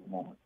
a moment.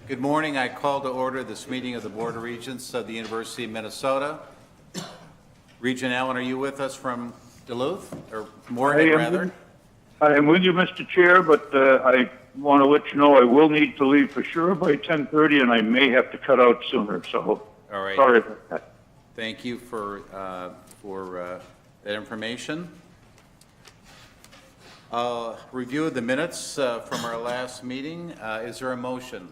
Good morning. I call to order this meeting of the Board of Regents of the University of Minnesota. Regent Allen, are you with us from Duluth, or Moorhead, rather? I am with you, Mr. Chair, but I want to let you know I will need to leave for sure by 10:30, and I may have to cut out sooner, so All right. sorry about that. Thank you for that information. Review of the minutes from our last meeting. Is there a motion?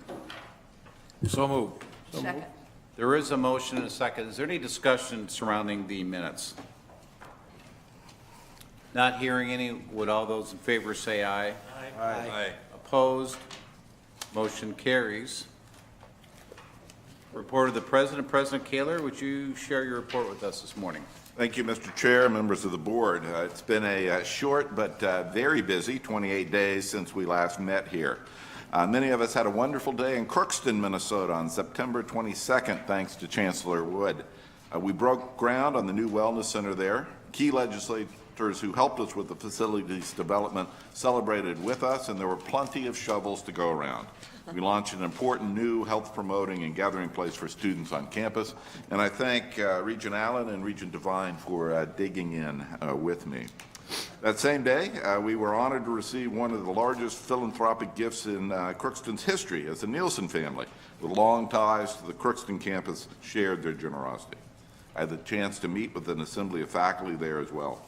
So moved. Second. There is a motion and a second. Is there any discussion surrounding the minutes? Not hearing any. Would all those in favor say aye? Aye. Opposed? Motion carries. Report of the President. President Kaler, would you share your report with us this morning? Thank you, Mr. Chair, members of the board. It's been a short but very busy 28 days since we last met here. Many of us had a wonderful day in Crookston, Minnesota on September 22nd, thanks to Chancellor Wood. We broke ground on the new wellness center there. Key legislators who helped us with the facilities development celebrated with us, and there were plenty of shovels to go around. We launched an important new health promoting and gathering place for students on campus, and I thank Regent Allen and Regent Devine for digging in with me. That same day, we were honored to receive one of the largest philanthropic gifts in Crookston's history, as the Nielsen family, with long ties to the Crookston campus, shared their generosity. I had the chance to meet with an assembly of faculty there as well.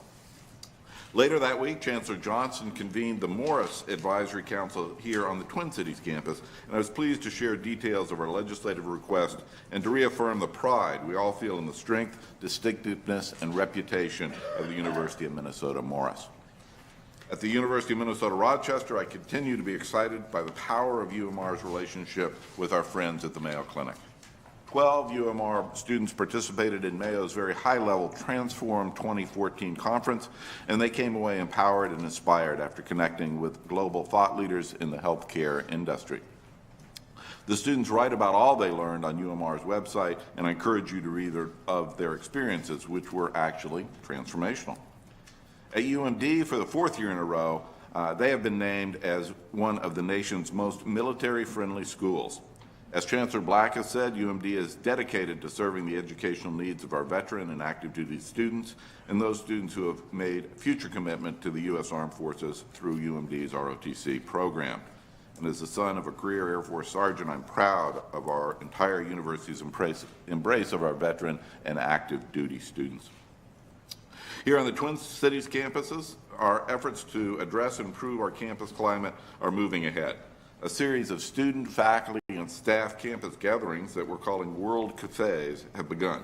Later that week, Chancellor Johnson convened the Morris Advisory Council here on the Twin Cities campus, and I was pleased to share details of our legislative request and to reaffirm the pride we all feel in the strength, distinctiveness, and reputation of the University of Minnesota Morris. At the University of Minnesota Rochester, I continue to be excited by the power of UMR's relationship with our friends at the Mayo Clinic. 12 UMR students participated in Mayo's very high-level Transform 2014 conference, and they came away empowered and inspired after connecting with global thought leaders in the healthcare industry. The students write about all they learned on UMR's website, and I encourage you to read of their experiences, which were actually transformational. At UMD, for the 4th year in a row, they have been named as one of the nation's most military-friendly schools. As Chancellor Black has said, UMD is dedicated to serving the educational needs of our veteran and active duty students and those students who have made future commitment to the U.S. Armed Forces through UMD's ROTC program. And as the son of a career Air Force sergeant, I'm proud of our entire university's embrace of our veteran and active duty students. Here on the Twin Cities campuses, our efforts to address and improve our campus climate are moving ahead. A series of student, faculty, and staff campus gatherings that we're calling World Cafes have begun.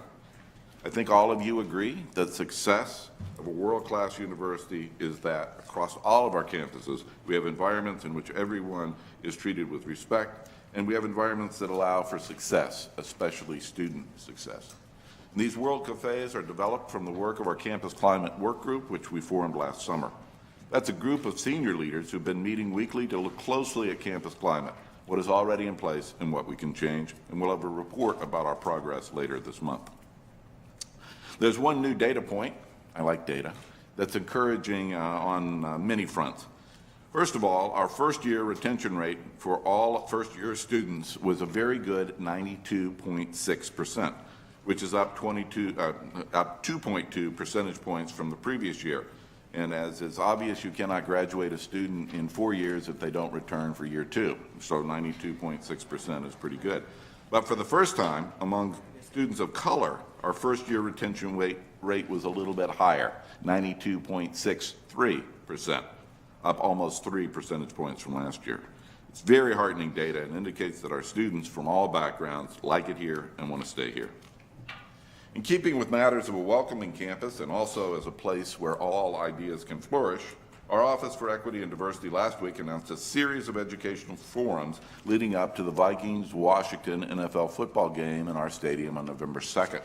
I think all of you agree that success of a world-class university is that across all of our campuses, we have environments in which everyone is treated with respect, and we have environments that allow for success, especially student success. And these World Cafes are developed from the work of our Campus Climate Work Group, which we formed last summer. That's a group of senior leaders who've been meeting weekly to look closely at campus climate, what is already in place and what we can change, and we'll have a report about our progress later this month. There's one new data point, I like data, that's encouraging on many fronts. First of all, our first-year retention rate for all first-year students was a very good 92.6%, which is up 2.2 percentage points from the previous year. And as is obvious, you cannot graduate a student in 4 years if they don't return for year 2. So 92.6% is pretty good. But for the first time, among students of color, our first-year retention rate was a little bit higher, 92.63%, up almost 3 percentage points from last year. It's very heartening data and indicates that our students from all backgrounds like it here and want to stay here. In keeping with matters of a welcoming campus and also as a place where all ideas can flourish, our Office for Equity and Diversity last week announced a series of educational forums leading up to the Vikings-Washington NFL football game in our stadium on November 2nd.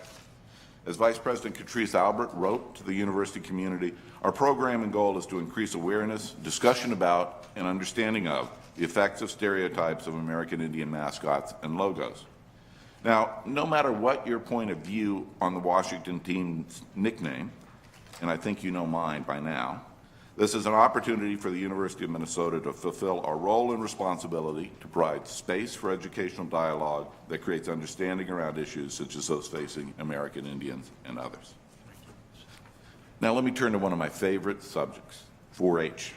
As Vice President Catrice Albert wrote to the university community, our program and goal is to increase awareness, discussion about, and understanding of the effects of stereotypes of American Indian mascots and logos. Now, no matter what your point of view on the Washington team's nickname, and I think you know mine by now, this is an opportunity for the University of Minnesota to fulfill our role and responsibility to provide space for educational dialogue that creates understanding around issues such as those facing American Indians and others. Now, let me turn to one of my favorite subjects, 4-H.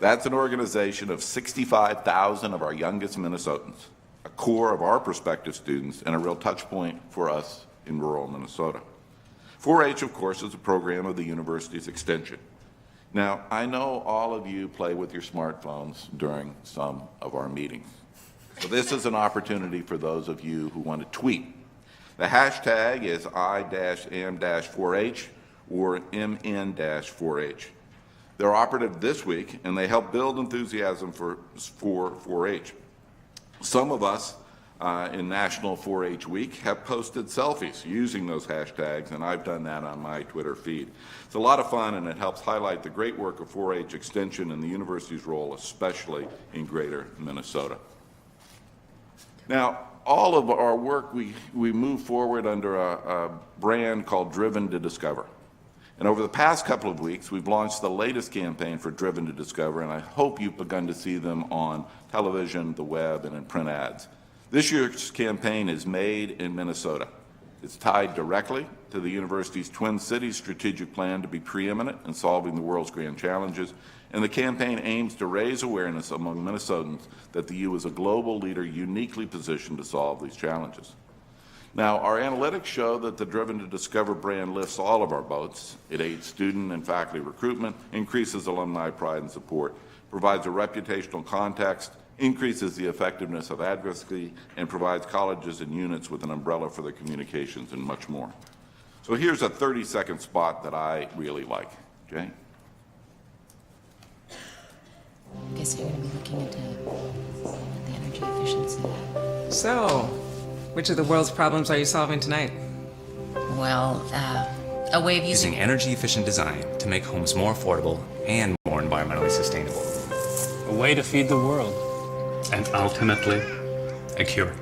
That's an organization of 65,000 of our youngest Minnesotans, a core of our prospective students, and a real touch point for us in rural Minnesota. 4-H, of course, is a program of the university's extension. Now, I know all of you play with your smartphones during some of our meetings. So this is an opportunity for those of you who want to tweet. The hashtag is I-am-4H or MN-4H. They're operative this week, and they help build enthusiasm for 4-H. Some of us in National 4-H Week have posted selfies using those hashtags, and I've done that on my Twitter feed. It's a lot of fun, and it helps highlight the great work of 4-H Extension and the university's role, especially in greater Minnesota. Now, all of our work, we move forward under a brand called Driven to Discover. And over the past couple of weeks, we've launched the latest campaign for Driven to Discover, and I hope you've begun to see them on television, the web, and in print ads. This year's campaign is Made in Minnesota. It's tied directly to the university's Twin Cities strategic plan to be preeminent in solving the world's grand challenges, and the campaign aims to raise awareness among Minnesotans that the U is a global leader uniquely positioned to solve these challenges. Now, our analytics show that the Driven to Discover brand lifts all of our boats. It aids student and faculty recruitment, increases alumni pride and support, provides a reputational context, increases the effectiveness of advocacy, and provides colleges and units with an umbrella for their communications and much more. So here's a 30-second spot that I really like. Jay? I guess you're going to be looking into the energy efficiency. So, which of the world's problems are you solving tonight? Well, a way of Using energy-efficient design to make homes more affordable and more environmentally sustainable. A way to feed the world. And ultimately, a cure.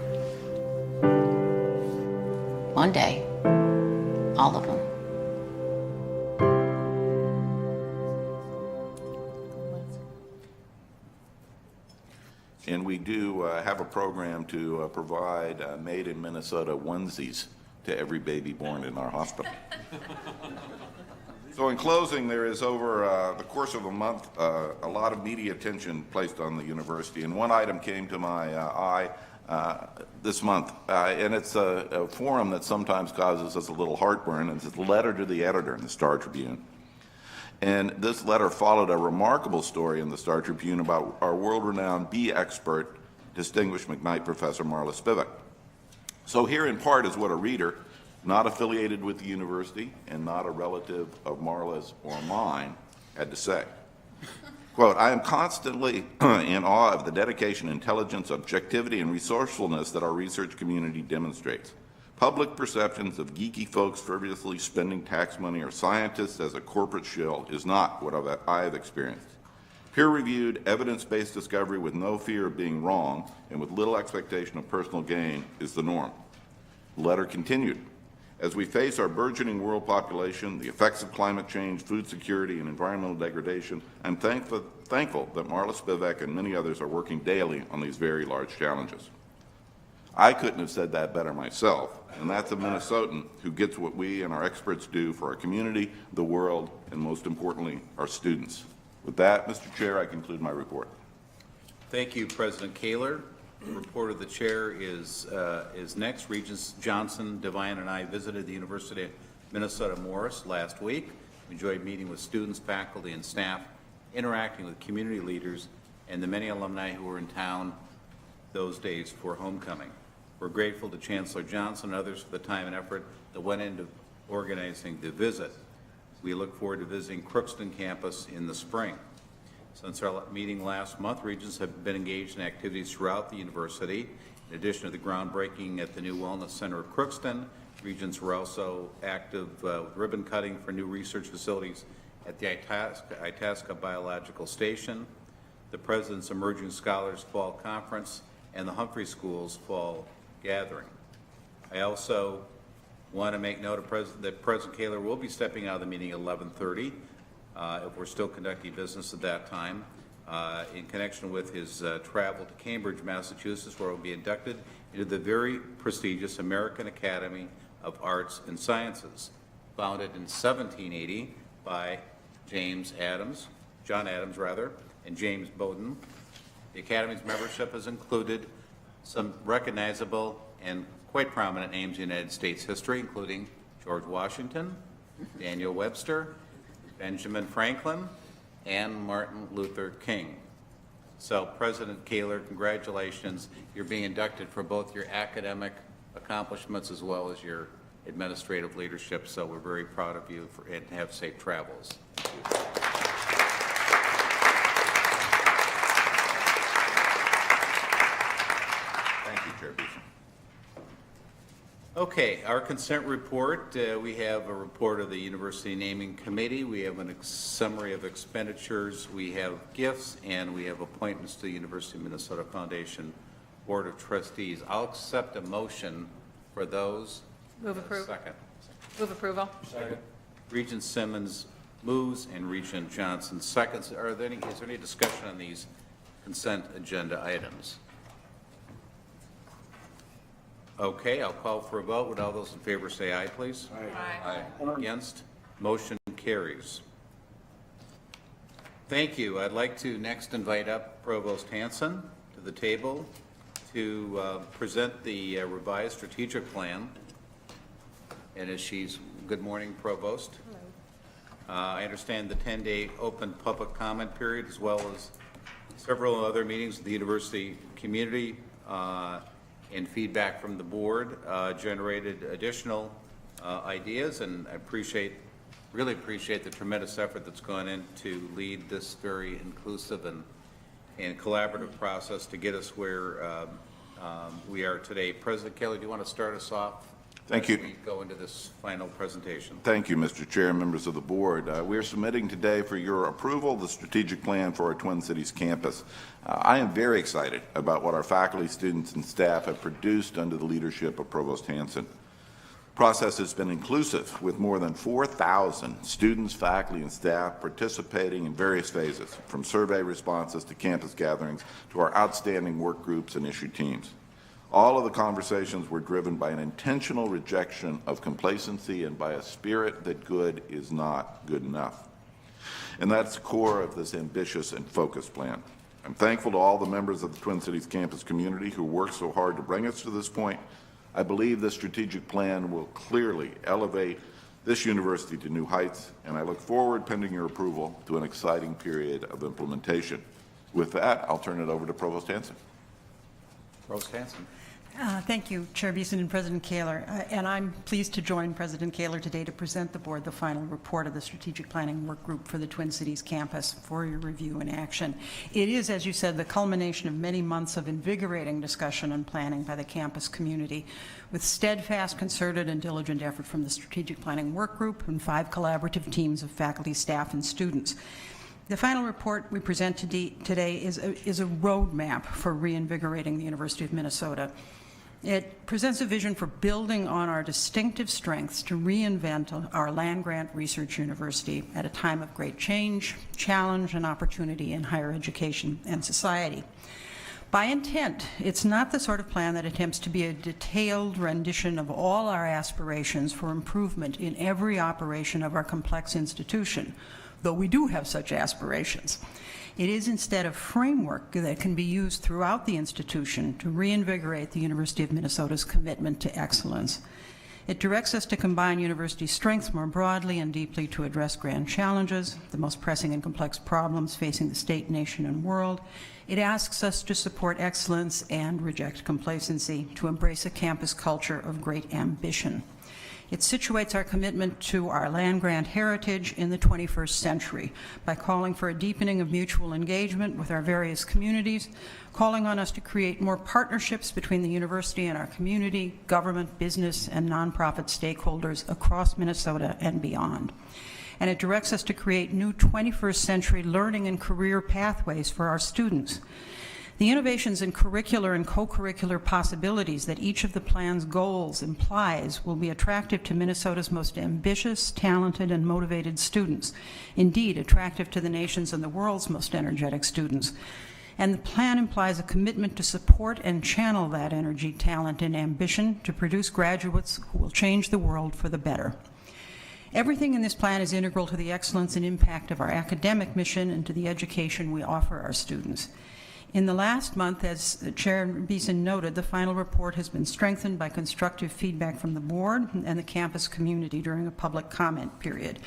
one day, all of them. And we do have a program to provide Made in Minnesota onesies to every baby born in our hospital. So in closing, there is over the course of a month a lot of media attention placed on the university. And one item came to my eye this month, and it's a forum that sometimes causes us a little heartburn. It's a letter to the editor in the Star Tribune. And this letter followed a remarkable story in the Star Tribune about our world-renowned bee expert, distinguished McKnight Professor Marla Spivak. So here in part is what a reader, not affiliated with the university and not a relative of Marla's or mine, had to say. Quote, I am constantly in awe of the dedication, intelligence, objectivity, and resourcefulness that our research community demonstrates. Public perceptions of geeky folks frivolously spending tax money or scientists as a corporate shill is not what I have experienced. Peer-reviewed, evidence-based discovery with no fear of being wrong and with little expectation of personal gain is the norm. The letter continued. As we face our burgeoning world population, the effects of climate change, food security, and environmental degradation, I'm thankful that Marla Spivak and many others are working daily on these very large challenges. I couldn't have said that better myself, and that's a Minnesotan who gets what we and our experts do for our community, the world, and most importantly, our students. With that, Mr. Chair, I conclude my report. Thank you, President Kaler. The report of the chair is next. Regents Johnson, Devine, and I visited the University of Minnesota Morris last week. We enjoyed meeting with students, faculty, and staff, interacting with community leaders, and the many alumni who were in town those days for homecoming. We're grateful to Chancellor Johnson and others for the time and effort that went into organizing the visit. We look forward to visiting Crookston campus in the spring. Since our meeting last month, Regents have been engaged in activities throughout the university. In addition to the groundbreaking at the new Wellness Center of Crookston, Regents were also active with ribbon cutting for new research facilities at the Itasca Biological Station, the President's Emerging Scholars Fall Conference, and the Humphrey School's Fall Gathering. I also want to make note of that President Kaler will be stepping out of the meeting at 11:30 if we're still conducting business at that time, in connection with his travel to Cambridge, Massachusetts, where he'll be inducted into the very prestigious American Academy of Arts and Sciences, founded in 1780 by John Adams, and James Bowdoin. The Academy's membership has included some recognizable and quite prominent names in United States history, including George Washington, Daniel Webster, Benjamin Franklin, and Martin Luther King. So, President Kaler, congratulations. You're being inducted for both your academic accomplishments as well as your administrative leadership, so we're very proud of you and have safe travels. Thank you, Chair Beeson. Okay, our consent report, we have a report of the University Naming Committee, we have a summary of expenditures, we have gifts, and we have appointments to the University of Minnesota Foundation Board of Trustees. I'll accept a motion for those. Move approval. Second. Move approval. Regent Simmons moves and Regent Johnson seconds. Is there any discussion on these consent agenda items? Okay, I'll call for a vote. Would all those in favor say aye, please? Aye. Aye. Against? Motion carries. Thank you. I'd like to next invite up Provost Hanson to the table to present the revised strategic plan. And as good morning, Provost. I understand the 10-day open public comment period, as well as several other meetings with the university community and feedback from the board generated additional ideas, and I really appreciate the tremendous effort that's gone in to lead this very inclusive and collaborative process to get us where we are today. President Kelly, do you want to start us off? Thank you. As we go into this final presentation. Thank you, Mr. Chair, members of the board. We are submitting today for your approval the strategic plan for our Twin Cities campus. I am very excited about what our faculty, students, and staff have produced under the leadership of Provost Hanson. The process has been inclusive, with more than 4,000 students, faculty, and staff participating in various phases, from survey responses to campus gatherings to our outstanding work groups and issue teams. All of the conversations were driven by an intentional rejection of complacency and by a spirit that good is not good enough. And that's the core of this ambitious and focused plan. I'm thankful to all the members of the Twin Cities campus community who worked so hard to bring us to this point. I believe this strategic plan will clearly elevate this university to new heights, and I look forward, pending your approval, to an exciting period of implementation. With that, I'll turn it over to Provost Hanson. Provost Hanson. Thank you, Chair Beeson and President Kaler. And I'm pleased to join President Kaler today to present the board the final report of the Strategic Planning Work Group for the Twin Cities campus for your review and action. It is, as you said, the culmination of many months of invigorating discussion and planning by the campus community, with steadfast, concerted, and diligent effort from the Strategic Planning Work Group and 5 collaborative teams of faculty, staff, and students. The final report we present today is a roadmap for reinvigorating the University of Minnesota. It presents a vision for building on our distinctive strengths to reinvent our land-grant research university at a time of great change, challenge, and opportunity in higher education and society. By intent, it's not the sort of plan that attempts to be a detailed rendition of all our aspirations for improvement in every operation of our complex institution, though we do have such aspirations. It is instead a framework that can be used throughout the institution to reinvigorate the University of Minnesota's commitment to excellence. It directs us to combine university strengths more broadly and deeply to address grand challenges, the most pressing and complex problems facing the state, nation, and world. It asks us to support excellence and reject complacency, to embrace a campus culture of great ambition. It situates our commitment to our land-grant heritage in the 21st century by calling for a deepening of mutual engagement with our various communities, calling on us to create more partnerships between the university and our community, government, business, and nonprofit stakeholders across Minnesota and beyond. And it directs us to create new 21st century learning and career pathways for our students. The innovations in curricular and co-curricular possibilities that each of the plan's goals implies will be attractive to Minnesota's most ambitious, talented, and motivated students. Indeed, attractive to the nation's and the world's most energetic students. And the plan implies a commitment to support and channel that energy, talent, and ambition to produce graduates who will change the world for the better. Everything in this plan is integral to the excellence and impact of our academic mission and to the education we offer our students. In the last month, as Chair Beeson noted, the final report has been strengthened by constructive feedback from the board and the campus community during a public comment period.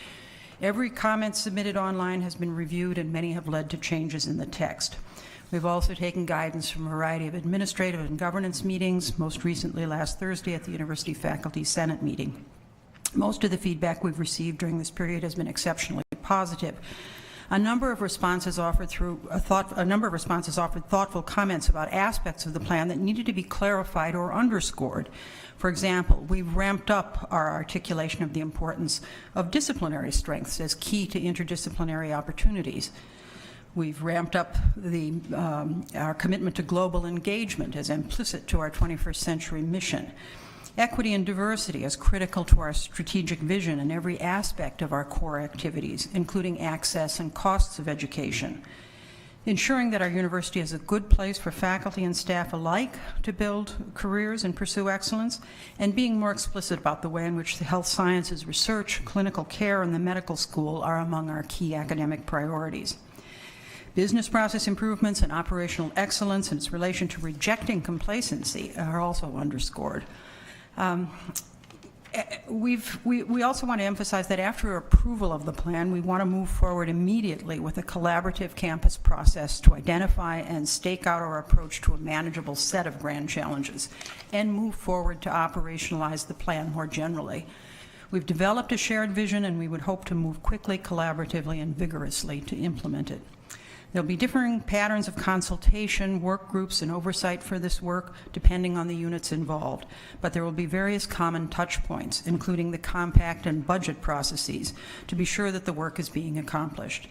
Every comment submitted online has been reviewed, and many have led to changes in the text. We've also taken guidance from a variety of administrative and governance meetings, most recently last Thursday at the University Faculty Senate meeting. Most of the feedback we've received during this period has been exceptionally positive. A number of responses offered thoughtful comments about aspects of the plan that needed to be clarified or underscored. For example, we've ramped up our articulation of the importance of disciplinary strengths as key to interdisciplinary opportunities. We've ramped up our commitment to global engagement as implicit to our 21st century mission. Equity and diversity is critical to our strategic vision in every aspect of our core activities, including access and costs of education. Ensuring that our university is a good place for faculty and staff alike to build careers and pursue excellence, and being more explicit about the way in which the health sciences research, clinical care, and the medical school are among our key academic priorities. Business process improvements and operational excellence and its relation to rejecting complacency are also underscored. We also want to emphasize that after approval of the plan, we want to move forward immediately with a collaborative campus process to identify and stake out our approach to a manageable set of grand challenges and move forward to operationalize the plan more generally. We've developed a shared vision, and we would hope to move quickly, collaboratively, and vigorously to implement it. There'll be differing patterns of consultation, work groups, and oversight for this work, depending on the units involved. But there will be various common touch points, including the compact and budget processes, to be sure that the work is being accomplished.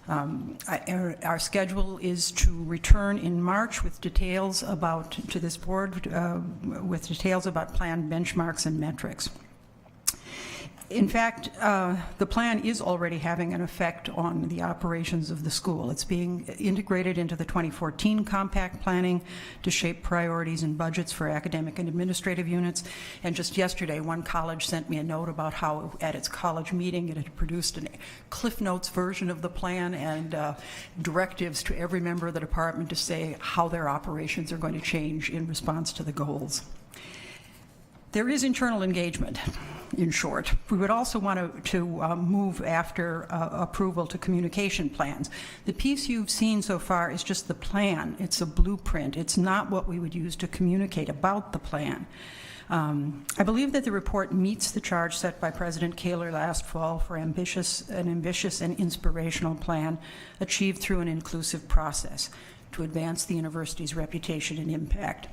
Our schedule is to return in March with details to this board, with details about planned benchmarks and metrics. In fact, the plan is already having an effect on the operations of the school. It's being integrated into the 2014 compact planning to shape priorities and budgets for academic and administrative units. And just yesterday, one college sent me a note about how at its college meeting it had produced a Cliff Notes version of the plan and directives to every member of the department to say how their operations are going to change in response to the goals. There is internal engagement, in short. We would also want to move after approval to communication plans. The piece you've seen so far is just the plan. It's a blueprint. It's not what we would use to communicate about the plan. I believe that the report meets the charge set by President Kaler last fall for an ambitious and inspirational plan achieved through an inclusive process to advance the university's reputation and impact.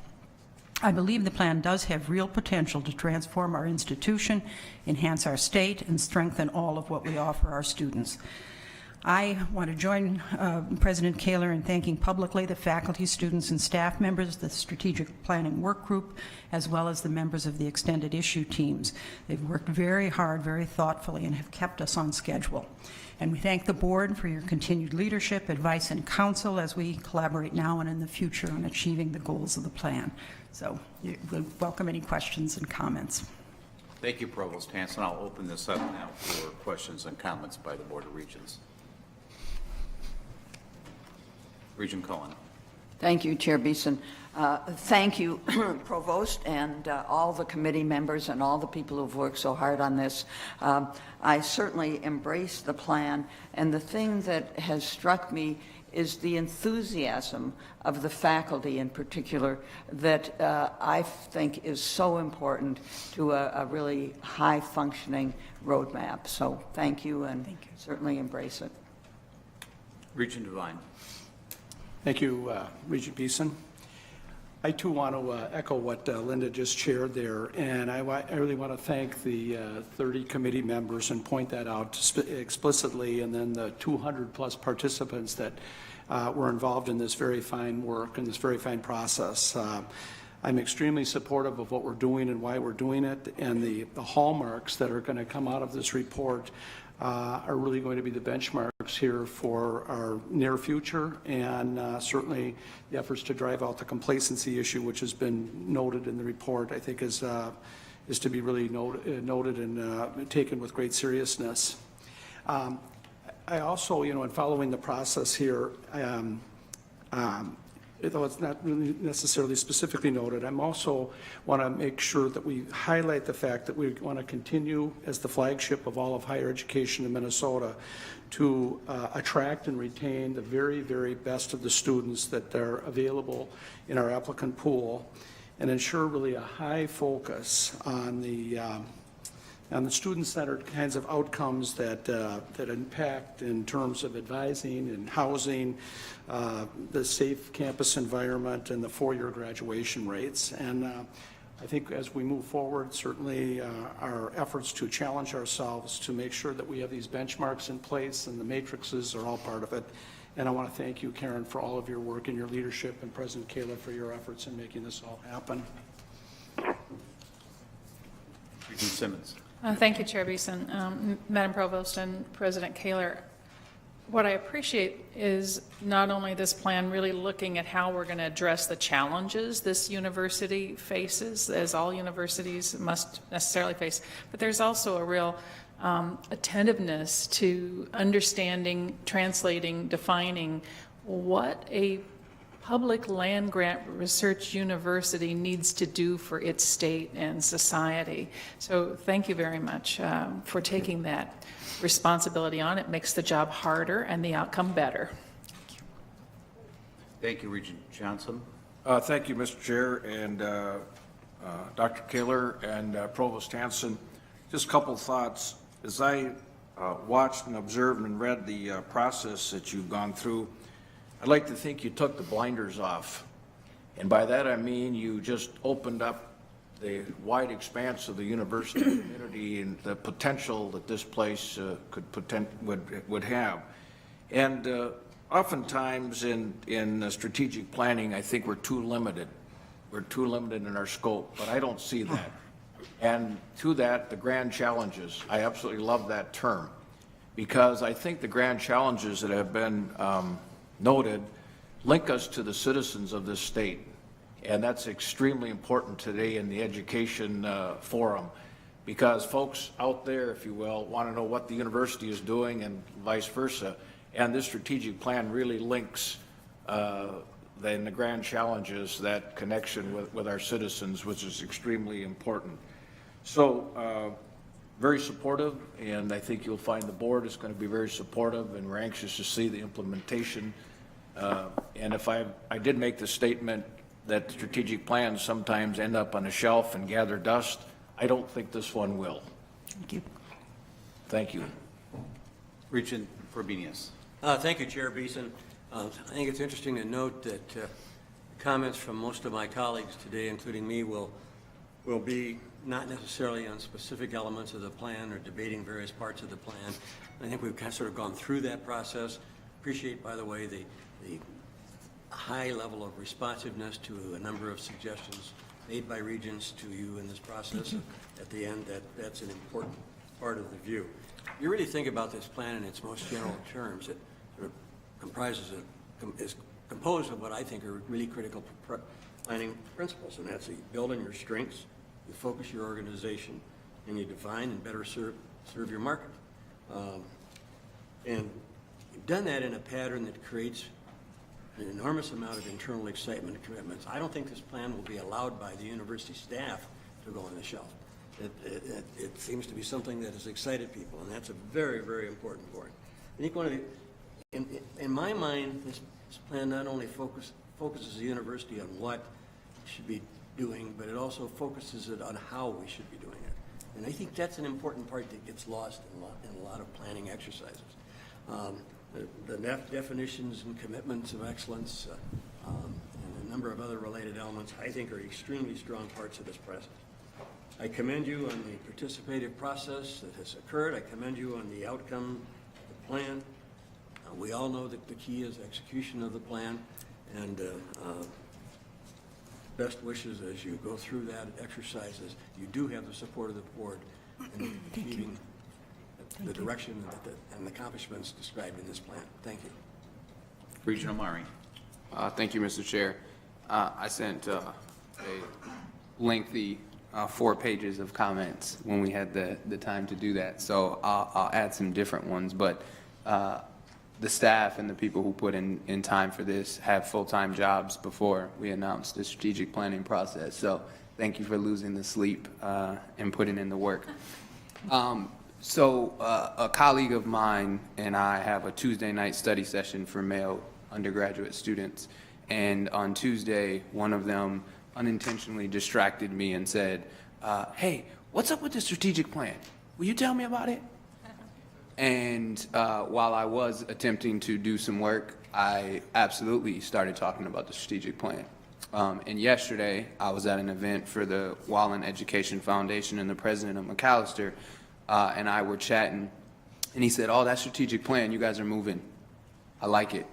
I believe the plan does have real potential to transform our institution, enhance our state, and strengthen all of what we offer our students. I want to join President Kaler in thanking publicly the faculty, students, and staff members of the Strategic Planning Work Group, as well as the members of the extended issue teams. They've worked very hard, very thoughtfully, and have kept us on schedule. And we thank the board for your continued leadership, advice, and counsel as we collaborate now and in the future on achieving the goals of the plan. So we welcome any questions and comments. Thank you, Provost Hanson. I'll open this up now for questions and comments by the Board of Regents. Regent Cohen. Thank you, Chair Beeson. Thank you, Provost, and all the committee members and all the people who've worked so hard on this. I certainly embrace the plan, and the thing that has struck me is the enthusiasm of the faculty in particular that I think is so important to a really high-functioning roadmap. So thank you, and certainly embrace it. Regent Devine. Thank you, Regent Beeson. I too want to echo what Linda just shared there, and I really want to thank the 30 committee members and point that out explicitly, and then the 200-plus participants that were involved in this very fine work and this very fine process. I'm extremely supportive of what we're doing and why we're doing it, and the hallmarks that are going to come out of this report are really going to be the benchmarks here for our near future, and certainly the efforts to drive out the complacency issue, which has been noted in the report, I think is to be really noted and taken with great seriousness. I also, in following the process here, though it's not really necessarily specifically noted, I'm also want to make sure that we highlight the fact that we want to continue as the flagship of all of higher education in Minnesota to attract and retain the very, very best of the students that are available in our applicant pool, and ensure really a high focus on the student-centered kinds of outcomes that impact in terms of advising and housing, the safe campus environment, and the four-year graduation rates. And I think as we move forward, certainly our efforts to challenge ourselves to make sure that we have these benchmarks in place and the matrices are all part of it. And I want to thank you, Karen, for all of your work and your leadership, and President Kaler for your efforts in making this all happen. Regent Simmons. Thank you, Chair Beeson. Madam Provost and President Kaler, what I appreciate is not only this plan really looking at how we're going to address the challenges this university faces, as all universities must necessarily face, but there's also a real attentiveness to understanding, translating, defining what a public land-grant research university needs to do for its state and society. So thank you very much for taking that responsibility on. It makes the job harder and the outcome better. Thank you, Regent Johnson. Thank you, Mr. Chair, and Dr. Kaler and Provost Hanson. Just a couple thoughts. As I watched and observed and read the process that you've gone through, I'd like to think you took the blinders off. And by that I mean you just opened up the wide expanse of the university community and the potential that this place would have. And oftentimes in strategic planning, I think we're too limited. We're too limited in our scope, but I don't see that. And to that, the grand challenges, I absolutely love that term, because I think the grand challenges that have been noted link us to the citizens of this state. And that's extremely important today in the education forum, because folks out there, if you will, want to know what the university is doing and vice versa. And this strategic plan really links then the grand challenges, that connection with our citizens, which is extremely important. So very supportive, and I think you'll find the board is going to be very supportive, and we're anxious to see the implementation. And if I did make the statement that strategic plans sometimes end up on a shelf and gather dust, I don't think this one will. Thank you. Thank you. Regent Frobenius. Thank you, Chair Beeson. I think it's interesting to note that comments from most of my colleagues today, including me, will be not necessarily on specific elements of the plan or debating various parts of the plan. I think we've kind of sort of gone through that process. Appreciate, by the way, the high level of responsiveness to a number of suggestions made by Regents to you in this process. At the end, that's an important part of the view. You really think about this plan in its most general terms. It sort of is composed of what I think are really critical planning principles, and that's you build on your strengths, you focus your organization, and you define and better serve your market. And you've done that in a pattern that creates an enormous amount of internal excitement and commitments. I don't think this plan will be allowed by the university staff to go on the shelf. It seems to be something that has excited people, and that's a very, very important point. I think one of the, in my mind, this plan not only focuses the university on what it should be doing, but it also focuses it on how we should be doing it. And I think that's an important part that gets lost in a lot of planning exercises. The definitions and commitments of excellence and a number of other related elements, I think, are extremely strong parts of this process. I commend you on the participative process that has occurred. I commend you on the outcome of the plan. We all know that the key is execution of the plan, and best wishes as you go through that exercise. You do have the support of the board in achieving the direction and the accomplishments described in this plan. Thank you. Regent Omari. Thank you, Mr. Chair. I sent a lengthy 4 pages of comments when we had the time to do that, so I'll add some different ones, but the staff and the people who put in time for this have full-time jobs before we announced the strategic planning process, so thank you for losing the sleep and putting in the work. So a colleague of mine and I have a Tuesday night study session for male undergraduate students, and on Tuesday, one of them unintentionally distracted me and said, hey, what's up with the strategic plan? Will you tell me about it? And while I was attempting to do some work, I absolutely started talking about the strategic plan. And yesterday, I was at an event for the Wallen Education Foundation, and the president of McAllister and I were chatting, and he said, oh, that strategic plan, you guys are moving. I like it.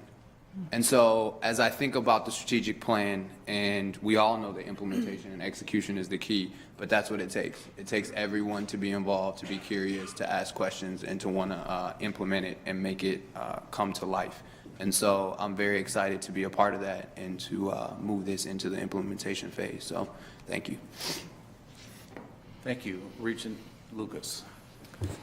And so as I think about the strategic plan, and we all know that implementation and execution is the key, but that's what it takes. It takes everyone to be involved, to be curious, to ask questions, and to want to implement it and make it come to life. And so I'm very excited to be a part of that and to move this into the implementation phase. So thank you. Thank you. Regent Lucas.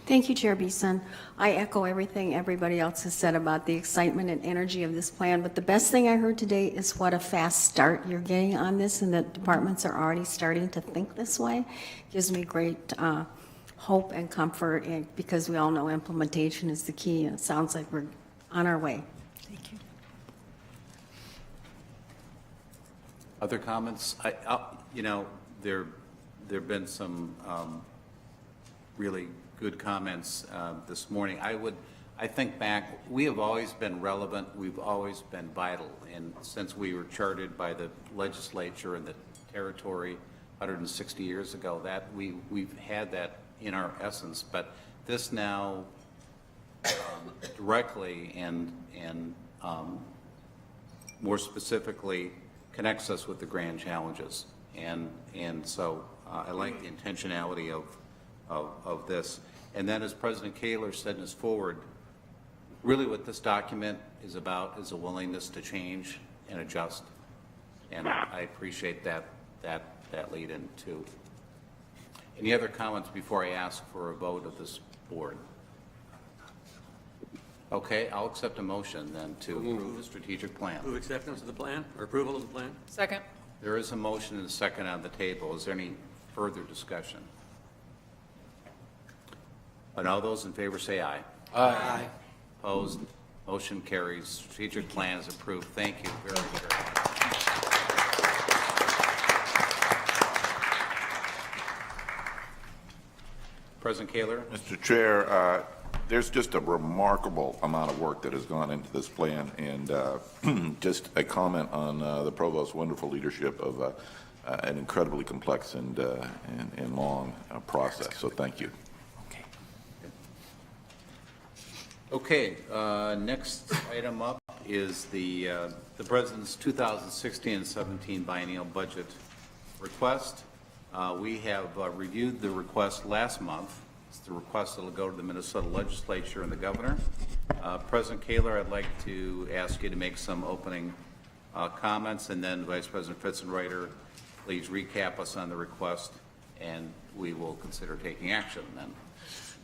Thank you, Chair Beeson. I echo everything everybody else has said about the excitement and energy of this plan, but the best thing I heard today is what a fast start you're getting on this, and that departments are already starting to think this way. Gives me great hope and comfort, because we all know implementation is the key, and it sounds like we're on our way. Thank you. Other comments? You know, there have been some really good comments this morning. I think back, we have always been relevant, we've always been vital, and since we were chartered by the legislature and the territory 160 years ago, that we've had that in our essence, but this now directly and more specifically connects us with the grand challenges, and so I like the intentionality of this. And then, as President Kaler said in his forward, really what this document is about is a willingness to change and adjust. And I appreciate that lead in too. Any other comments before I ask for a vote of this board? Okay, I'll accept a motion then to approve the strategic plan. Move acceptance of the plan or approval of the plan? Second. There is a motion and a second on the table. Is there any further discussion? And all those in favor say aye. Aye. Opposed? Motion carries. Strategic plan is approved. Thank you very much. President Kaler. Mr. Chair, there's just a remarkable amount of work that has gone into this plan, and just a comment on the Provost's wonderful leadership of an incredibly complex and long process. So thank you. Okay, next item up is the President's 2016 and 17 biennial budget request. We have reviewed the request last month. It's the request that will go to the Minnesota Legislature and the Governor. President Kaler, I'd like to ask you to make some opening comments, and then Vice President Fitzenreiter, please recap us on the request, and we will consider taking action then.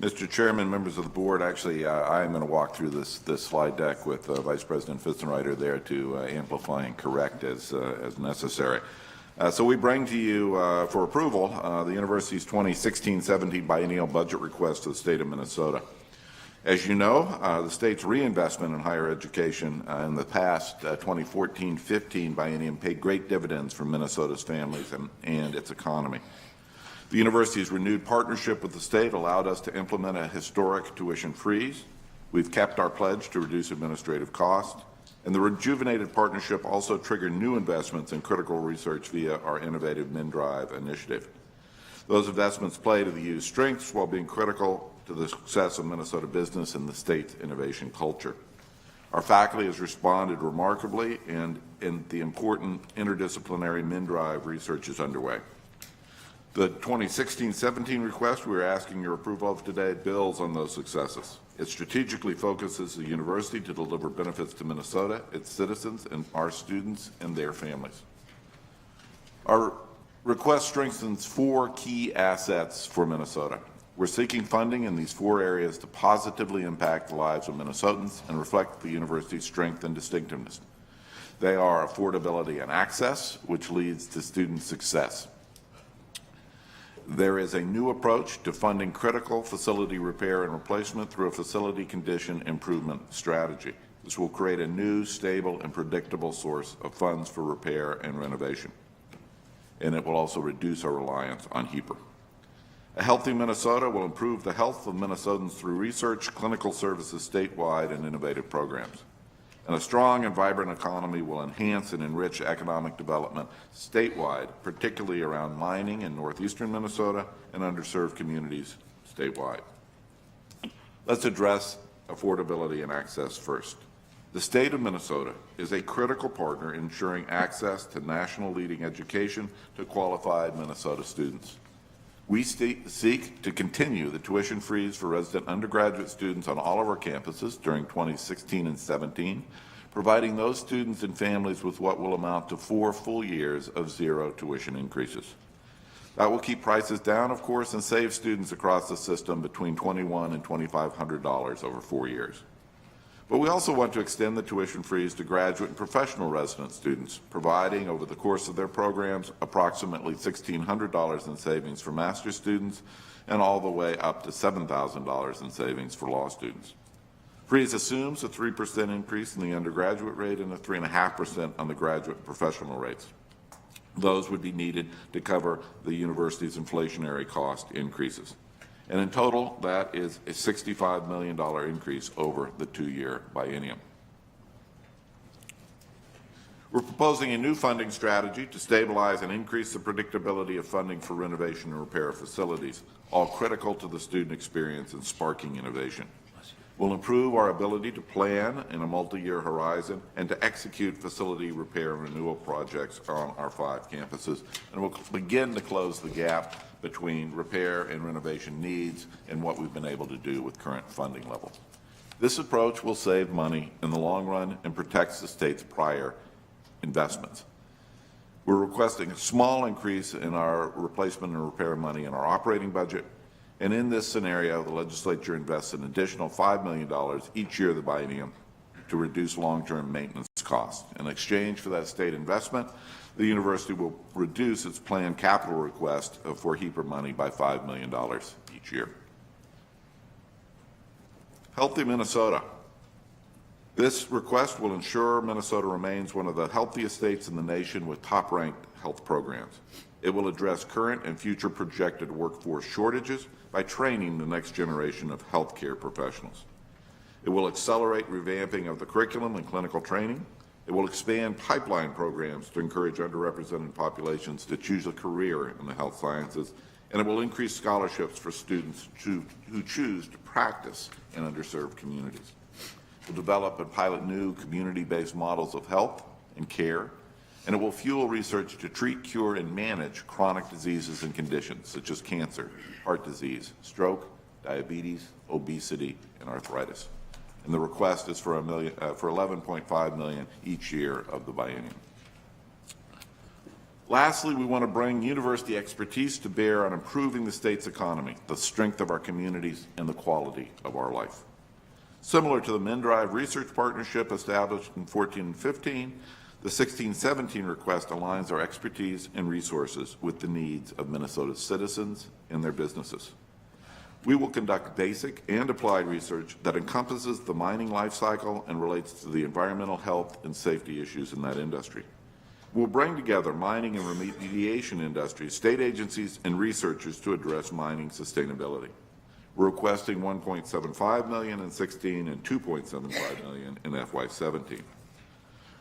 Mr. Chairman, members of the board, actually, I am going to walk through this slide deck with Vice President Fitzenreiter there to amplify and correct as necessary. So we bring to you for approval the university's 2016-17 biennial budget request to the state of Minnesota. As you know, the state's reinvestment in higher education in the past 2014-15 biennium paid great dividends for Minnesota's families and its economy. The university's renewed partnership with the state allowed us to implement a historic tuition freeze. We've kept our pledge to reduce administrative costs, and the rejuvenated partnership also triggered new investments in critical research via our innovative MnDrive initiative. Those investments play to the U's strengths while being critical to the success of Minnesota business and the state's innovation culture. Our faculty has responded remarkably, and the important interdisciplinary MnDrive research is underway. The 2016-17 request we are asking your approval of today builds on those successes. It strategically focuses the university to deliver benefits to Minnesota, its citizens, and our students and their families. Our request strengthens 4 key assets for Minnesota. We're seeking funding in these 4 areas to positively impact the lives of Minnesotans and reflect the university's strength and distinctiveness. They are affordability and access, which leads to student success. There is a new approach to funding critical facility repair and replacement through a facility condition improvement strategy. This will create a new, stable, and predictable source of funds for repair and renovation. And it will also reduce our reliance on HEAPR. A healthy Minnesota will improve the health of Minnesotans through research, clinical services statewide, and innovative programs. And a strong and vibrant economy will enhance and enrich economic development statewide, particularly around mining in northeastern Minnesota and underserved communities statewide. Let's address affordability and access first. The state of Minnesota is a critical partner in ensuring access to national leading education to qualified Minnesota students. We seek to continue the tuition freeze for resident undergraduate students on all of our campuses during 2016 and 17, providing those students and families with what will amount to 4 full years of 0 tuition increases. That will keep prices down, of course, and save students across the system between $2,100 and $2,500 over 4 years. But we also want to extend the tuition freeze to graduate and professional resident students, providing over the course of their programs approximately $1,600 in savings for master's students and all the way up to $7,000 in savings for law students. Freeze assumes a 3% increase in the undergraduate rate and a 3.5% on the graduate and professional rates. Those would be needed to cover the university's inflationary cost increases. And in total, that is a $65 million increase over the 2-year biennium. We're proposing a new funding strategy to stabilize and increase the predictability of funding for renovation and repair of facilities, all critical to the student experience and sparking innovation. We'll improve our ability to plan in a multi-year horizon and to execute facility repair and renewal projects on our 5 campuses, and we'll begin to close the gap between repair and renovation needs and what we've been able to do with current funding levels. This approach will save money in the long run and protects the state's prior investments. We're requesting a small increase in our replacement and repair money in our operating budget, and in this scenario, the legislature invests an additional $5 million each year of the biennium to reduce long-term maintenance costs. In exchange for that state investment, the university will reduce its planned capital request for HEAPR money by $5 million each year. Healthy Minnesota. This request will ensure Minnesota remains one of the healthiest states in the nation with top-ranked health programs. It will address current and future projected workforce shortages by training the next generation of healthcare professionals. It will accelerate revamping of the curriculum and clinical training. It will expand pipeline programs to encourage underrepresented populations to choose a career in the health sciences, and it will increase scholarships for students who choose to practice in underserved communities. It will develop and pilot new community-based models of health and care, and it will fuel research to treat, cure, and manage chronic diseases and conditions such as cancer, heart disease, stroke, diabetes, obesity, and arthritis. And the request is for $11.5 million each year of the biennium. Lastly, we want to bring university expertise to bear on improving the state's economy, the strength of our communities, and the quality of our life. Similar to the MnDRIVE Research Partnership established in 14 and 15, the 16-17 request aligns our expertise and resources with the needs of Minnesota's citizens and their businesses. We will conduct basic and applied research that encompasses the mining life cycle and relates to the environmental health and safety issues in that industry. We'll bring together mining and remediation industries, state agencies, and researchers to address mining sustainability. We're requesting $1.75 million in 16 and $2.75 million in FY17.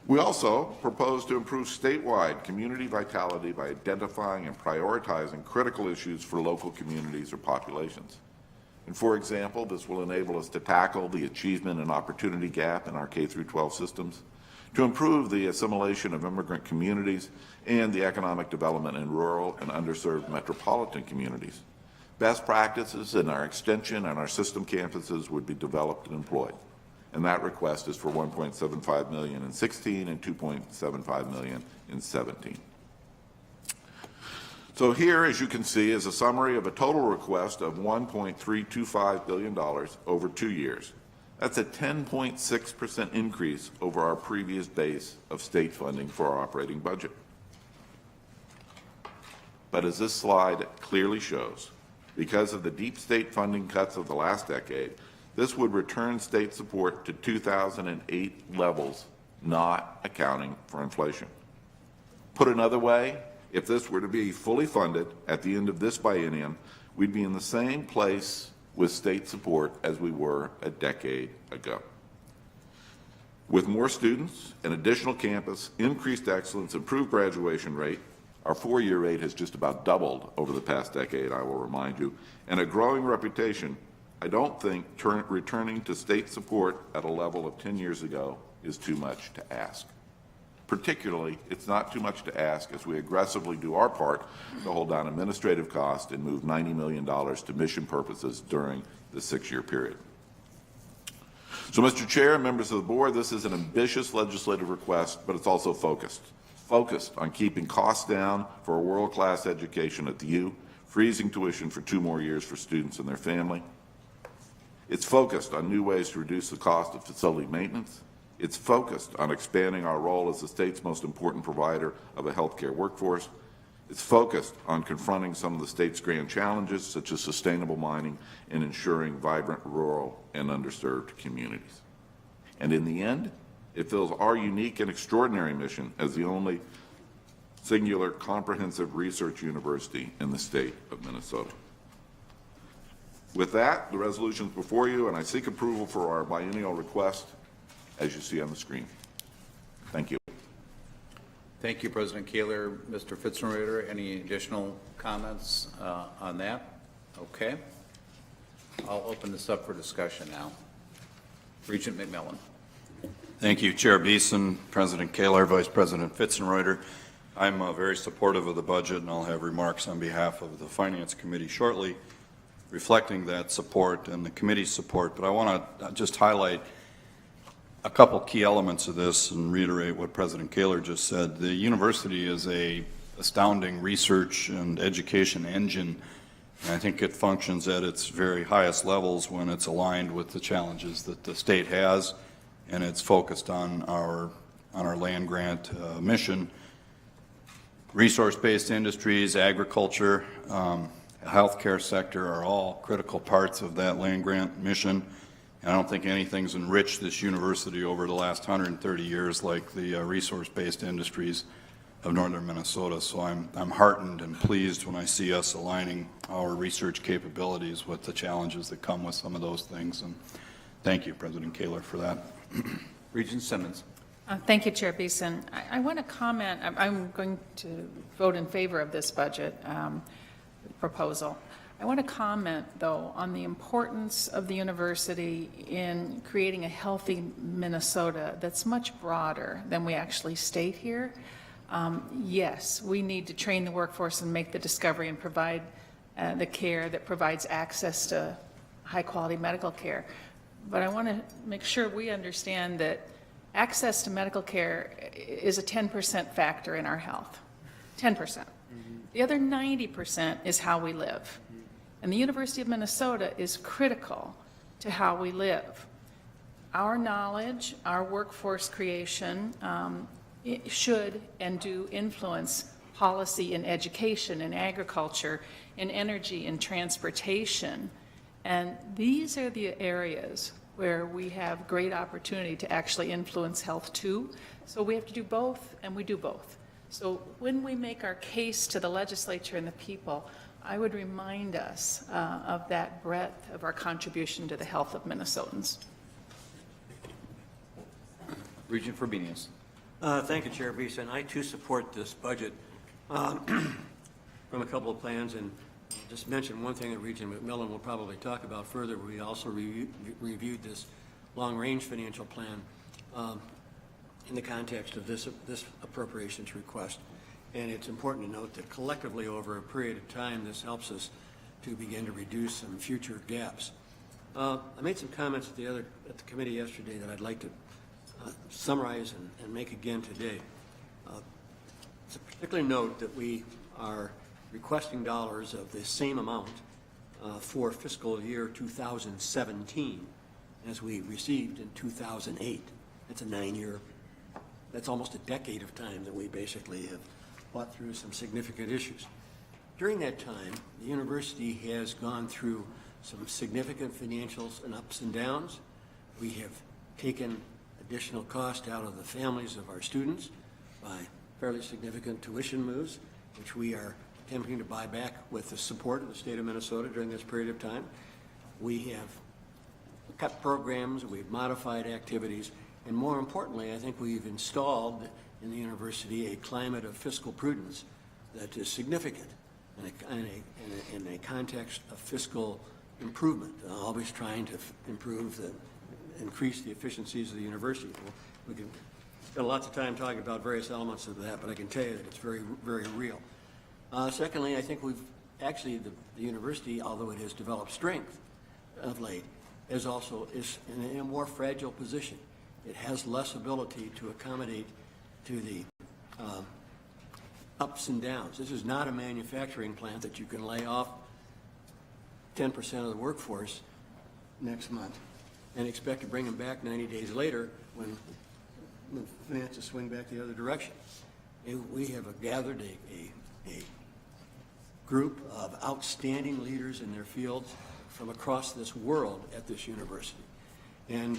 We also propose to improve statewide community vitality by identifying and prioritizing critical issues for local communities or populations. And for example, this will enable us to tackle the achievement and opportunity gap in our K-12 systems, to improve the assimilation of immigrant communities and the economic development in rural and underserved metropolitan communities. Best practices in our extension and our system campuses would be developed and employed. And that request is for $1.75 million in 16 and $2.75 million in 17. So here, as you can see, is a summary of a total request of $1.325 billion over 2 years. That's a 10.6% increase over our previous base of state funding for our operating budget. But as this slide clearly shows, because of the deep state funding cuts of the last decade, this would return state support to 2008 levels, not accounting for inflation. Put another way, if this were to be fully funded at the end of this biennium, we'd be in the same place with state support as we were a decade ago. With more students, an additional campus, increased excellence, improved graduation rate, our four-year rate has just about doubled over the past decade, I will remind you, and a growing reputation, I don't think returning to state support at a level of 10 years ago is too much to ask. Particularly, it's not too much to ask as we aggressively do our part to hold down administrative costs and move $90 million to mission purposes during the 6-year period. So, Mr. Chair and members of the board, this is an ambitious legislative request, but it's also focused on keeping costs down for a world-class education at the U, freezing tuition for 2 more years for students and their family. It's focused on new ways to reduce the cost of facility maintenance. It's focused on expanding our role as the state's most important provider of a healthcare workforce. It's focused on confronting some of the state's grand challenges, such as sustainable mining and ensuring vibrant rural and underserved communities. And in the end, it fills our unique and extraordinary mission as the only singular comprehensive research university in the state of Minnesota. With that, the resolution is before you, and I seek approval for our biennial request, as you see on the screen. Thank you. Thank you, President Kaler. Mr. Fitzgerald, any additional comments on that? Okay. I'll open this up for discussion now. Regent McMillan. Thank you, Chair Beeson, President Kaler, Vice President Fitzgerald. I'm very supportive of the budget, and I'll have remarks on behalf of the Finance Committee shortly reflecting that support and the committee's support. But I want to just highlight a couple key elements of this and reiterate what President Kaler just said. The university is an astounding research and education engine, and I think it functions at its very highest levels when it's aligned with the challenges that the state has, and it's focused on our land grant mission. Resource-based industries, agriculture, healthcare sector are all critical parts of that land grant mission. And I don't think anything's enriched this university over the last 130 years like the resource-based industries of northern Minnesota. So I'm heartened and pleased when I see us aligning our research capabilities with the challenges that come with some of those things. And thank you, President Kaler, for that. Regent Simmons. Thank you, Chair Beeson. I want to comment, I'm going to vote in favor of this budget proposal. I want to comment, though, on the importance of the university in creating a healthy Minnesota that's much broader than we actually state here. Yes, we need to train the workforce and make the discovery and provide the care that provides access to high-quality medical care. But I want to make sure we understand that access to medical care is a 10% factor in our health, 10%. The other 90% is how we live. And the University of Minnesota is critical to how we live. Our knowledge, our workforce creation it should and do influence policy in education, in agriculture, in energy, in transportation. And these are the areas where we have great opportunity to actually influence health too. So we have to do both, and we do both. So when we make our case to the legislature and the people, I would remind us of that breadth of our contribution to the health of Minnesotans. Regent Frobenius. Thank you, Chair Beeson. I too support this budget from a couple of plans, and just mention one thing that Regent McMillan will probably talk about further. We also reviewed this long-range financial plan in the context of this appropriations request. And it's important to note that collectively over a period of time, this helps us to begin to reduce some future gaps. I made some comments at the committee yesterday that I'd like to summarize and make again today. To particularly note that we are requesting dollars of the same amount for fiscal year 2017 as we received in 2008. That's a 9-year, that's almost a decade of time that we basically have fought through some significant issues. During that time, the university has gone through some significant financials and ups and downs. We have taken additional cost out of the families of our students by fairly significant tuition moves, which we are attempting to buy back with the support of the state of Minnesota during this period of time. We have cut programs, we've modified activities, and more importantly, I think we've installed in the university a climate of fiscal prudence that is significant in a context of fiscal improvement, always trying to increase the efficiencies of the university. We can spend lots of time talking about various elements of that, but I can tell you that it's very, very real. Secondly, I think we've actually, the university, although it has developed strength of late, is in a more fragile position. It has less ability to accommodate to the ups and downs. This is not a manufacturing plant that you can lay off 10% of the workforce next month and expect to bring them back 90 days later when finances swing back the other direction. We have gathered a group of outstanding leaders in their fields from across this world at this university. And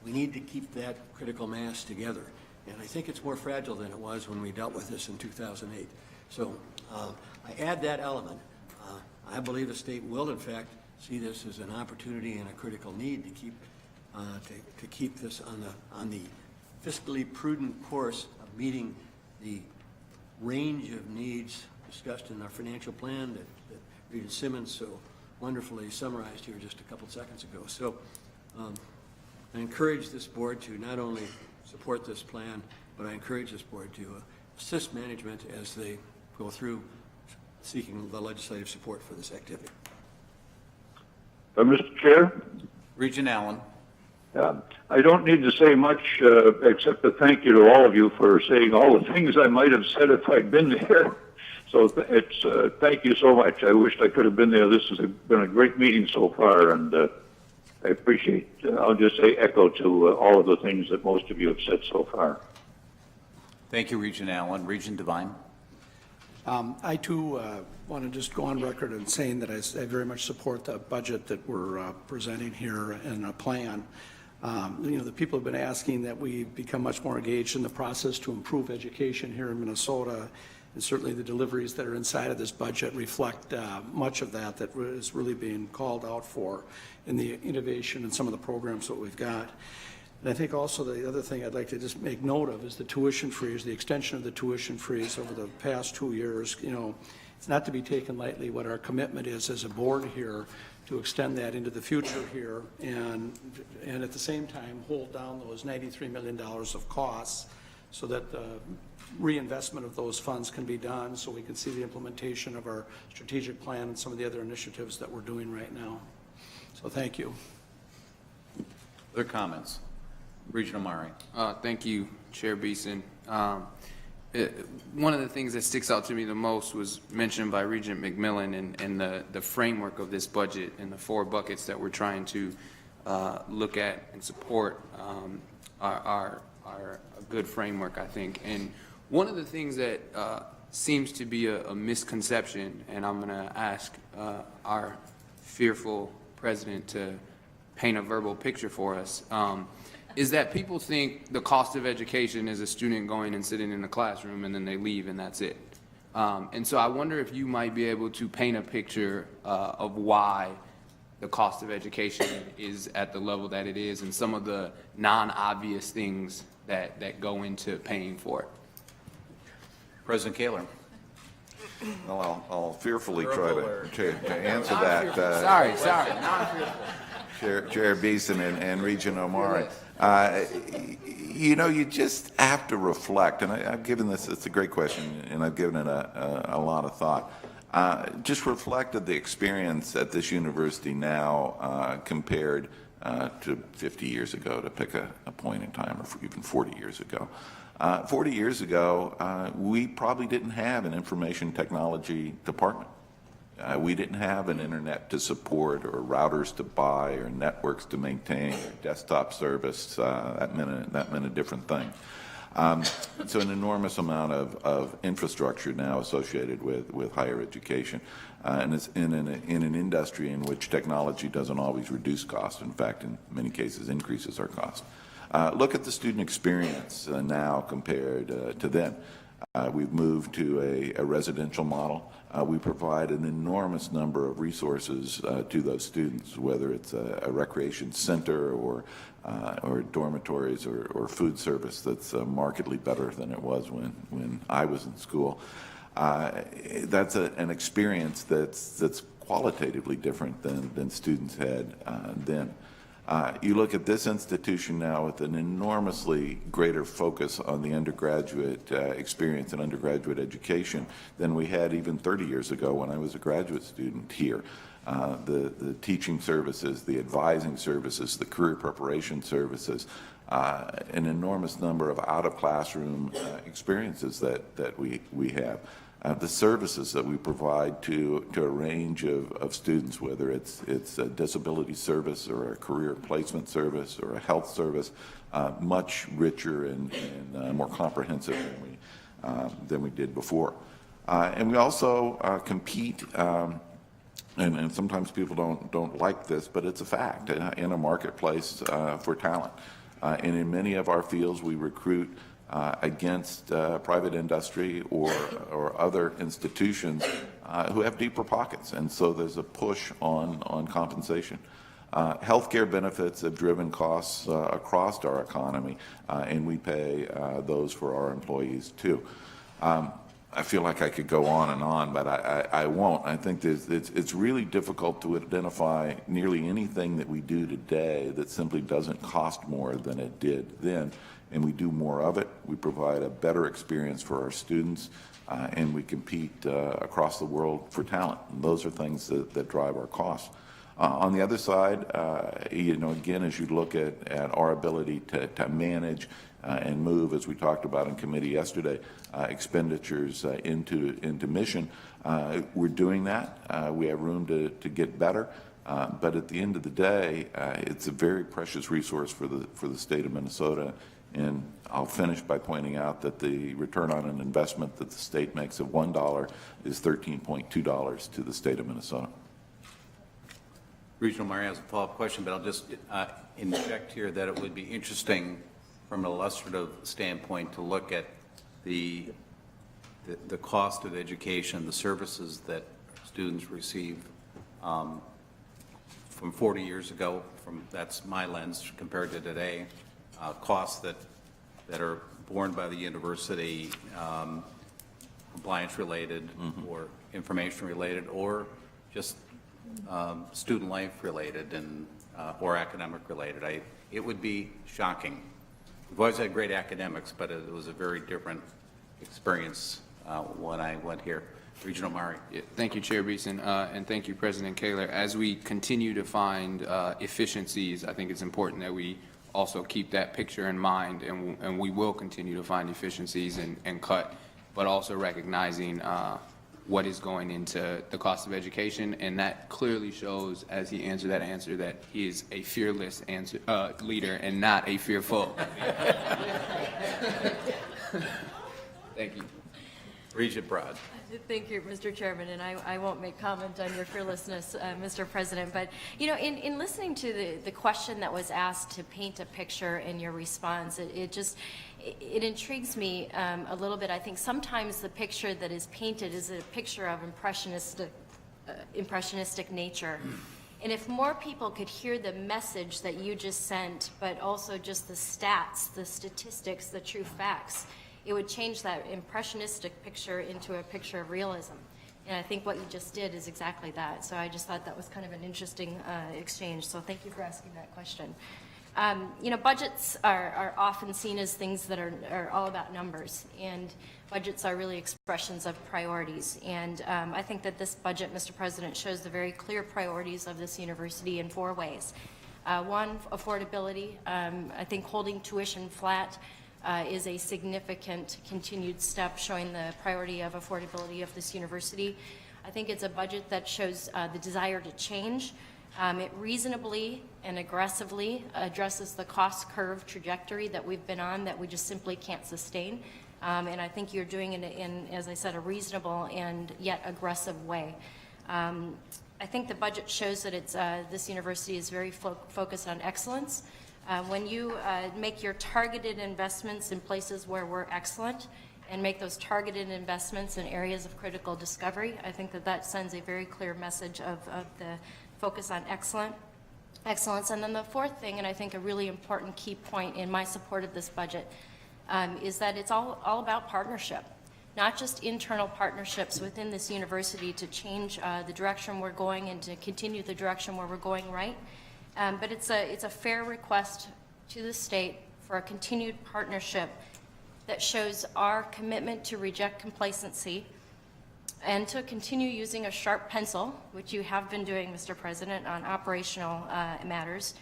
we need to keep that critical mass together. And I think it's more fragile than it was when we dealt with this in 2008. So I add that element. I believe the state will, in fact, see this as an opportunity and a critical need to keep this on the fiscally prudent course of meeting the range of needs discussed in our financial plan that Regent Simmons so wonderfully summarized here just a couple seconds ago. So I encourage this board to not only support this plan, but I encourage this board to assist management as they go through seeking the legislative support for this activity. Mr. Chair? Regent Allen. I don't need to say much except to thank you to all of you for saying all the things I might have said if I'd been there. So thank you so much. I wished I could have been there. This has been a great meeting so far, and I appreciate, I'll just say echo to all of the things that most of you have said so far. Thank you, Regent Allen. Regent Devine. I too want to just go on record in saying that I very much support the budget that we're presenting here and a plan. The people have been asking that we become much more engaged in the process to improve education here in Minnesota, and certainly the deliveries that are inside of this budget reflect much of that is really being called out for in the innovation and some of the programs that we've got. And I think also the other thing I'd like to just make note of is the tuition freeze, the extension of the tuition freeze over the past 2 years. You know, it's not to be taken lightly what our commitment is as a board here to extend that into the future here and at the same time hold down those $93 million of costs so that the reinvestment of those funds can be done so we can see the implementation of our strategic plan and some of the other initiatives that we're doing right now. So thank you. Other comments? Regent Omari. Thank you, Chair Beeson. One of the things that sticks out to me the most was mentioned by Regent McMillan and the framework of this budget and the 4 buckets that we're trying to look at and support are a good framework, I think. And one of the things that seems to be a misconception, and I'm going to ask our fearful president to paint a verbal picture for us, is that people think the cost of education is a student going and sitting in a classroom and then they leave and that's it. And so I wonder if you might be able to paint a picture of why the cost of education is at the level that it is and some of the non-obvious things that go into paying for it. President Kaler. Well, I'll fearfully try to answer that. Sorry, non-fearful. Chair Beeson and Regent Omari. You know, you just have to reflect, and I've given this, it's a great question, and I've given it a lot of thought. Just reflected the experience at this university now compared to 50 years ago, to pick a point in time, or even 40 years ago. 40 years ago, we probably didn't have an information technology department. We didn't have an internet to support or routers to buy or networks to maintain or desktop service. That meant a different thing. So an enormous amount of infrastructure now associated with higher education. And it's in an industry in which technology doesn't always reduce costs. In fact, in many cases, increases our costs. Look at the student experience now compared to then. We've moved to a residential model. We provide an enormous number of resources to those students, whether it's a recreation center or dormitories or food service that's markedly better than it was when I was in school. That's an experience that's qualitatively different than students had then. You look at this institution now with an enormously greater focus on the undergraduate experience and undergraduate education than we had even 30 years ago when I was a graduate student here. The teaching services, the advising services, the career preparation services, an enormous number of out-of-classroom experiences that we have. The services that we provide to a range of students, whether it's a disability service or a career placement service or a health service, much richer and more comprehensive than we did before. And we also compete, and sometimes people don't like this, but it's a fact, in a marketplace for talent. And in many of our fields, we recruit against private industry or other institutions who have deeper pockets, and so there's a push on compensation. Healthcare benefits have driven costs across our economy, and we pay those for our employees too. I feel like I could go on, but I won't. I think it's really difficult to identify nearly anything that we do today that simply doesn't cost more than it did then. And we do more of it. We provide a better experience for our students, and we compete across the world for talent. And those are things that drive our costs. On the other side, again, as you look at our ability to manage and move, as we talked about in committee yesterday, expenditures into mission, we're doing that. We have room to get better. But at the end of the day, it's a very precious resource for the state of Minnesota. And I'll finish by pointing out that the return on an investment that the state makes of $1 is $13.2 to the state of Minnesota. Regional Mayor has a follow-up question, but I'll just interject here that it would be interesting from an illustrative standpoint to look at the cost of education, the services that students receive from 40 years ago, that's my lens compared to today. costs that are borne by the university, compliance-related or information-related, or just student life-related and or academic-related. It would be shocking. We've always had great academics, but it was a very different experience when I went here. Regional Mari. Yeah, thank you, Chair Beeson, and thank you, President Kaler. As we continue to find efficiencies, I think it's important that we also keep that picture in mind, and we will continue to find efficiencies and cut, but also recognizing what is going into the cost of education, and that clearly shows, as he answered that answer, that he is a fearless leader and not a fearful. Thank you. Regent Broad. Thank you, Mr. Chairman, and I won't make comment on your fearlessness, Mr. President, but, you know, in listening to the question that was asked to paint a picture in your response, it intrigues me a little bit. I think sometimes the picture that is painted is a picture of impressionistic nature. And if more people could hear the message that you just sent, but also just the stats, the statistics, the true facts, it would change that impressionistic picture into a picture of realism. And I think what you just did is exactly that. So I just thought that was kind of an interesting exchange. So thank you for asking that question. You know, budgets are often seen as things that are all about numbers, and budgets are really expressions of priorities. And I think that this budget, Mr. President, shows the very clear priorities of this university in 4 ways. One, affordability. I think holding tuition flat is a significant continued step showing the priority of affordability of this university. I think it's a budget that shows the desire to change. It reasonably and aggressively addresses the cost curve trajectory that we've been on that we just simply can't sustain. And I think you're doing it in, as I said, a reasonable and yet aggressive way. I think the budget shows that this university is very focused on excellence. When you make your targeted investments in places where we're excellent and make those targeted investments in areas of critical discovery, I think that sends a very clear message of the focus on excellence. And then the fourth thing, and I think a really important key point in my support of this budget, is that it's all about partnership. Not just internal partnerships within this university to change the direction we're going and to continue the direction where we're going right, but it's a fair request to the state for a continued partnership that shows our commitment to reject complacency and to continue using a sharp pencil, which you have been doing, Mr. President, on operational matters.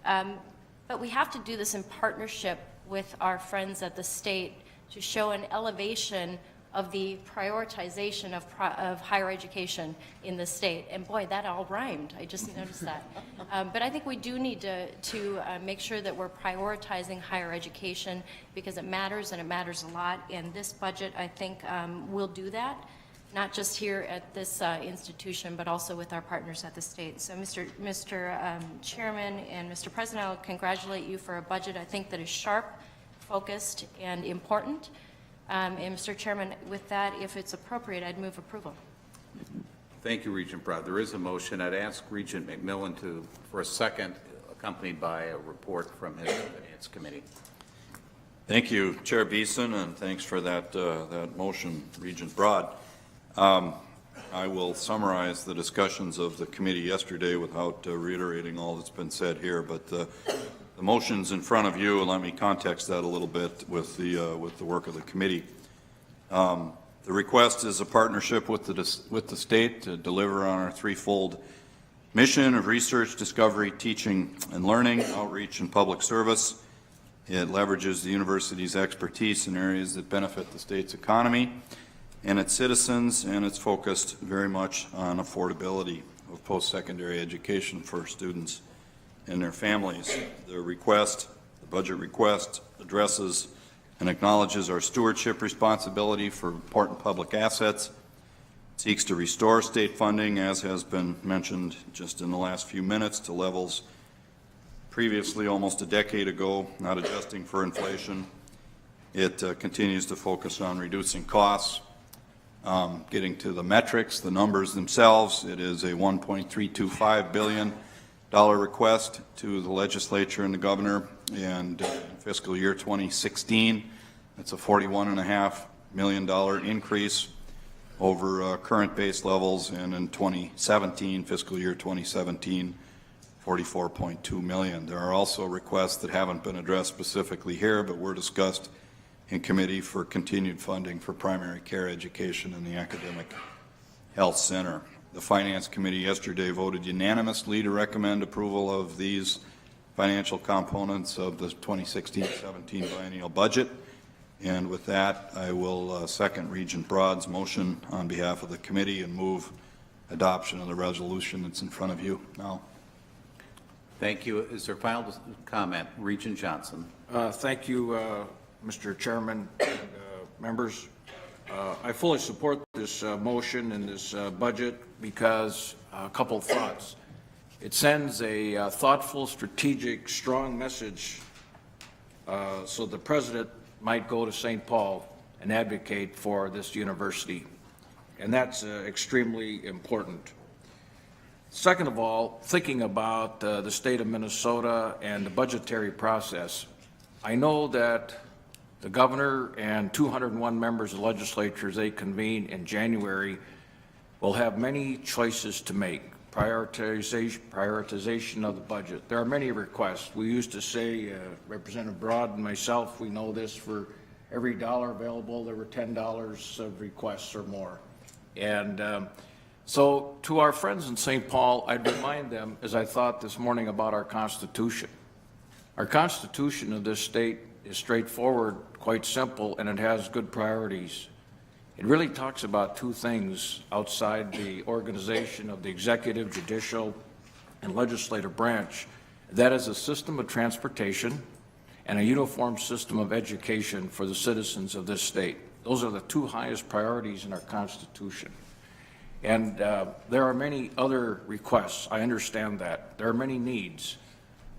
But we have to do this in partnership with our friends at the state to show an elevation of the prioritization of higher education in the state. And boy, that all rhymed. I just noticed that. But I think we do need to make sure that we're prioritizing higher education because it matters and it matters a lot. And this budget, I think, will do that, not just here at this institution, but also with our partners at the state. So Mr. Chairman and Mr. President, I'll congratulate you for a budget I think that is sharp, focused, and important. And Mr. Chairman, with that, if it's appropriate, I'd move approval. Thank you, Regent Broad. There is a motion. I'd ask Regent McMillan for a second, accompanied by a report from his Finance Committee. Thank you, Chair Beeson, and thanks for that motion, Regent Broad. I will summarize the discussions of the committee yesterday without reiterating all that's been said here, but the motion's in front of you, and let me context that a little bit with the work of the committee. The request is a partnership with the state to deliver on our threefold mission of research, discovery, teaching, and learning, outreach, and public service. It leverages the university's expertise in areas that benefit the state's economy and its citizens, and it's focused very much on affordability of post-secondary education for students and their families. The budget request, addresses and acknowledges our stewardship responsibility for important public assets, seeks to restore state funding, as has been mentioned just in the last few minutes, to levels previously almost a decade ago, not adjusting for inflation. It continues to focus on reducing costs, getting to the metrics, the numbers themselves. It is a $1.325 billion request to the legislature and the governor, and fiscal year 2016, it's a $41.5 million increase over current base levels, and in 2017, fiscal year 2017, $44.2 million. There are also requests that haven't been addressed specifically here, but were discussed in committee for continued funding for primary care education in the academic health center. The Finance Committee yesterday voted unanimously to recommend approval of these financial components of the 2016-17 biennial budget. And with that, I will second Regent Broad's motion on behalf of the committee and move adoption of the resolution that's in front of you now. Thank you. Is there final comment? Regent Johnson. Thank you, Mr. Chairman and members. I fully support this motion and this budget because a couple of thoughts. It sends a thoughtful, strategic, strong message so the president might go to St. Paul and advocate for this university, and that's extremely important. Second of all, thinking about the state of Minnesota and the budgetary process, I know that the governor and 201 members of the legislature, as they convene in January, will have many choices to make. Prioritization of the budget. There are many requests. We used to say, Representative Broad and myself, we know this, for every dollar available, there were $10 of requests or more. And so to our friends in St. Paul, I'd remind them, as I thought this morning about our Constitution. Our Constitution of this state is straightforward, quite simple, and it has good priorities. It really talks about two things outside the organization of the executive, judicial, and legislative branch. That is a system of transportation and a uniform system of education for the citizens of this state. Those are the two highest priorities in our Constitution. And there are many other requests. I understand that. There are many needs.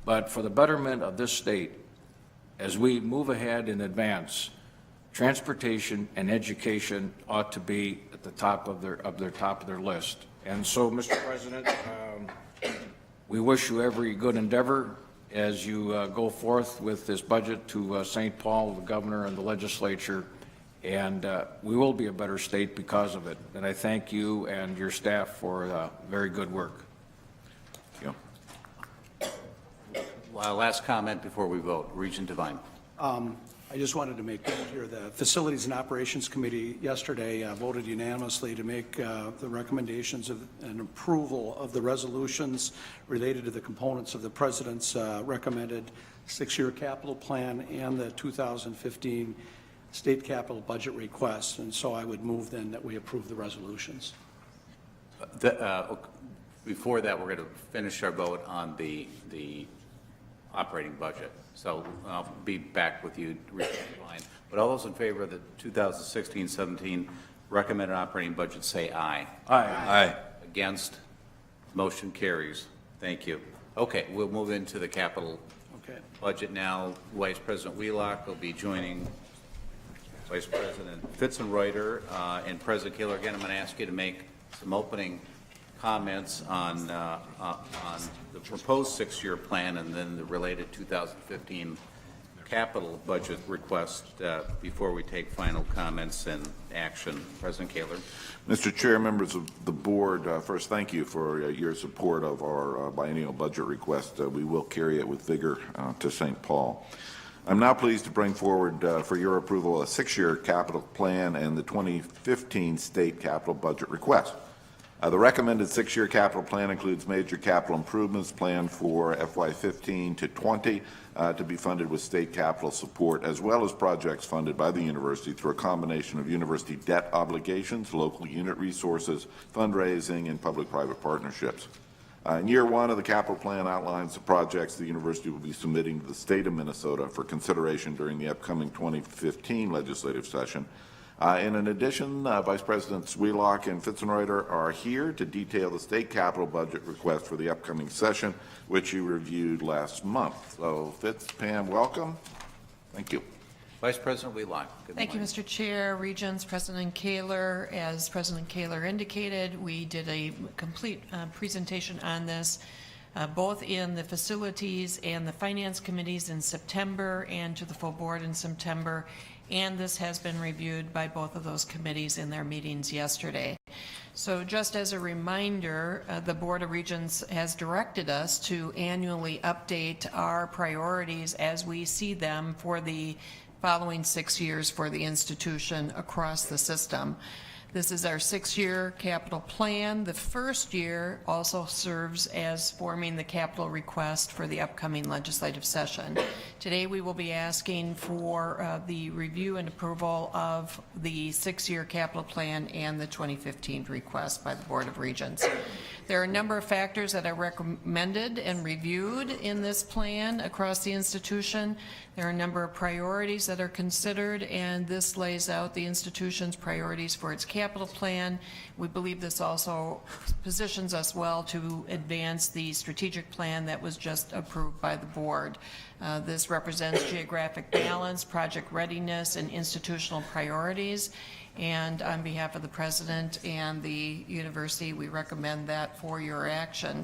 But for the betterment of this state, as we move ahead and advance, transportation and education ought to be at the top of their list. And so, Mr. President, we wish you every good endeavor as you go forth with this budget to St. Paul, the governor, and the legislature. And we will be a better state because of it. And I thank you and your staff for very good work. Thank you. Last comment before we vote. Regent Devine. I just wanted to make note here, the Facilities and Operations Committee yesterday voted unanimously to make the recommendations of an approval of the resolutions related to the components of the President's recommended 6-year capital plan and the 2015 state capital budget request. And so I would move then that we approve the resolutions. Before that, we're going to finish our vote on the operating budget. So I'll be back with you, but all those in favor of the 2016-17 recommended operating budget say aye. Aye. Aye. Against? Motion carries. Thank you. Okay, we'll move into the capital budget now. Vice President Wheelock will be joining Vice President Fitzenreuter and President Kaler. Again, I'm going to ask you to make some opening comments on the proposed 6-year plan and then the related 2015 capital budget request before we take final comments and action. President Kaler. Mr. Chair, members of the board, first thank you for your support of our biennial budget request. We will carry it with vigor to St. Paul. I'm now pleased to bring forward for your approval a 6-year capital plan and the 2015 state capital budget request. The recommended 6-year capital plan includes major capital improvements planned for FY15 to 20 to be funded with state capital support, as well as projects funded by the university through a combination of university debt obligations, local unit resources, fundraising, and public-private partnerships. In year one of the capital plan outlines the projects the university will be submitting to the state of Minnesota for consideration during the upcoming 2015 legislative session. And in addition, Vice Presidents Wheelock and Fitzenreuter are here to detail the state capital budget request for the upcoming session, which you reviewed last month. So, Fitz, Pam, welcome. Thank you. Vice President Wheelock. Thank you, Mr. Chair, Regents, President Kaler. As President Kaler indicated, we did a complete presentation on this both in the facilities and the finance committees in September and to the full board in September. And this has been reviewed by both of those committees in their meetings yesterday. So just as a reminder, the Board of Regents has directed us to annually update our priorities as we see them for the following 6 years for the institution across the system. This is our 6-year capital plan. The first year also serves as forming the capital request for the upcoming legislative session. Today we will be asking for the review and approval of the 6-year capital plan and the 2015 request by the Board of Regents. There are a number of factors that are recommended and reviewed in this plan across the institution. There are a number of priorities that are considered, and this lays out the institution's priorities for its capital plan. We believe this also positions us well to advance the strategic plan that was just approved by the board. This represents geographic balance, project readiness, and institutional priorities. And on behalf of the president and the university, we recommend that for your action.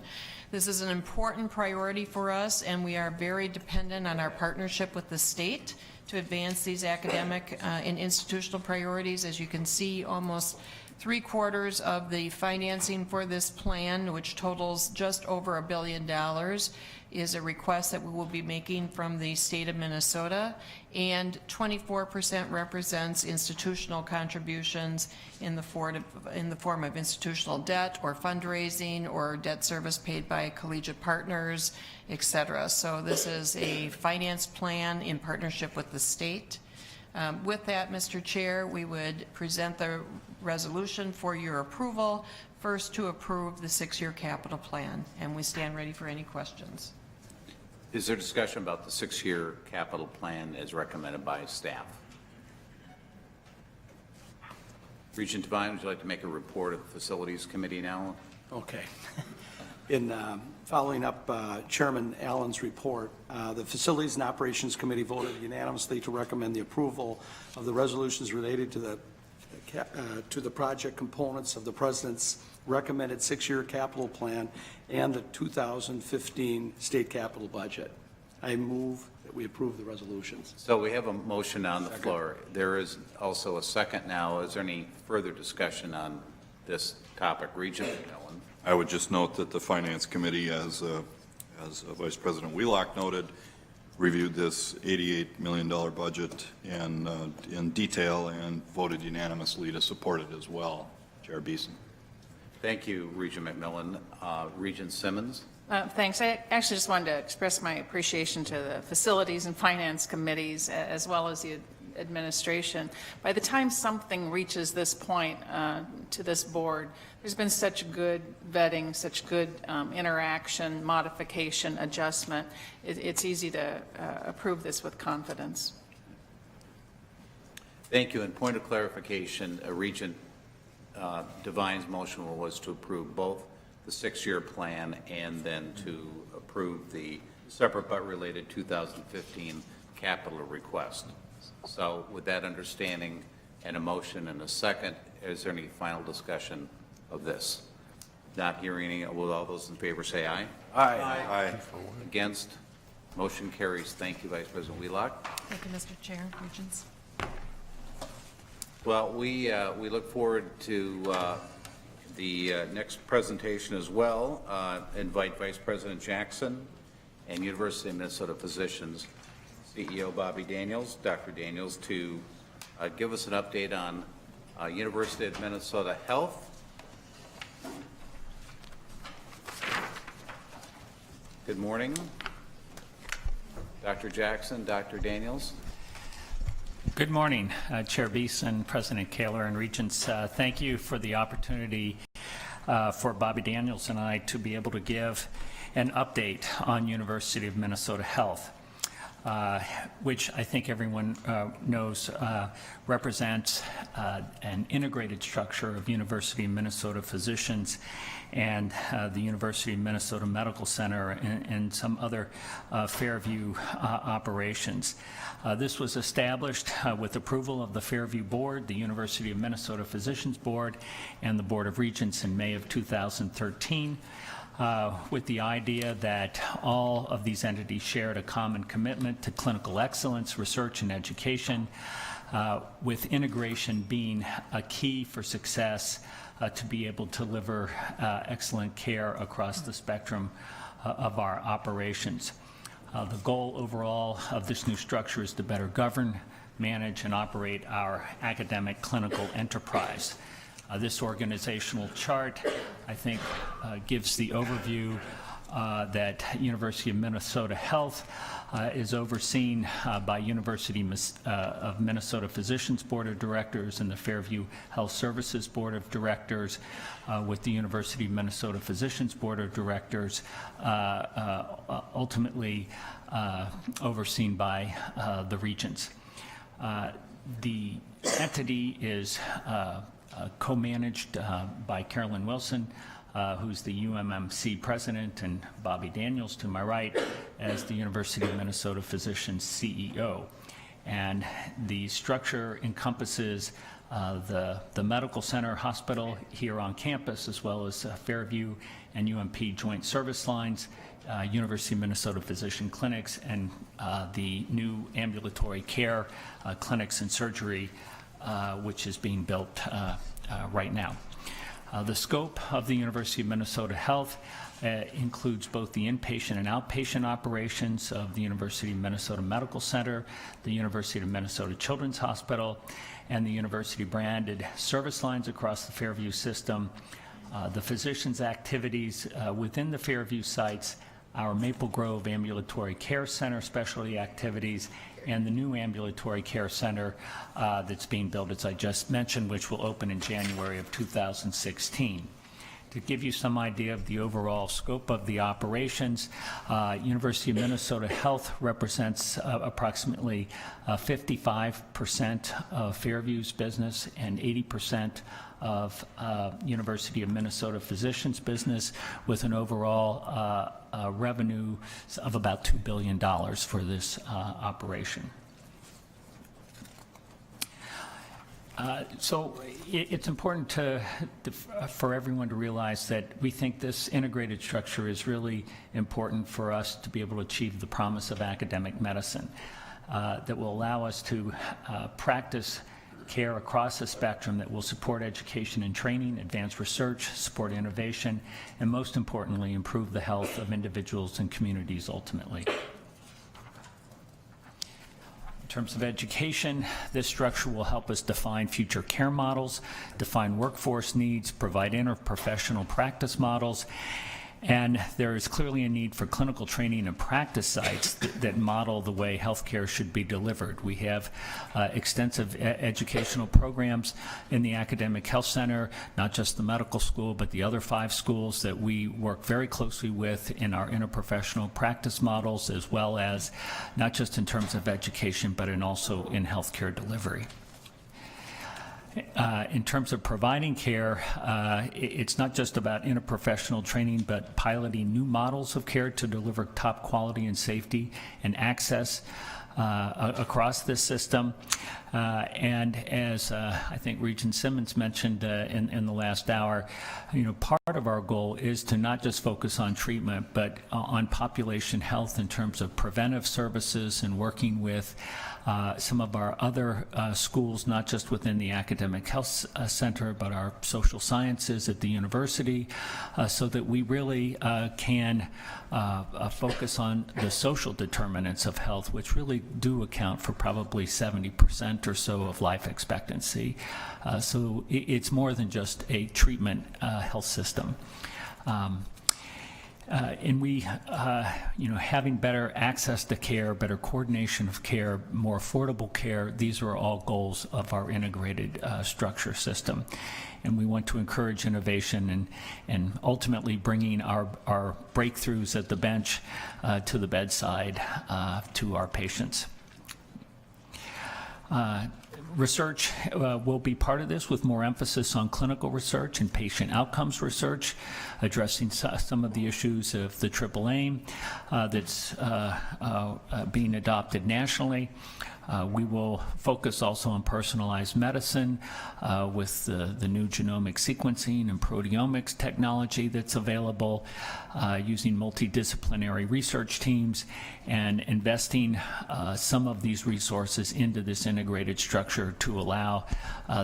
This is an important priority for us, and we are very dependent on our partnership with the state to advance these academic and institutional priorities. As you can see, almost 3/4 of the financing for this plan, which totals just over $1 billion, is a request that we will be making from the state of Minnesota, and 24% represents institutional contributions in the form of institutional debt or fundraising or debt service paid by collegiate partners, etc. So this is a finance plan in partnership with the state. With that, Mr. Chair, we would present the resolution for your approval, first to approve the 6-year capital plan, and we stand ready for any questions. Is there discussion about the 6-year capital plan as recommended by staff? Regent Devine, would you like to make a report of the Facilities Committee now? Okay. In following up Chairman Allen's report, the Facilities and Operations Committee voted unanimously to recommend the approval of the resolutions related to the project components of the President's recommended 6-year capital plan and the 2015 state capital budget. I move that we approve the resolutions. So we have a motion on the floor. There is also a second now. Is there any further discussion on this topic? Regent Ellen. I would just note that the Finance Committee, as Vice President Wheelock noted, reviewed this $88 million budget in detail and voted unanimously to support it as well. Chair Beeson. Thank you, Regent McMillan. Regent Simmons. Thanks. I actually just wanted to express my appreciation to the Facilities and Finance Committees as well as the administration. By the time something reaches this point to this board, there's been such good vetting, such good interaction, modification, adjustment. It's easy to approve this with confidence. Thank you. And point of clarification, Regent Devine's motion was to approve both the 6-year plan and then to approve the separate but related 2015 capital request. So with that understanding and a motion and a second, is there any final discussion of this? Not hearing any, will all those in favor say aye? Aye. Aye. Against? Motion carries. Thank you, Vice President Wheelock. Thank you, Mr. Chair. Regents. Well, we look forward to the next presentation as well. Invite Vice President Jackson and University of Minnesota physicians, CEO Bobby Daniels, Dr. Daniels, to give us an update on University of Minnesota Health. Good morning. Dr. Jackson, Dr. Daniels. Good morning, Chair Beeson, President Kaler, and Regents. Thank you for the opportunity for Bobby Daniels and I to be able to give an update on University of Minnesota Health, which I think everyone knows represents an integrated structure of University of Minnesota physicians and the University of Minnesota Medical Center and some other Fairview operations. This was established with approval of the Fairview Board, the University of Minnesota Physicians Board, and the Board of Regents in May of 2013. with the idea that all of these entities shared a common commitment to clinical excellence, research, and education, with integration being a key for success to be able to deliver excellent care across the spectrum of our operations. The goal overall of this new structure is to better govern, manage, and operate our academic clinical enterprise. This organizational chart, I think, gives the overview that University of Minnesota Health is overseen by University of Minnesota Physicians Board of Directors and the Fairview Health Services Board of Directors, with the University of Minnesota Physicians Board of Directors ultimately overseen by the Regents. The entity is co-managed by Carolyn Wilson, who's the UMMC president, and Bobby Daniels to my right as the University of Minnesota Physicians CEO. And the structure encompasses the medical center hospital here on campus, as well as Fairview and UMP joint service lines, University of Minnesota physician clinics, and the new ambulatory care clinics and surgery, which is being built right now. The scope of the University of Minnesota Health includes both the inpatient and outpatient operations of the University of Minnesota Medical Center, the University of Minnesota Children's Hospital, and the university branded service lines across the Fairview system. The physicians' activities within the Fairview sites, our Maple Grove Ambulatory Care Center specialty activities, and the new ambulatory care center that's being built, as I just mentioned, which will open in January of 2016. To give you some idea of the overall scope of the operations, University of Minnesota Health represents approximately 55% of Fairview's business and 80% of University of Minnesota Physicians business, with an overall revenue of about $2 billion for this operation. So it's important for everyone to realize that we think this integrated structure is really important for us to be able to achieve the promise of academic medicine that will allow us to practice care across the spectrum, that will support education and training, advance research, support innovation, and most importantly, improve the health of individuals and communities ultimately. In terms of education, this structure will help us define future care models, define workforce needs, provide interprofessional practice models, and there is clearly a need for clinical training and practice sites that model the way healthcare should be delivered. We have extensive educational programs in the Academic Health Center, not just the medical school, but the other 5 schools that we work very closely with in our interprofessional practice models, as well as not just in terms of education, but also in healthcare delivery. In terms of providing care, it's not just about interprofessional training, but piloting new models of care to deliver top quality and safety and access across this system. And as I think Regent Simmons mentioned in the last hour, part of our goal is to not just focus on treatment, but on population health in terms of preventive services and working with some of our other schools, not just within the Academic Health Center, but our social sciences at the university, so that we really can focus on the social determinants of health, which really do account for probably 70% or so of life expectancy. So it's more than just a treatment health system. And we, having better access to care, better coordination of care, more affordable care, these are all goals of our integrated structure system. And we want to encourage innovation and ultimately bringing our breakthroughs at the bench to the bedside to our patients. Research will be part of this, with more emphasis on clinical research and patient outcomes research, addressing some of the issues of the triple aim that's being adopted nationally. We will focus also on personalized medicine with the new genomic sequencing and proteomics technology that's available, using multidisciplinary research teams and investing some of these resources into this integrated structure to allow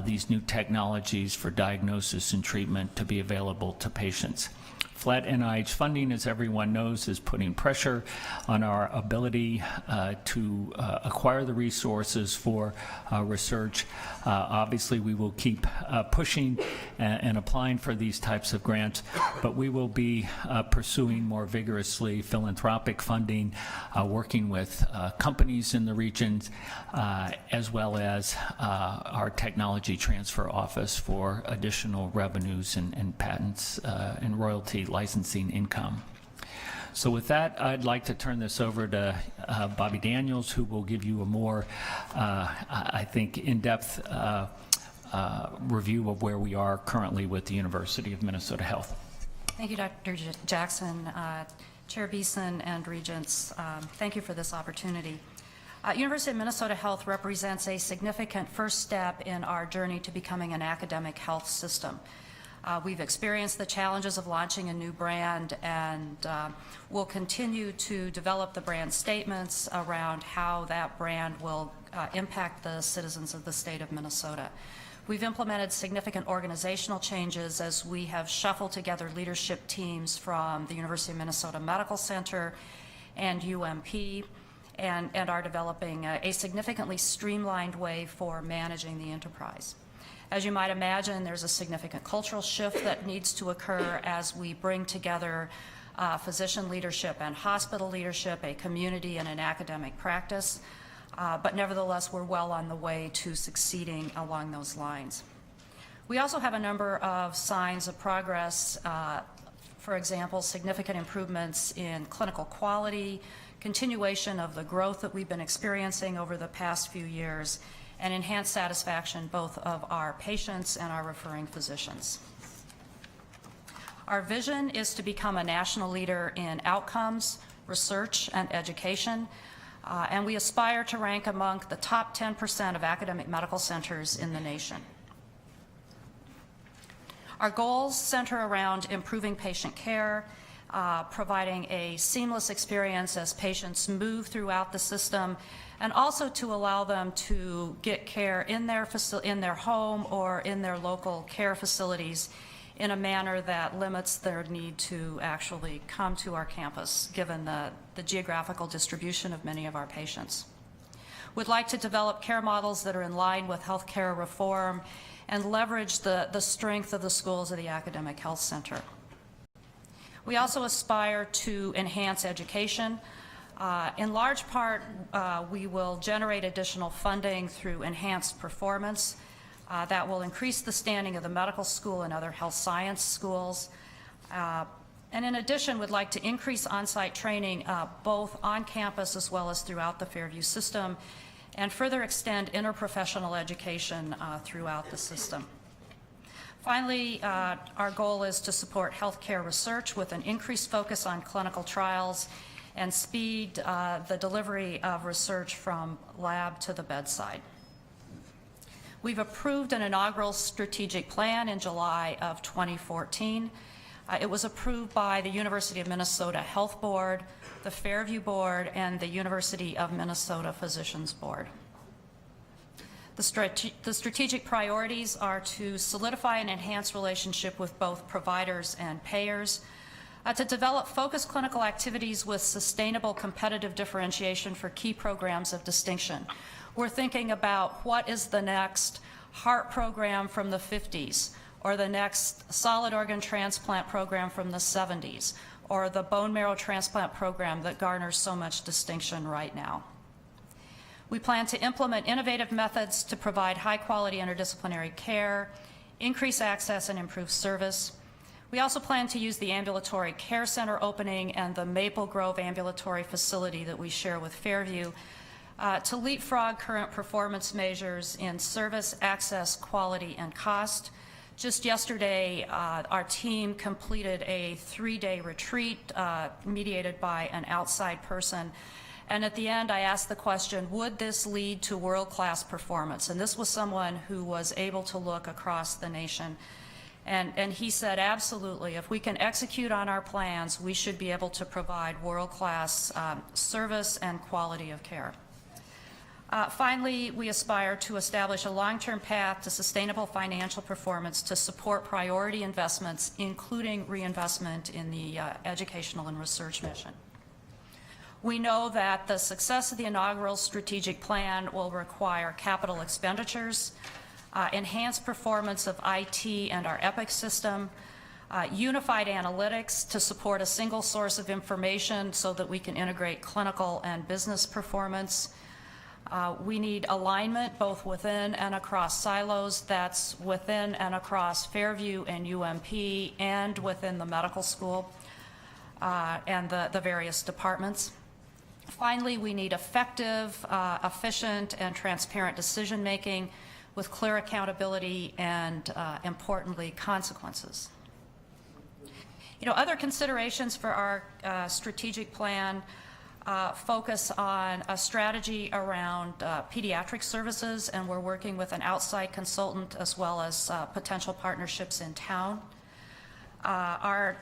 these new technologies for diagnosis and treatment to be available to patients. Flat NIH funding, as everyone knows, is putting pressure on our ability to acquire the resources for research. Obviously, we will keep pushing and applying for these types of grants, but we will be pursuing more vigorously philanthropic funding, working with companies in the regions, as well as our technology transfer office for additional revenues and patents and royalty licensing income. So with that, I'd like to turn this over to Bobby Daniels, who will give you a more, I think, in-depth review of where we are currently with the University of Minnesota Health. Thank you, Dr. Jackson, Chair Beeson, and Regents. Thank you for this opportunity. University of Minnesota Health represents a significant first step in our journey to becoming an academic health system. We've experienced the challenges of launching a new brand, and we'll continue to develop the brand statements around how that brand will impact the citizens of the state of Minnesota. We've implemented significant organizational changes as we have shuffled together leadership teams from the University of Minnesota Medical Center and UMP, and are developing a significantly streamlined way for managing the enterprise. As you might imagine, there's a significant cultural shift that needs to occur as we bring together physician leadership and hospital leadership, a community and an academic practice. But nevertheless, we're well on the way to succeeding along those lines. We also have a number of signs of progress. For example, significant improvements in clinical quality, continuation of the growth that we've been experiencing over the past few years, and enhanced satisfaction both of our patients and our referring physicians. Our vision is to become a national leader in outcomes, research, and education, and we aspire to rank among the top 10% of academic medical centers in the nation. Our goals center around improving patient care, providing a seamless experience as patients move throughout the system, and also to allow them to get care in their home or in their local care facilities in a manner that limits their need to actually come to our campus, given the geographical distribution of many of our patients. We'd like to develop care models that are in line with healthcare reform and leverage the strength of the schools of the academic health center. We also aspire to enhance education. In large part, we will generate additional funding through enhanced performance that will increase the standing of the medical school and other health science schools. And in addition, we'd like to increase on-site training both on campus as well as throughout the Fairview system, and further extend interprofessional education throughout the system. Finally, our goal is to support healthcare research with an increased focus on clinical trials and speed the delivery of research from lab to the bedside. We've approved an inaugural strategic plan in July of 2014. It was approved by the University of Minnesota Health Board, the Fairview Board, and the University of Minnesota Physicians Board. The strategic priorities are to solidify and enhance relationship with both providers and payers, to develop focused clinical activities with sustainable competitive differentiation for key programs of distinction. We're thinking about what is the next heart program from the 50s, or the next solid organ transplant program from the 70s, or the bone marrow transplant program that garners so much distinction right now. We plan to implement innovative methods to provide high-quality interdisciplinary care, increase access, and improve service. We also plan to use the ambulatory care center opening and the Maple Grove ambulatory facility that we share with Fairview to leapfrog current performance measures in service, access, quality, and cost. Just yesterday, our team completed a 3-day retreat mediated by an outside person, And at the end, I asked the question, would this lead to world-class performance? And this was someone who was able to look across the nation. And he said, absolutely, if we can execute on our plans, we should be able to provide world-class service and quality of care. Finally, we aspire to establish a long-term path to sustainable financial performance to support priority investments, including reinvestment in the educational and research mission. We know that the success of the inaugural strategic plan will require capital expenditures, enhanced performance of IT and our EPIC system, unified analytics to support a single source of information so that we can integrate clinical and business performance. We need alignment both within and across silos. That's within and across Fairview and UMP and within the medical school and the various departments. Finally, we need effective, efficient, and transparent decision-making with clear accountability and, importantly, consequences. You know, other considerations for our strategic plan focus on a strategy around pediatric services, and we're working with an outside consultant as well as potential partnerships in town. Our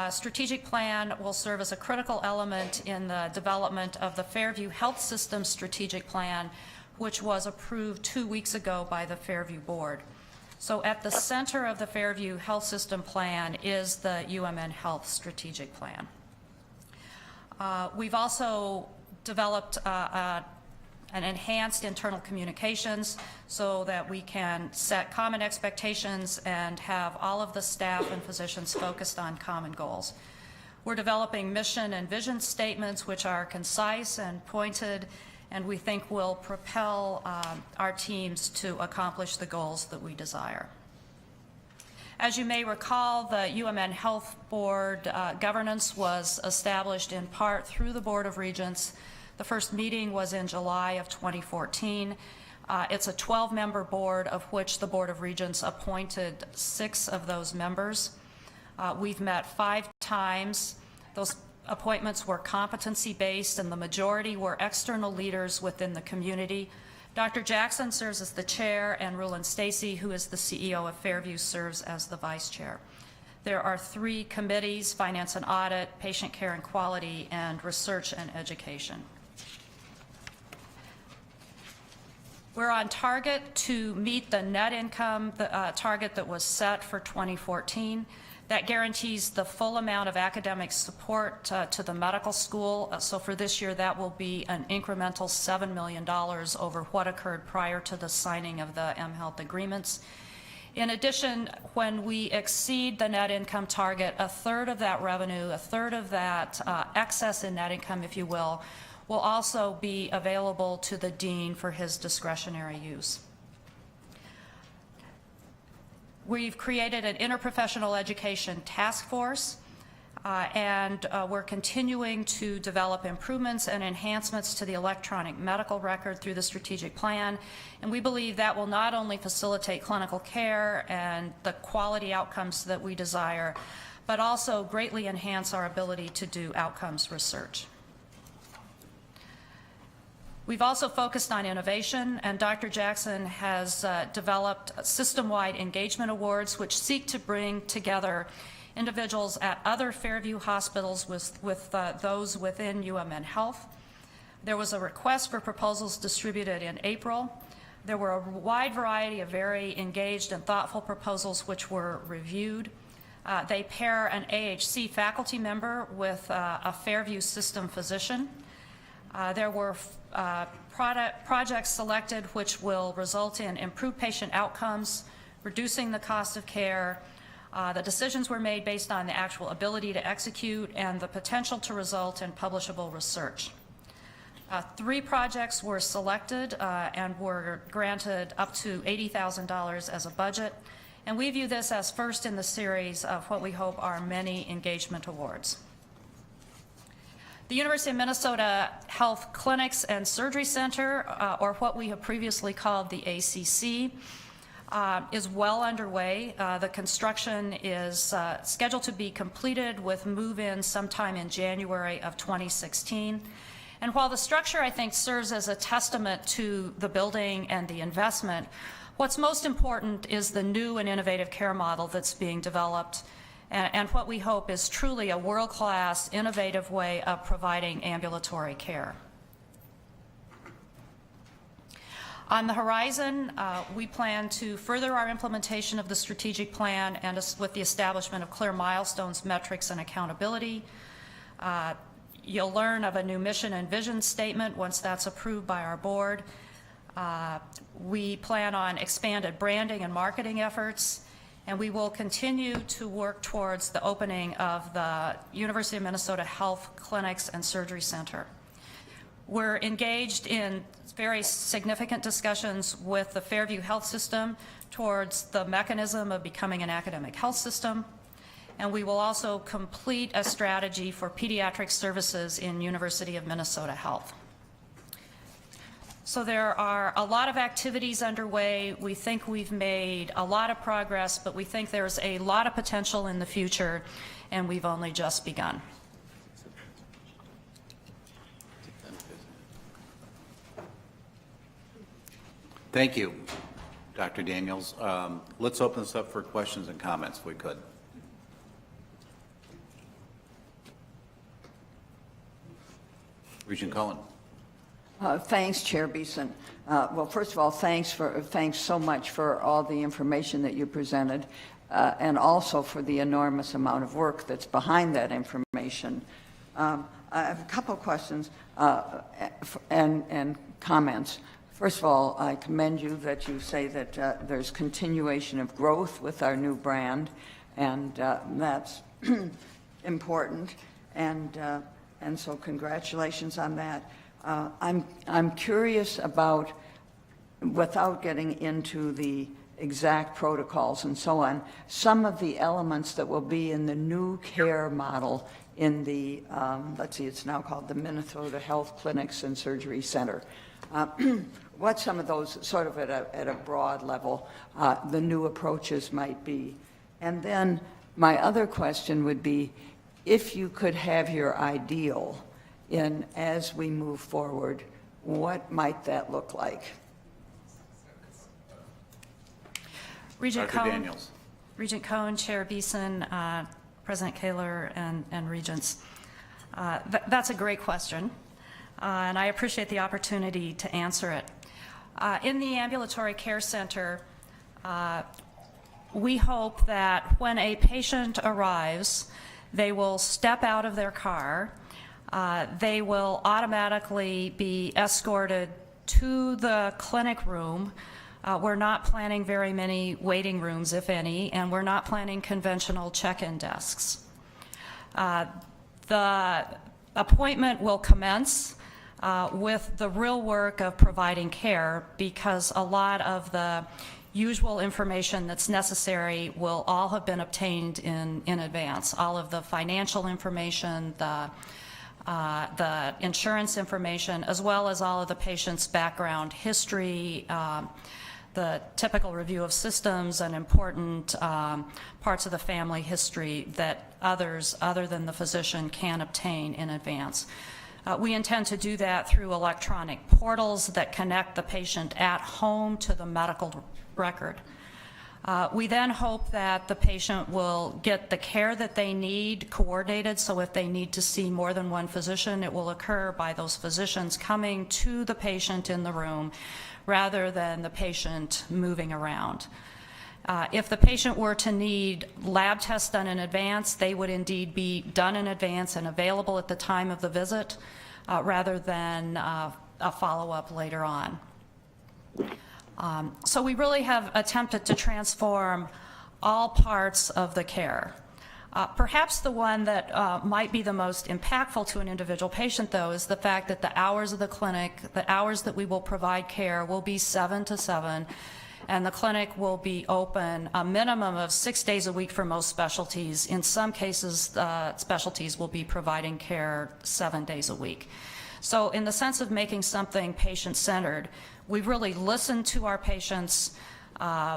strategic plan will serve as a critical element in the development of the Fairview Health System strategic plan, which was approved 2 weeks ago by the Fairview Board. So at the center of the Fairview Health System plan is the UMN Health strategic plan. We've also developed an enhanced internal communications so that we can set common expectations and have all of the staff and physicians focused on common goals. We're developing mission and vision statements which are concise and pointed, and we think will propel our teams to accomplish the goals that we desire. As you may recall, the UMN Health Board governance was established in part through the Board of Regents. The first meeting was in July of 2014. It's a 12-member board, of which the Board of Regents appointed 6 of those members. We've met 5 times. Those appointments were competency-based, and the majority were external leaders within the community. Dr. Jackson serves as the chair, and Rulon Stacy, who is the CEO of Fairview, serves as the vice chair. There are 3 committees: Finance and Audit, Patient Care and Quality, and Research and Education. We're on target to meet the net income target that was set for 2014. That guarantees the full amount of academic support to the medical school. So for this year, that will be an incremental $7 million over what occurred prior to the signing of the mHealth agreements. In addition, when we exceed the net income target, a third of that revenue, a third of that excess in net income, if you will also be available to the dean for his discretionary use. We've created an interprofessional education task force, and we're continuing to develop improvements and enhancements to the electronic medical record through the strategic plan. And we believe that will not only facilitate clinical care and the quality outcomes that we desire, but also greatly enhance our ability to do outcomes research. We've also focused on innovation, and Dr. Jackson has developed system-wide engagement awards which seek to bring together individuals at other Fairview hospitals with those within UMN Health. There was a request for proposals distributed in April. There were a wide variety of very engaged and thoughtful proposals which were reviewed. They pair an AHC faculty member with a Fairview system physician. There were projects selected which will result in improved patient outcomes, reducing the cost of care. The decisions were made based on the actual ability to execute and the potential to result in publishable research. 3 projects were selected and were granted up to $80,000 as a budget, and we view this as first in the series of what we hope are many engagement awards. The University of Minnesota Health Clinics and Surgery Center, or what we have previously called the ACC, is well underway. The construction is scheduled to be completed with move-in sometime in January of 2016. And while the structure, I think, serves as a testament to the building and the investment, what's most important is the new and innovative care model that's being developed, and what we hope is truly a world-class, innovative way of providing ambulatory care. On the horizon, we plan to further our implementation of the strategic plan and with the establishment of clear milestones, metrics, and accountability. You'll learn of a new mission and vision statement once that's approved by our board. We plan on expanded branding and marketing efforts, and we will continue to work towards the opening of the University of Minnesota Health Clinics and Surgery Center. We're engaged in very significant discussions with the Fairview Health System towards the mechanism of becoming an academic health system, and we will also complete a strategy for pediatric services in University of Minnesota Health. So there are a lot of activities underway. We think we've made a lot of progress, but we think there's a lot of potential in the future, and we've only just begun. Thank you, Dr. Daniels. Let's open this up for questions and comments, if we could. Regent Cohen. Thanks, Chair Beeson. Well, first of all, thanks so much for all the information that you presented, and also for the enormous amount of work that's behind that information. I have a couple of questions and comments. First of all, I commend you that you say that there's continuation of growth with our new brand, and that's important, and so congratulations on that. I'm curious about, without getting into the exact protocols and so on, some of the elements that will be in the new care model in the, let's see, it's now called the Minnesota Health Clinics and Surgery Center. What some of those, sort of at a broad level, the new approaches might be. And then my other question would be, if you could have your ideal in as we move forward, what might that look like? Regent Dr. Cohen, Daniels. Regent Cohen, Chair Beeson, President Kaler, and Regents. That's a great question, and I appreciate the opportunity to answer it. In the ambulatory care center, we hope that when a patient arrives, they will step out of their car, they will automatically be escorted to the clinic room. We're not planning very many waiting rooms, if any, and we're not planning conventional check-in desks. The appointment will commence with the real work of providing care, because a lot of the usual information that's necessary will all have been obtained in advance. All of the financial information, the insurance information, as well as all of the patient's background history, the typical review of systems and important parts of the family history that others other than the physician can obtain in advance. We intend to do that through electronic portals that connect the patient at home to the medical record. We then hope that the patient will get the care that they need coordinated, so if they need to see more than one physician, it will occur by those physicians coming to the patient in the room rather than the patient moving around. If the patient were to need lab tests done in advance, they would indeed be done in advance and available at the time of the visit rather than a follow-up later on. So we really have attempted to transform all parts of the care. Perhaps the one that might be the most impactful to an individual patient, though, is the fact that the hours of the clinic, the hours that we will provide care, will be 7 to 7, and the clinic will be open a minimum of 6 days a week for most specialties. In some cases, specialties will be providing care 7 days a week. So in the sense of making something patient-centered, we've really listened to our patients.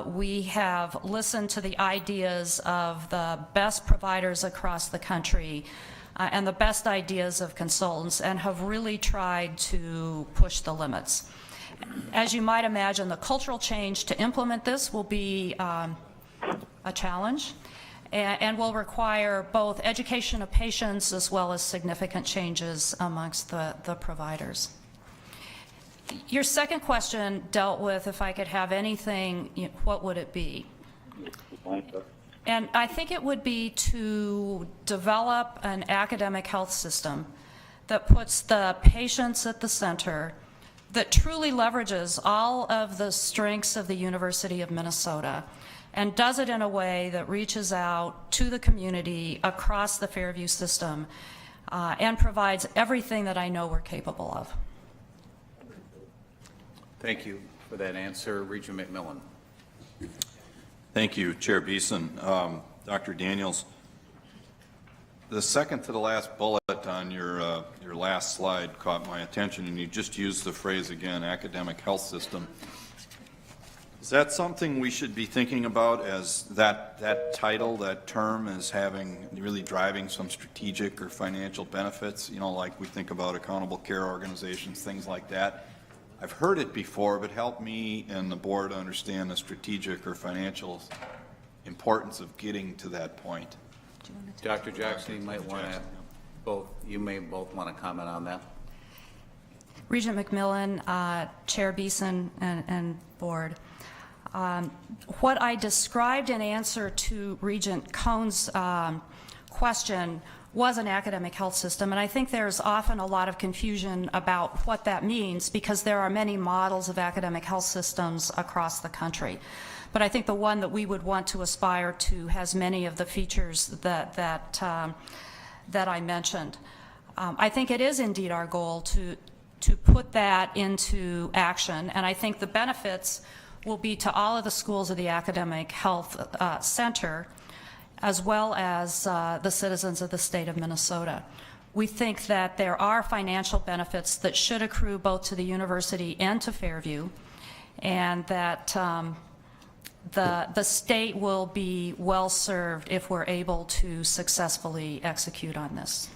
We have listened to the ideas of the best providers across the country and the best ideas of consultants, and have really tried to push the limits. As you might imagine, the cultural change to implement this will be a challenge, and will require both education of patients as well as significant changes amongst the providers. Your second question dealt with, if I could have anything, what would it be? And I think it would be to develop an academic health system that puts the patients at the center, that truly leverages all of the strengths of the University of Minnesota, and does it in a way that reaches out to the community across the Fairview system, and provides everything that I know we're capable of. Thank you for that answer. Regent McMillan. Thank you, Chair Beeson. Dr. Daniels, the second to the last bullet on your last slide caught my attention, and you just used the phrase again, academic health system. Is that something we should be thinking about as that title, that term, as having, really driving some strategic or financial benefits, you know, like we think about accountable care organizations, things like that? I've heard it before, but help me and the board understand the strategic or financial importance of getting to that point. Dr. Jackson, you might want to you may both want to comment on that. Regent McMillan, Chair Beeson, and board. What I described in answer to Regent Cohn's question was an academic health system, and I think there's often a lot of confusion about what that means, because there are many models of academic health systems across the country. But I think the one that we would want to aspire to has many of the features that I mentioned. I think it is indeed our goal to put that into action, and I think the benefits will be to all of the schools of the academic health center, as well as the citizens of the state of Minnesota. We think that there are financial benefits that should accrue both to the university and to Fairview, and that the state will be well served if we're able to successfully execute on this.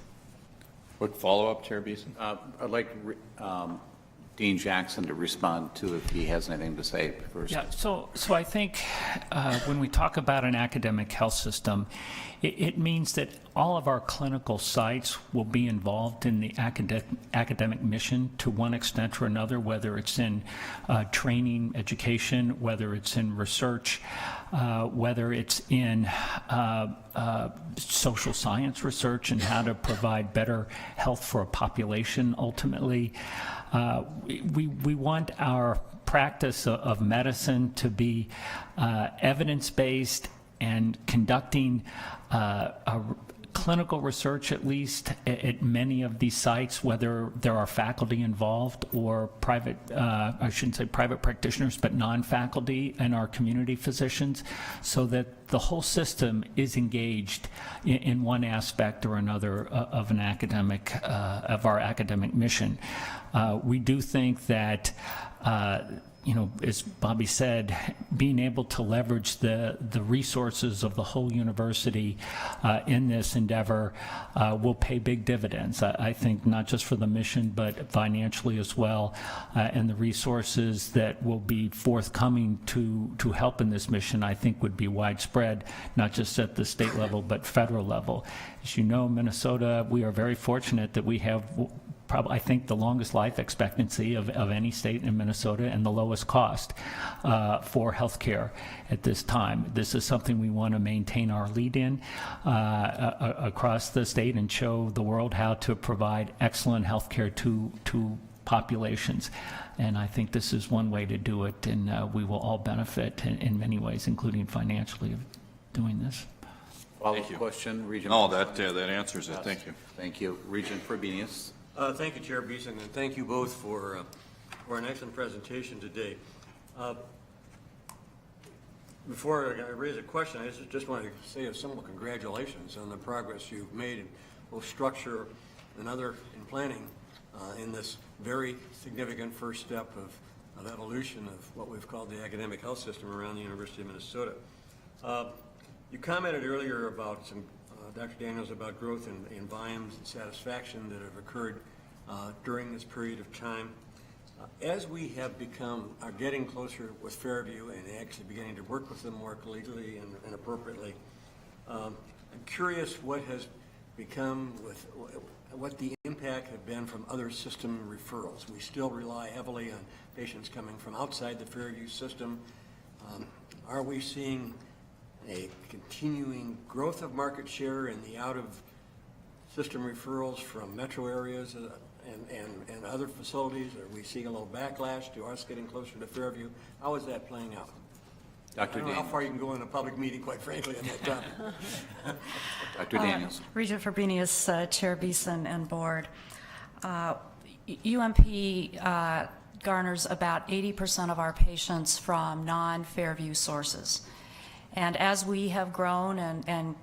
Quick follow-up, Chair Beeson. I'd like Dean Jackson to respond to if he has anything to say first. Yeah, so I think when we talk about an academic health system, it means that all of our clinical sites will be involved in the academic mission to one extent or another, whether it's in training, education, whether it's in research, whether it's in social science research and how to provide better health for a population ultimately. We want our practice of medicine to be evidence-based and conducting clinical research, at least at many of these sites, whether there are faculty involved or private, I shouldn't say private practitioners, but non-faculty and our community physicians, so that the whole system is engaged in one aspect or another of an academic, of our academic mission. We do think that you know, as Bobby said, being able to leverage the resources of the whole university in this endeavor will pay big dividends. I think not just for the mission, but financially as well, and the resources that will be forthcoming to help in this mission, I think would be widespread, not just at the state level, but federal level. As you know, Minnesota, we are very fortunate that we have probably, I think, the longest life expectancy of any state in Minnesota and the lowest cost for health care at this time. This is something we want to maintain our lead in across the state and show the world how to provide excellent health care to populations. And I think this is one way to do it, and we will all benefit in many ways, including financially, of doing this. Follow-up question, Regent. Oh, that answers it. Thank you. Thank you. Regent Frobenius. Thank you, Chair Beeson, and thank you both for an excellent presentation today. Before I raise a question, I just want to say a simple congratulations on the progress you've made in both structure and other in planning in this very significant first step of evolution of what we've called the academic health system around the University of Minnesota. You commented earlier about some Dr. Daniels, about growth in volumes and satisfaction that have occurred during this period of time. As we are getting closer with Fairview and actually beginning to work with them more collegially and appropriately, I'm curious what has become what the impact have been from other system referrals. We still rely heavily on patients coming from outside the Fairview system. Are we seeing a continuing growth of market share in the out-of-system referrals from metro areas and other facilities? Are we seeing a little backlash to us getting closer to Fairview? How is that playing out? Dr. I don't know Daniels. how far you can go in a public meeting, quite frankly, on that topic. Dr. Daniels. Regent Fabinius, Chair Beeson, and Board. UMP garners about 80% of our patients from non-Fairview sources. And as we have grown and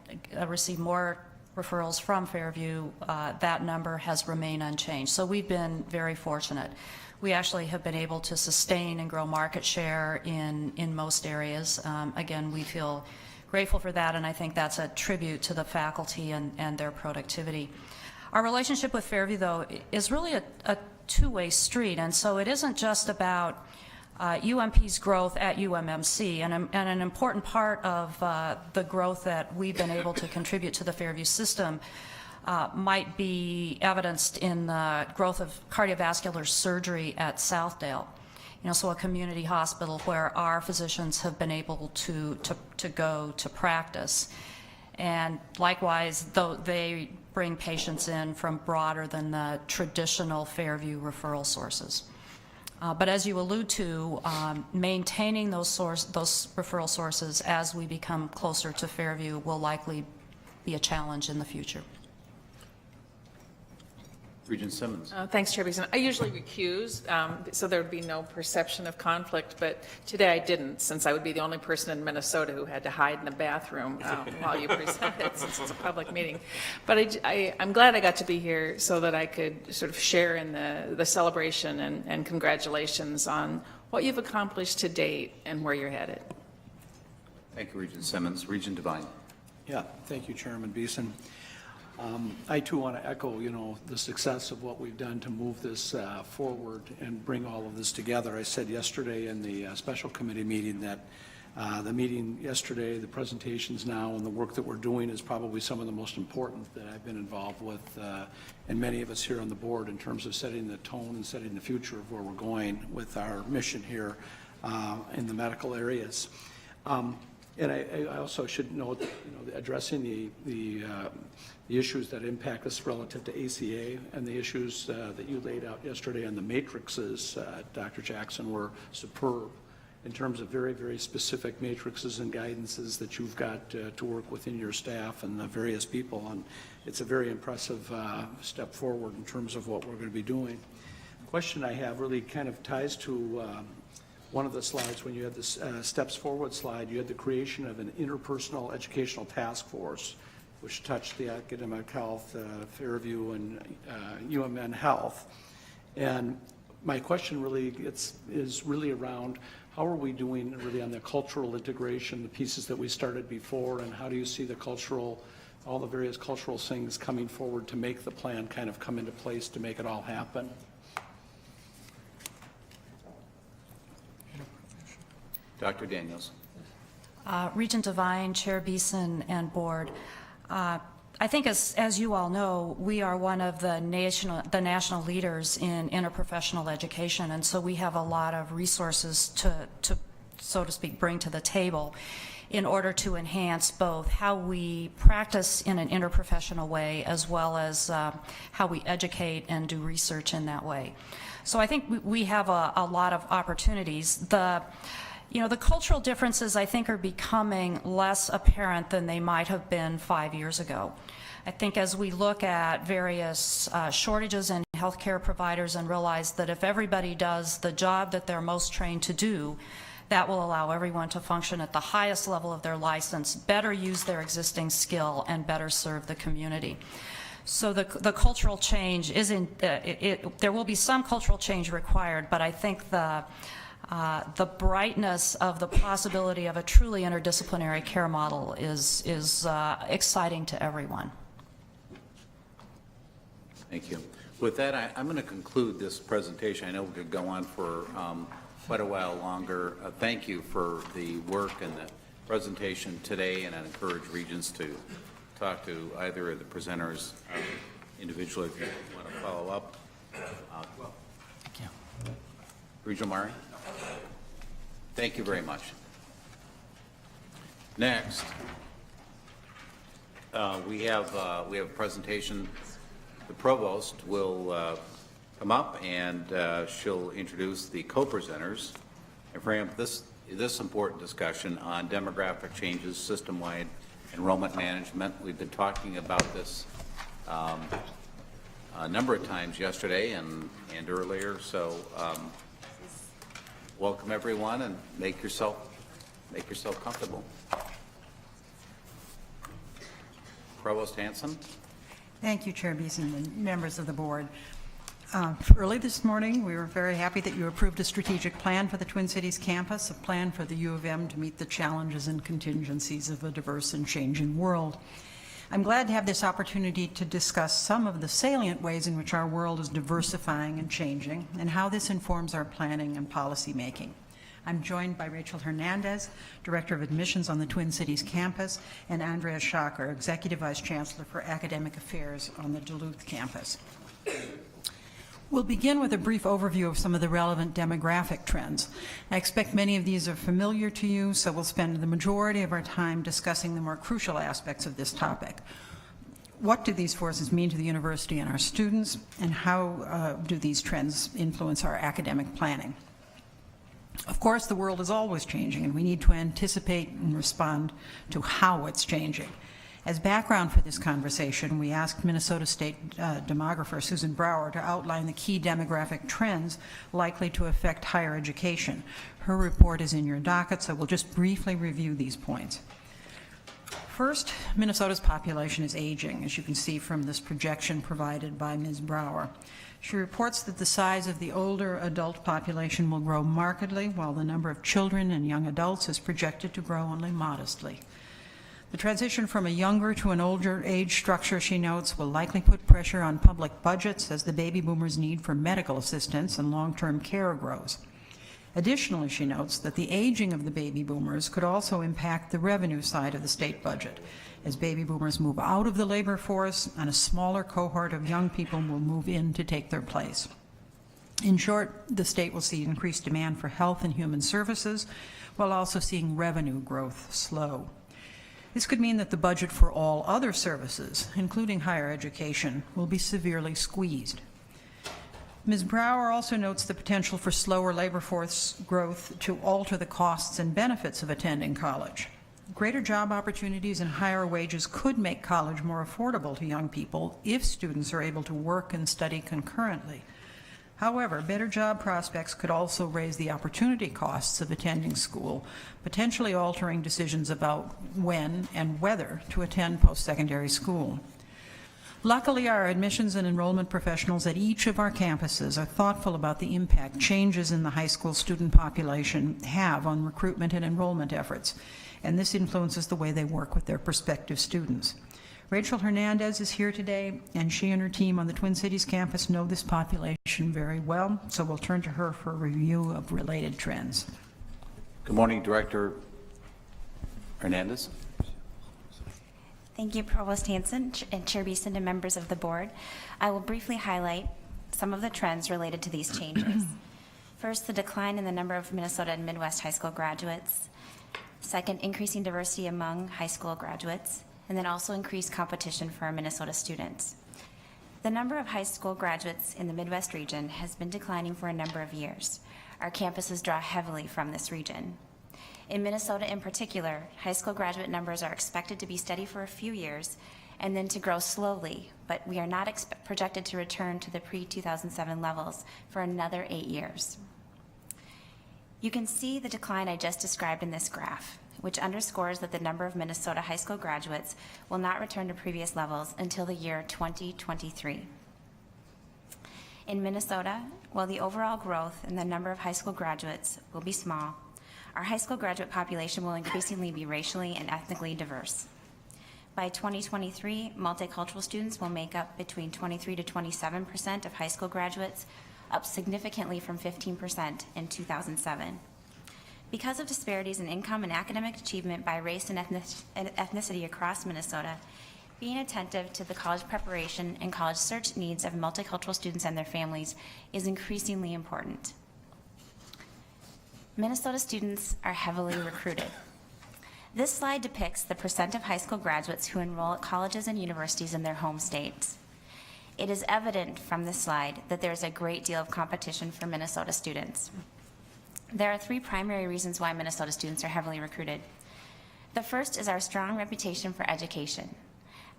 received more referrals from Fairview, that number has remained unchanged. So we've been very fortunate. We actually have been able to sustain and grow market share in most areas. Again, we feel grateful for that, and I think that's a tribute to the faculty and their productivity. Our relationship with Fairview, though, is really a two-way street, and so it isn't just about UMP's growth at UMMC, and an important part of the growth that we've been able to contribute to the Fairview system might be evidenced in the growth of cardiovascular surgery at Southdale. So a community hospital where our physicians have been able to go to practice. And likewise, though they bring patients in from broader than the traditional Fairview referral sources. But as you allude to, maintaining those referral sources as we become closer to Fairview will likely be a challenge in the future. Regent Simmons. Thanks, Chair Beeson. I usually recuse, so there would be no perception of conflict, but today I didn't, since I would be the only person in Minnesota who had to hide in a bathroom while you presented, since it's a public meeting. But I'm glad I got to be here so that I could sort of share in the celebration and congratulations on what you've accomplished to date and where you're headed. Thank you, Regent Simmons. Regent Devine. Yeah, thank you, Chairman Beeson. I too want to echo, the success of what we've done to move this forward and bring all of this together. I said yesterday in the special committee meeting that the meeting yesterday, the presentations now, and the work that we're doing is probably some of the most important that I've been involved with, and many of us here on the board, in terms of setting the tone and setting the future of where we're going with our mission here in the medical areas. And I also should note, addressing the issues that impact us relative to ACA and the issues that you laid out yesterday on the matrices, Dr. Jackson, were superb in terms of very, very specific matrices and guidances that you've got to work within your staff and the various people. And it's a very impressive step forward in terms of what we're going to be doing. The question I have really kind of ties to one of the slides. When you had this steps forward slide, you had the creation of an interpersonal educational task force, which touched the academic health, Fairview, and UMN Health. And my question really is really around how are we doing really on the cultural integration, the pieces that we started before, and how do you see the cultural, all the various cultural things coming forward to make the plan kind of come into place to make it all happen? Dr. Daniels. Regent Devine, Chair Beeson, and Board. I think as you all know, we are one of the national leaders in interprofessional education, and so we have a lot of resources to so to speak, bring to the table in order to enhance both how we practice in an interprofessional way as well as how we educate and do research in that way. So I think we have a lot of opportunities. The cultural differences, I think, are becoming less apparent than they might have been 5 years ago. I think as we look at various shortages in healthcare providers and realize that if everybody does the job that they're most trained to do, that will allow everyone to function at the highest level of their license, better use their existing skill, and better serve the community. So the cultural change there will be some cultural change required, but I think the brightness of the possibility of a truly interdisciplinary care model is exciting to everyone. Thank you. With that, I'm going to conclude this presentation. I know we could go on for quite a while longer. Thank you for the work and the presentation today, and I encourage Regents to talk to either of the presenters individually if you want to follow up. Thank you. Regional Mari? Thank you very much. Next, we have a presentation. The provost will come up and she'll introduce the co-presenters and frame up this important discussion on demographic changes, system-wide enrollment management. We've been talking about this a number of times yesterday and earlier, so welcome everyone and make yourself comfortable. Provost Hanson. Thank you, Chair Beeson and members of the board. Early this morning, we were very happy that you approved a strategic plan for the Twin Cities campus, a plan for the U of M to meet the challenges and contingencies of a diverse and changing world. I'm glad to have this opportunity to discuss some of the salient ways in which our world is diversifying and changing, and how this informs our planning and policy making. I'm joined by Rachel Hernandez, Director of Admissions on the Twin Cities campus, and Andrea Schocker, Executive Vice Chancellor for Academic Affairs on the Duluth campus. We'll begin with a brief overview of some of the relevant demographic trends. I expect many of these are familiar to you, so we'll spend the majority of our time discussing the more crucial aspects of this topic. What do these forces mean to the university and our students, and how do these trends influence our academic planning? Of course, the world is always changing, and we need to anticipate and respond to how it's changing. As background for this conversation, we asked Minnesota State demographer Susan Brower to outline the key demographic trends likely to affect higher education. Her report is in your docket, so we'll just briefly review these points. First, Minnesota's population is aging, as you can see from this projection provided by Ms. Brower. She reports that the size of the older adult population will grow markedly, while the number of children and young adults is projected to grow only modestly. The transition from a younger to an older age structure, she notes, will likely put pressure on public budgets as the baby boomers' need for medical assistance and long-term care grows. Additionally, she notes that the aging of the baby boomers could also impact the revenue side of the state budget. As baby boomers move out of the labor force, and a smaller cohort of young people will move in to take their place. In short, the state will see increased demand for health and human services, while also seeing revenue growth slow. This could mean that the budget for all other services, including higher education, will be severely squeezed. Ms. Brower also notes the potential for slower labor force growth to alter the costs and benefits of attending college. Greater job opportunities and higher wages could make college more affordable to young people if students are able to work and study concurrently. However, better job prospects could also raise the opportunity costs of attending school, potentially altering decisions about when and whether to attend post-secondary school. Luckily, our admissions and enrollment professionals at each of our campuses are thoughtful about the impact changes in the high school student population have on recruitment and enrollment efforts, and this influences the way they work with their prospective students. Rachel Hernandez is here today, and she and her team on the Twin Cities campus know this population very well, so we'll turn to her for a review of related trends. Good morning, Director Hernandez. Thank you, Provost Hanson and Chair Beeson and members of the board. I will briefly highlight some of the trends related to these changes. First, the decline in the number of Minnesota and Midwest high school graduates. Second, increasing diversity among high school graduates, and then also increased competition for our Minnesota students. The number of high school graduates in the Midwest region has been declining for a number of years. Our campuses draw heavily from this region. In Minnesota in particular, high school graduate numbers are expected to be steady for a few years and then to grow slowly, but we are not projected to return to the pre-2007 levels for another 8 years. You can see the decline I just described in this graph, which underscores that the number of Minnesota high school graduates will not return to previous levels until the year 2023. In Minnesota, while the overall growth in the number of high school graduates will be small, our high school graduate population will increasingly be racially and ethnically diverse. By 2023, multicultural students will make up between 23 to 27% of high school graduates, up significantly from 15% in 2007. Because of disparities in income and academic achievement by race and ethnicity across Minnesota, being attentive to the college preparation and college search needs of multicultural students and their families is increasingly important. Minnesota students are heavily recruited. This slide depicts the percent of high school graduates who enroll at colleges and universities in their home states. It is evident from this slide that there is a great deal of competition for Minnesota students. There are three primary reasons why Minnesota students are heavily recruited. The first is our strong reputation for education.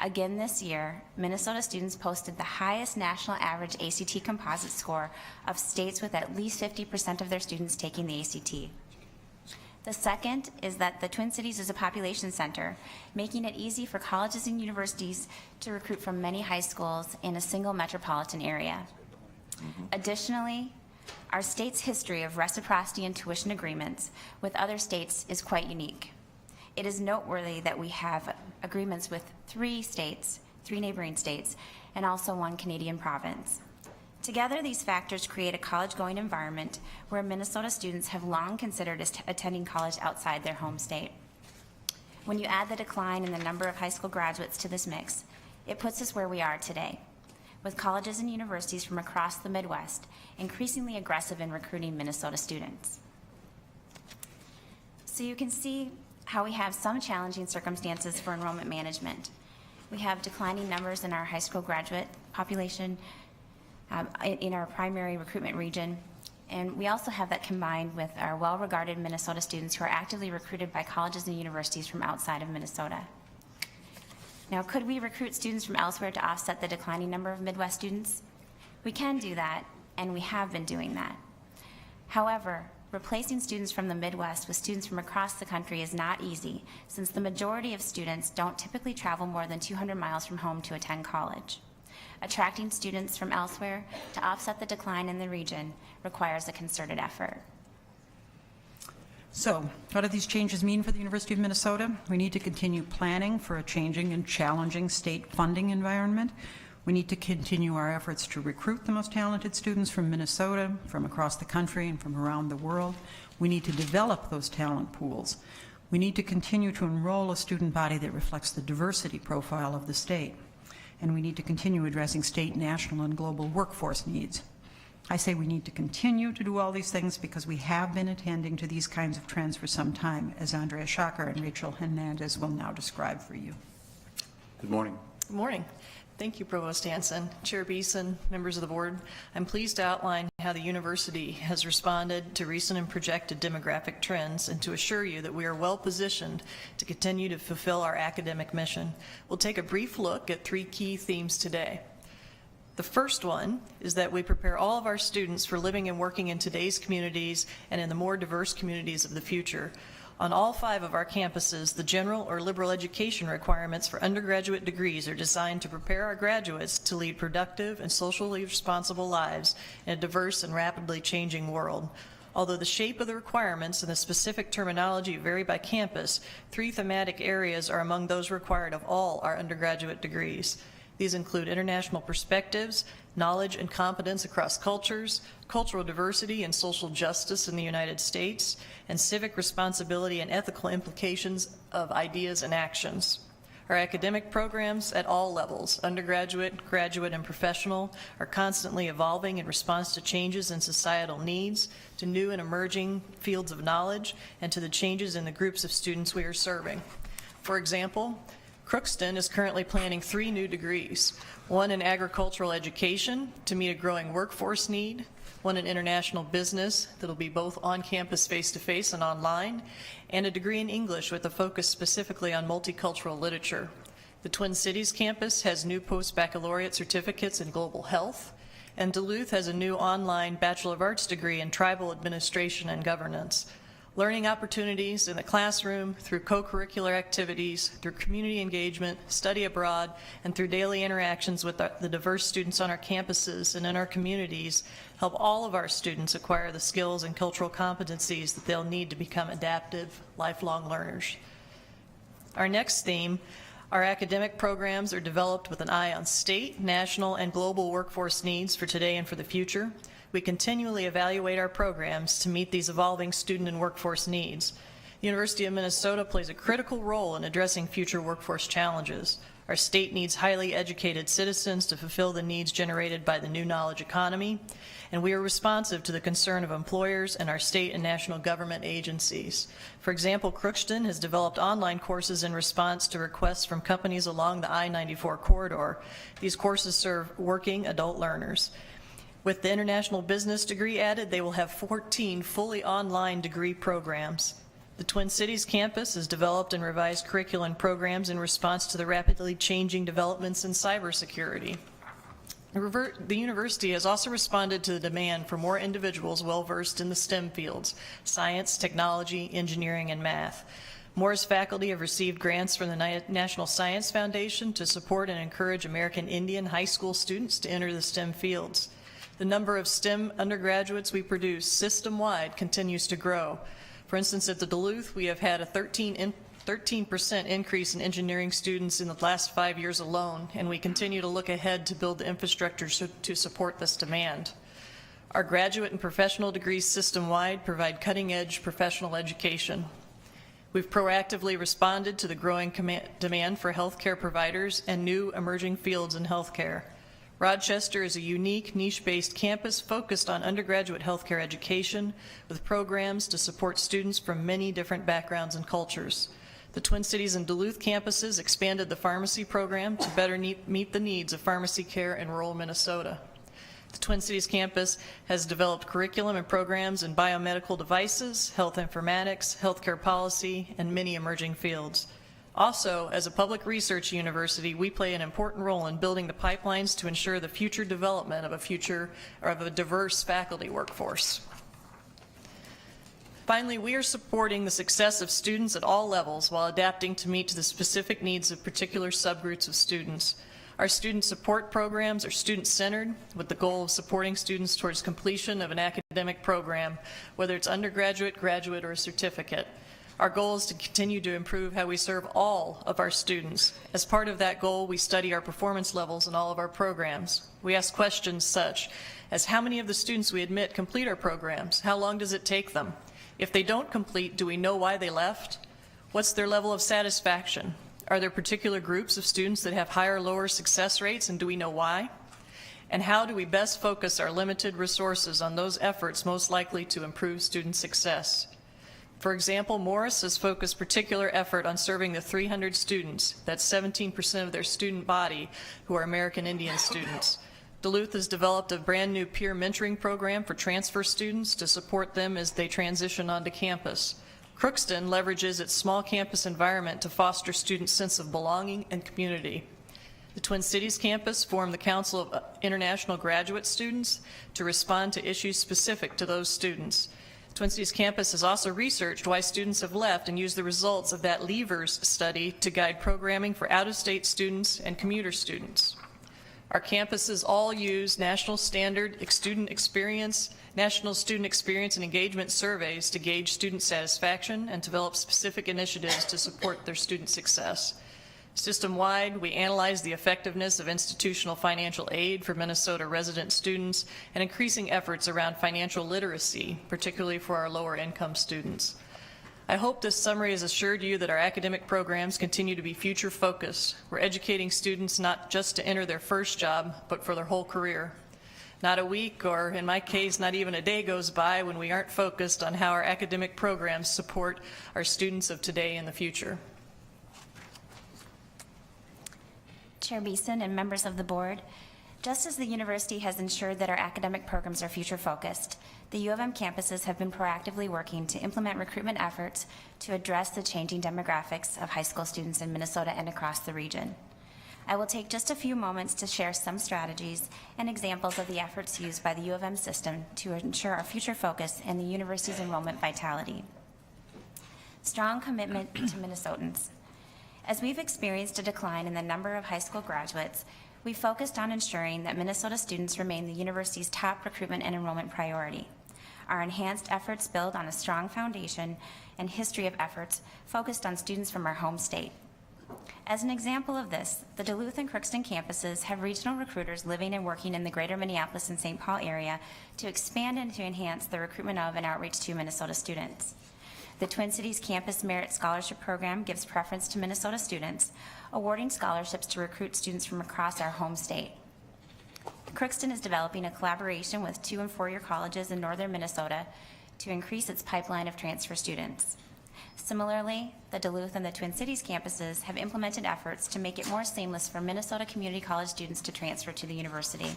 Again this year, Minnesota students posted the highest national average ACT composite score of states with at least 50% of their students taking the ACT. The second is that the Twin Cities is a population center, making it easy for colleges and universities to recruit from many high schools in a single metropolitan area. Additionally, our state's history of reciprocity and tuition agreements with other states is quite unique. It is noteworthy that we have agreements with 3 neighboring states, and also 1 Canadian province. Together, these factors create a college-going environment where Minnesota students have long considered attending college outside their home state. When you add the decline in the number of high school graduates to this mix, it puts us where we are today, with colleges and universities from across the Midwest increasingly aggressive in recruiting Minnesota students. So you can see how we have some challenging circumstances for enrollment management. We have declining numbers in our high school graduate population in our primary recruitment region, and we also have that combined with our well-regarded Minnesota students who are actively recruited by colleges and universities from outside of Minnesota. Now, could we recruit students from elsewhere to offset the declining number of Midwest students? We can do that, and we have been doing that. However, replacing students from the Midwest with students from across the country is not easy, since the majority of students don't typically travel more than 200 miles from home to attend college. Attracting students from elsewhere to offset the decline in the region requires a concerted effort. So, what do these changes mean for the University of Minnesota? We need to continue planning for a changing and challenging state funding environment. We need to continue our efforts to recruit the most talented students from Minnesota, from across the country, and from around the world. We need to develop those talent pools. We need to continue to enroll a student body that reflects the diversity profile of the state. And we need to continue addressing state, national, and global workforce needs. I say we need to continue to do all these things because we have been attending to these kinds of trends for some time, as Andrea Schocker and Rachel Hernandez will now describe for you. Good morning. Good morning. Thank you, Provost Hanson, Chair Beeson, members of the board. I'm pleased to outline how the university has responded to recent and projected demographic trends and to assure you that we are well positioned to continue to fulfill our academic mission. We'll take a brief look at 3 key themes today. The first one is that we prepare all of our students for living and working in today's communities and in the more diverse communities of the future. On all 5 of our campuses, the general or liberal education requirements for undergraduate degrees are designed to prepare our graduates to lead productive and socially responsible lives in a diverse and rapidly changing world. Although the shape of the requirements and the specific terminology vary by campus, 3 thematic areas are among those required of all our undergraduate degrees. These include international perspectives, knowledge and competence across cultures, cultural diversity and social justice in the United States, and civic responsibility and ethical implications of ideas and actions. Our academic programs at all levels, undergraduate, graduate, and professional, are constantly evolving in response to changes in societal needs, to new and emerging fields of knowledge, and to the changes in the groups of students we are serving. For example, Crookston is currently planning 3 new degrees, one in agricultural education to meet a growing workforce need, one in international business that'll be both on campus face-to-face and online, and a degree in English with a focus specifically on multicultural literature. The Twin Cities campus has new post-baccalaureate certificates in global health, and Duluth has a new online Bachelor of Arts degree in tribal administration and governance. learning opportunities in the classroom, through co-curricular activities, through community engagement, study abroad, and through daily interactions with the diverse students on our campuses and in our communities, help all of our students acquire the skills and cultural competencies that they'll need to become adaptive, lifelong learners. Our next theme, our academic programs are developed with an eye on state, national, and global workforce needs for today and for the future. We continually evaluate our programs to meet these evolving student and workforce needs. The University of Minnesota plays a critical role in addressing future workforce challenges. Our state needs highly educated citizens to fulfill the needs generated by the new knowledge economy, and we are responsive to the concern of employers and our state and national government agencies. For example, Crookston has developed online courses in response to requests from companies along the I-94 corridor. These courses serve working adult learners. With the international business degree added, they will have 14 fully online degree programs. The Twin Cities campus has developed and revised curriculum programs in response to the rapidly changing developments in cybersecurity. The university has also responded to the demand for more individuals well-versed in the STEM fields, science, technology, engineering, and math. Morris faculty have received grants from the National Science Foundation to support and encourage American Indian high school students to enter the STEM fields. The number of STEM undergraduates we produce system-wide continues to grow. For instance, at the Duluth, we have had a 13% increase in engineering students in the last 5 years alone, and we continue to look ahead to build the infrastructure to support this demand. Our graduate and professional degrees system-wide provide cutting-edge professional education. We've proactively responded to the growing demand for healthcare providers and new emerging fields in healthcare. Rochester is a unique niche-based campus focused on undergraduate healthcare education with programs to support students from many different backgrounds and cultures. The Twin Cities and Duluth campuses expanded the pharmacy program to better meet the needs of pharmacy care in rural Minnesota. The Twin Cities campus has developed curriculum and programs in biomedical devices, health informatics, healthcare policy, and many emerging fields. Also, as a public research university, we play an important role in building the pipelines to ensure the future development of a diverse faculty workforce. Finally, we are supporting the success of students at all levels while adapting to meet the specific needs of particular subgroups of students. Our student support programs are student-centered with the goal of supporting students towards completion of an academic program, whether it's undergraduate, graduate, or a certificate. Our goal is to continue to improve how we serve all of our students. As part of that goal, we study our performance levels in all of our programs. We ask questions such as how many of the students we admit complete our programs? How long does it take them? If they don't complete, do we know why they left? What's their level of satisfaction? Are there particular groups of students that have higher or lower success rates, and do we know why? And how do we best focus our limited resources on those efforts most likely to improve student success? For example, Morris has focused particular effort on serving the 300 students, that's 17% of their student body, who are American Indian students. Duluth has developed a brand new peer mentoring program for transfer students to support them as they transition onto campus. Crookston leverages its small campus environment to foster students' sense of belonging and community. The Twin Cities campus formed the Council of International Graduate Students to respond to issues specific to those students. Twin Cities campus has also researched why students have left and used the results of that Levers study to guide programming for out-of-state students and commuter students. Our campuses all use national student experience and engagement surveys to gauge student satisfaction and develop specific initiatives to support their student success. System-wide, we analyze the effectiveness of institutional financial aid for Minnesota resident students and increasing efforts around financial literacy, particularly for our lower income students. I hope this summary has assured you that our academic programs continue to be future focused. We're educating students not just to enter their first job, but for their whole career. Not a week, or in my case, not even a day goes by when we aren't focused on how our academic programs support our students of today and the future. Chair Beeson and members of the board, just as the university has ensured that our academic programs are future-focused, the U of M campuses have been proactively working to implement recruitment efforts to address the changing demographics of high school students in Minnesota and across the region. I will take just a few moments to share some strategies and examples of the efforts used by the U of M system to ensure our future focus and the university's enrollment vitality. strong commitment to Minnesotans. As we've experienced a decline in the number of high school graduates, we focused on ensuring that Minnesota students remain the university's top recruitment and enrollment priority. Our enhanced efforts build on a strong foundation and history of efforts focused on students from our home state. As an example of this, the Duluth and Crookston campuses have regional recruiters living and working in the greater Minneapolis and St. Paul area to expand and to enhance the recruitment of and outreach to Minnesota students. The Twin Cities Campus Merit Scholarship Program gives preference to Minnesota students, awarding scholarships to recruit students from across our home state. Crookston is developing a collaboration with 2- and 4-year colleges in northern Minnesota to increase its pipeline of transfer students. Similarly, the Duluth and the Twin Cities campuses have implemented efforts to make it more seamless for Minnesota community college students to transfer to the university.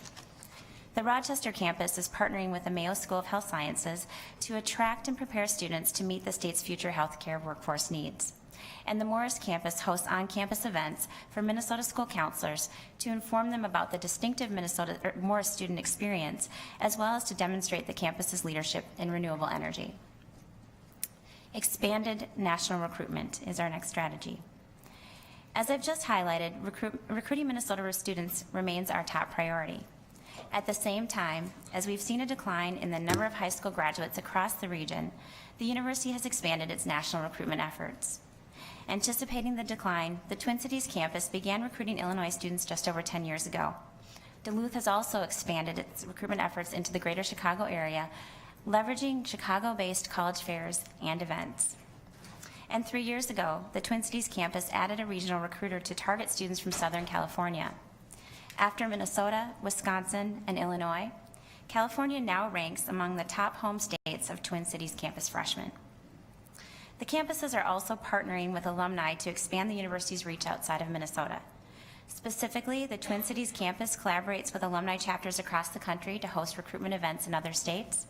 The Rochester campus is partnering with the Mayo School of Health Sciences to attract and prepare students to meet the state's future healthcare workforce needs. And the Morris campus hosts on-campus events for Minnesota school counselors to inform them about the distinctive Morris student experience, as well as to demonstrate the campus's leadership in renewable energy. Expanded national recruitment is our next strategy. As I've just highlighted, recruiting Minnesota students remains our top priority. At the same time, as we've seen a decline in the number of high school graduates across the region, the university has expanded its national recruitment efforts. Anticipating the decline, the Twin Cities campus began recruiting Illinois students just over 10 years ago. Duluth has also expanded its recruitment efforts into the greater Chicago area, leveraging Chicago-based college fairs and events. And 3 years ago, the Twin Cities campus added a regional recruiter to target students from Southern California. After Minnesota, Wisconsin, and Illinois, California now ranks among the top home states of Twin Cities campus freshmen. The campuses are also partnering with alumni to expand the university's reach outside of Minnesota. Specifically, the Twin Cities campus collaborates with alumni chapters across the country to host recruitment events in other states.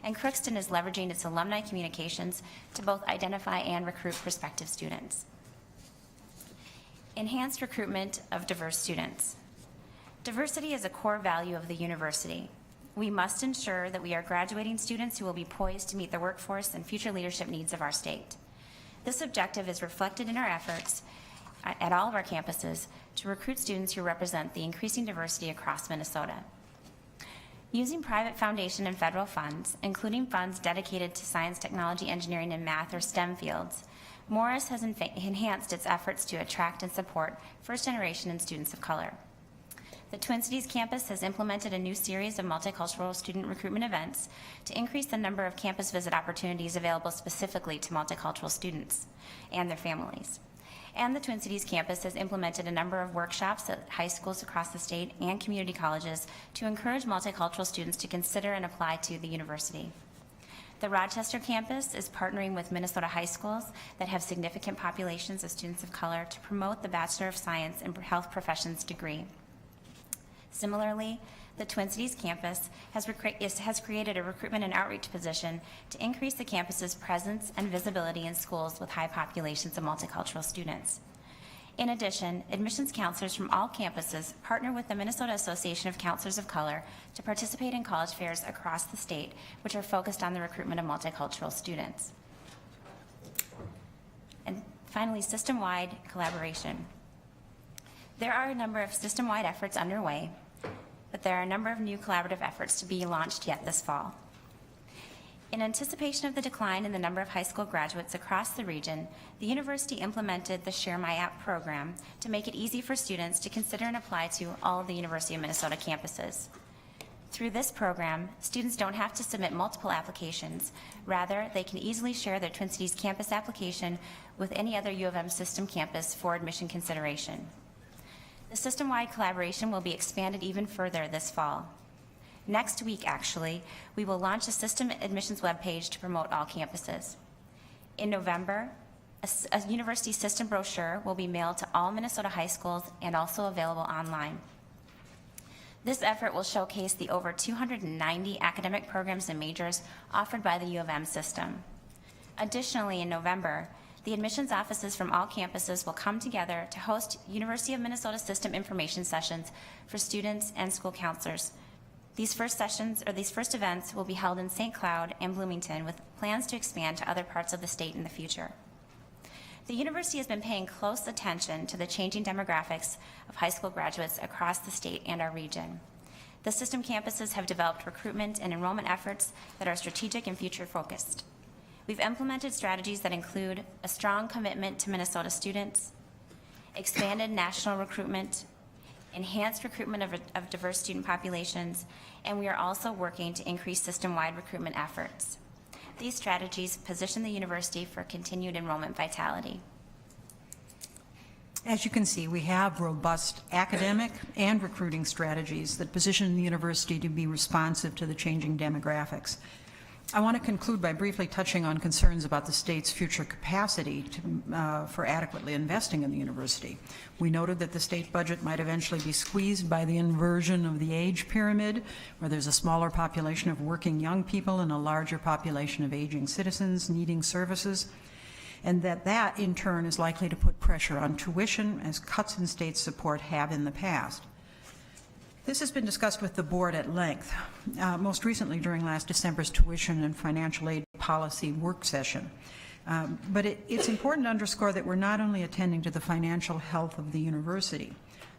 And Crookston is leveraging its alumni communications to both identify and recruit prospective students. Enhanced recruitment of diverse students. Diversity is a core value of the university. We must ensure that we are graduating students who will be poised to meet the workforce and future leadership needs of our state. This objective is reflected in our efforts at all of our campuses to recruit students who represent the increasing diversity across Minnesota. Using private foundation and federal funds, including funds dedicated to science, technology, engineering, and math or STEM fields, Morris has enhanced its efforts to attract and support first generation and students of color. The Twin Cities campus has implemented a new series of multicultural student recruitment events to increase the number of campus visit opportunities available specifically to multicultural students and their families. And the Twin Cities campus has implemented a number of workshops at high schools across the state and community colleges to encourage multicultural students to consider and apply to the university. The Rochester campus is partnering with Minnesota high schools that have significant populations of students of color to promote the Bachelor of Science in Health Professions degree. Similarly, the Twin Cities campus has created a recruitment and outreach position to increase the campus's presence and visibility in schools with high populations of multicultural students. In addition, admissions counselors from all campuses partner with the Minnesota Association of Counselors of Color to participate in college fairs across the state, which are focused on the recruitment of multicultural students. And finally, system-wide collaboration. There are a number of system-wide efforts underway, but there are a number of new collaborative efforts to be launched yet this fall. In anticipation of the decline in the number of high school graduates across the region, the university implemented the Share My App program to make it easy for students to consider and apply to all of the University of Minnesota campuses. Through this program, students don't have to submit multiple applications. Rather, they can easily share their Twin Cities campus application with any other U of M system campus for admission consideration. The system-wide collaboration will be expanded even further this fall. Next week, actually, we will launch a system admissions webpage to promote all campuses. In November, a university system brochure will be mailed to all Minnesota high schools and also available online. This effort will showcase the over 290 academic programs and majors offered by the U of M system. Additionally, in November, the admissions offices from all campuses will come together to host University of Minnesota system information sessions for students and school counselors. These first events will be held in St. Cloud and Bloomington with plans to expand to other parts of the state in the future. The university has been paying close attention to the changing demographics of high school graduates across the state and our region. The system campuses have developed recruitment and enrollment efforts that are strategic and future-focused. We've implemented strategies that include a strong commitment to Minnesota students, expanded national recruitment, enhanced recruitment of diverse student populations, and we are also working to increase system-wide recruitment efforts. These strategies position the university for continued enrollment vitality. As you can see, we have robust academic and recruiting strategies that position the university to be responsive to the changing demographics. I want to conclude by briefly touching on concerns about the state's future capacity for adequately investing in the university. We noted that the state budget might eventually be squeezed by the inversion of the age pyramid, where there's a smaller population of working young people and a larger population of aging citizens needing services, and that in turn is likely to put pressure on tuition, as cuts in state support have in the past. This has been discussed with the board at length, most recently during last December's tuition and financial aid policy work session. But it's important to underscore that we're not only attending to the financial health of the university.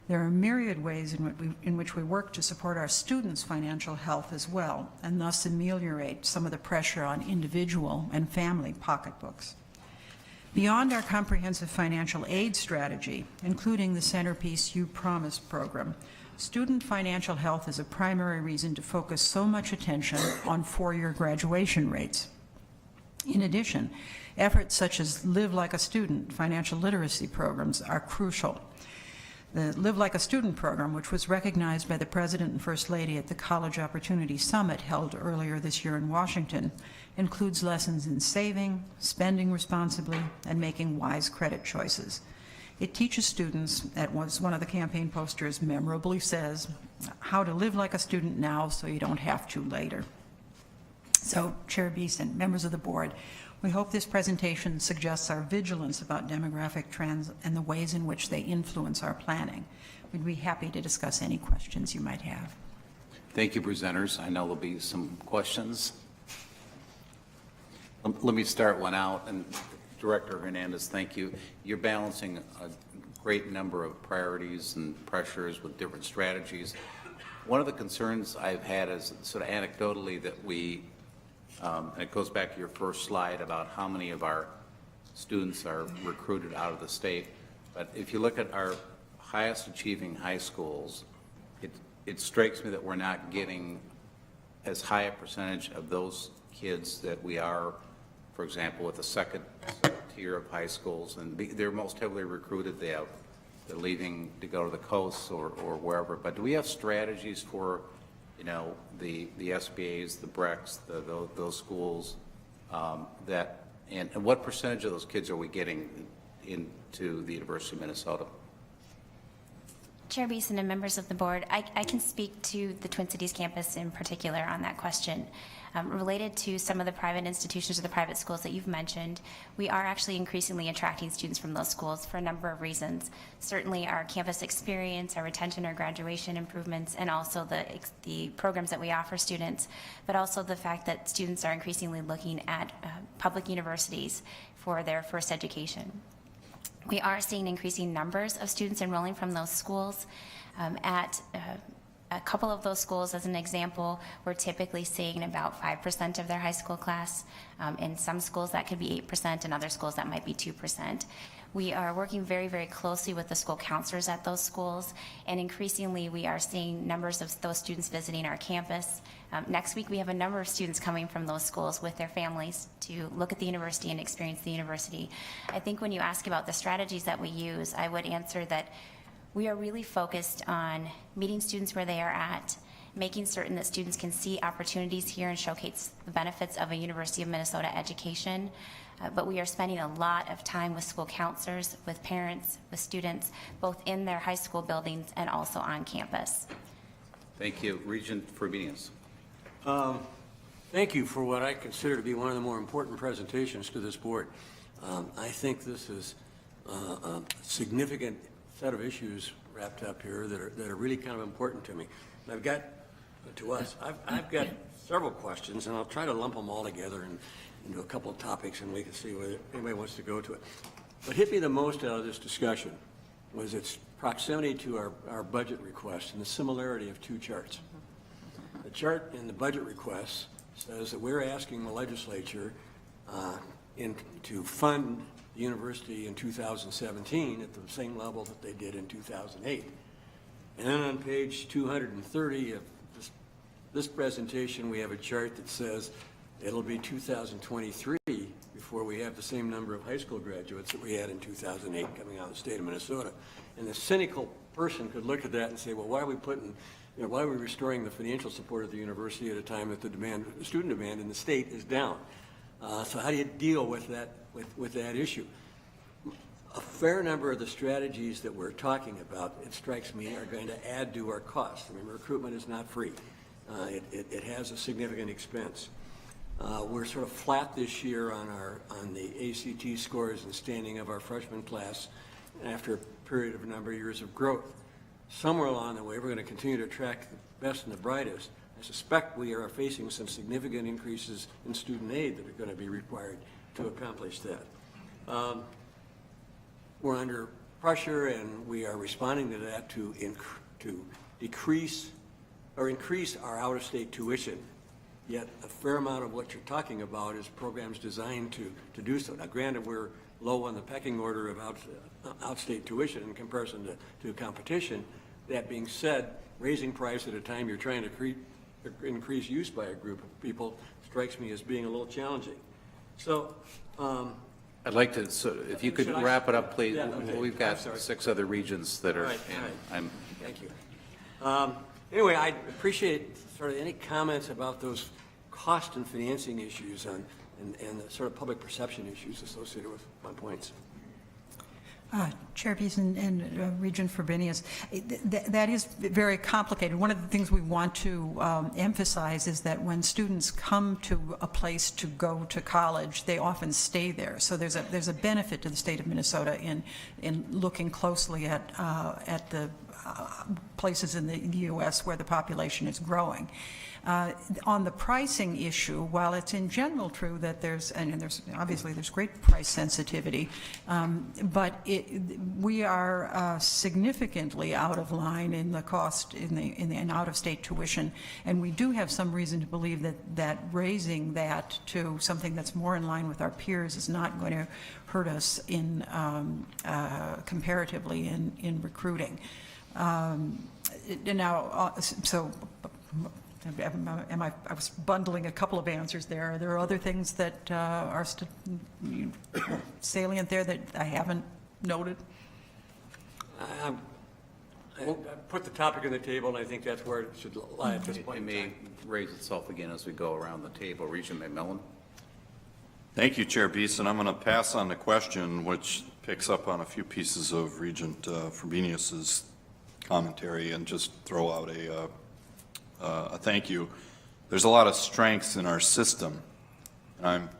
There are myriad ways in which we work to support our students' financial health as well, and thus ameliorate some of the pressure on individual and family pocketbooks. Beyond our comprehensive financial aid strategy, including the centerpiece You Promise program, student financial health is a primary reason to focus so much attention on four-year graduation rates. In addition, efforts such as Live Like a Student financial literacy programs are crucial. The Live Like a Student program, which was recognized by the President and First Lady at the College Opportunity Summit held earlier this year in Washington, includes lessons in saving, spending responsibly, and making wise credit choices. It teaches students, as one of the campaign posters memorably says, how to live like a student now so you don't have to later. So, Chair Beeson, members of the board, we hope this presentation suggests our vigilance about demographic trends and the ways in which they influence our planning. We'd be happy to discuss any questions you might have. Thank you, presenters. I know there'll be some questions. Let me start one out. And Director Hernandez, thank you. You're balancing a great number of priorities and pressures with different strategies. One of the concerns I've had is sort of anecdotally that we, and it goes back to your first slide about how many of our students are recruited out of the state. But if you look at our highest achieving high schools, it strikes me that we're not getting as high a percentage of those kids that we are, for example, with the second tier of high schools, and they're most heavily recruited. They're leaving to go to the coast or wherever. But do we have strategies for, you know, the SBAs, the BRECs, those schools and what percentage of those kids are we getting into the University of Minnesota? Chair Beeson and members of the board, I can speak to the Twin Cities campus in particular on that question. Related to some of the private institutions or the private schools that you've mentioned, we are actually increasingly attracting students from those schools for a number of reasons. Certainly our campus experience, our retention or graduation improvements, and also the programs that we offer students, but also the fact that students are increasingly looking at public universities for their first education. We are seeing increasing numbers of students enrolling from those schools. At a couple of those schools, as an example, we're typically seeing about 5% of their high school class. In some schools that could be 8%, in other schools that might be 2%. We are working very, very closely with the school counselors at those schools, and increasingly we are seeing numbers of those students visiting our campus. Next week we have a number of students coming from those schools with their families to look at the university and experience the university. I think when you ask about the strategies that we use, I would answer that we are really focused on meeting students where they are at, making certain that students can see opportunities here and showcase the benefits of a University of Minnesota education. But we are spending a lot of time with school counselors, with parents, with students, both in their high school buildings and also on campus. Thank you. Regent Frobenius. Thank you for what I consider to be one of the more important presentations to this board. I think this is a significant set of issues wrapped up here that are really kind of important to me. And I've got several questions, and I'll try to lump them all together into a couple of topics, and we can see whether anybody wants to go to it. What hit me the most out of this discussion was its proximity to our budget request and the similarity of two charts. The chart in the budget request says that we're asking the legislature to fund the university in 2017 at the same level that they did in 2008. And then on page 230 of this presentation, we have a chart that says it'll be 2023 before we have the same number of high school graduates that we had in 2008 coming out of the state of Minnesota. And the cynical person could look at that and say, well, why are we why are we restoring the financial support of the university at a time that the student demand in the state is down? So how do you deal with that issue? A fair number of the strategies that we're talking about, it strikes me, are going to add to our costs. I mean, recruitment is not free. It has a significant expense. We're sort of flat this year on the ACT scores and standing of our freshman class after a period of a number of years of growth. Somewhere along the way, we're going to continue to attract the best and the brightest. I suspect we are facing some significant increases in student aid that are going to be required to accomplish that. We're under pressure, and we are responding to that to decrease or increase our out-of-state tuition. Yet a fair amount of what you're talking about is programs designed to do so. Now, granted, we're low on the pecking order of out-state tuition in comparison to competition. That being said, raising price at a time you're trying to increase use by a group of people strikes me as being a little challenging. So, I'd like to, so if you could wrap it up, please. Yeah, okay. We've got 6 other regions that are, all right. Thank you. Anyway, I appreciate sort of any comments about those cost and financing issues and the sort of public perception issues associated with my points. Chair Beeson and Regent Frobenius, that is very complicated. One of the things we want to emphasize is that when students come to a place to go to college, they often stay there. So there's a benefit to the state of Minnesota in looking closely at the places in the U.S. where the population is growing. On the pricing issue, while it's in general true that there's obviously great price sensitivity, but we are significantly out of line in the cost in out-of-state tuition, and we do have some reason to believe that raising that to something that's more in line with our peers is not going to hurt us in comparatively in recruiting. I was bundling a couple of answers there. Are there other things that are salient there that I haven't noted? I put the topic on the table, and I think that's where it should lie at this point. It may raise itself again as we go around the table. Regent McMillan. Thank you, Chair Beeson. I'm going to pass on the question, which picks up on a few pieces of Regent Frobenius's commentary, and just throw out a thank you. There's a lot of strengths in our system, and I'm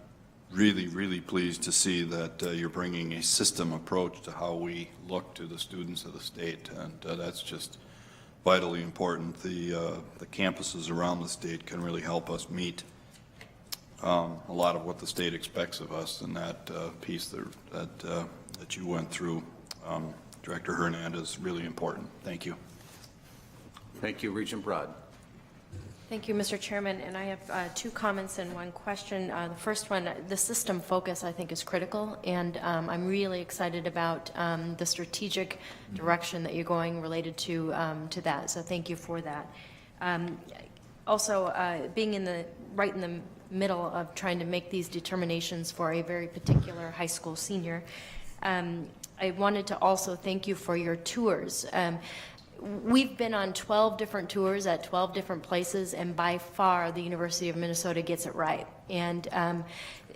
really, really pleased to see that you're bringing a system approach to how we look to the students of the state, and that's just vitally important. The campuses around the state can really help us meet a lot of what the state expects of us, and that piece that you went through, Director Hernandez, is really important. Thank you. Thank you, Regent Broad. Thank you, Mr. Chairman, and I have 2 comments and 1 question. The first one, the system focus, I think, is critical, and I'm really excited about the strategic direction that you're going related to that, so thank you for that. Also, being right in the middle of trying to make these determinations for a very particular high school senior, I wanted to also thank you for your tours. We've been on 12 different tours at 12 different places, and by far the University of Minnesota gets it right. And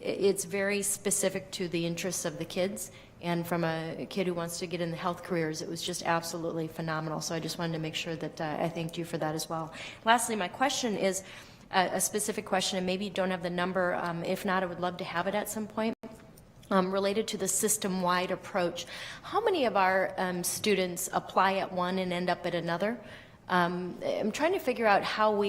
it's very specific to the interests of the kids, and from a kid who wants to get in the health careers, it was just absolutely phenomenal. So I just wanted to make sure that I thanked you for that as well. Lastly, my question is a specific question, and maybe you don't have the number. If not, I would love to have it at some point. Related to the system-wide approach, how many of our students apply at one and end up at another? I'm trying to figure out how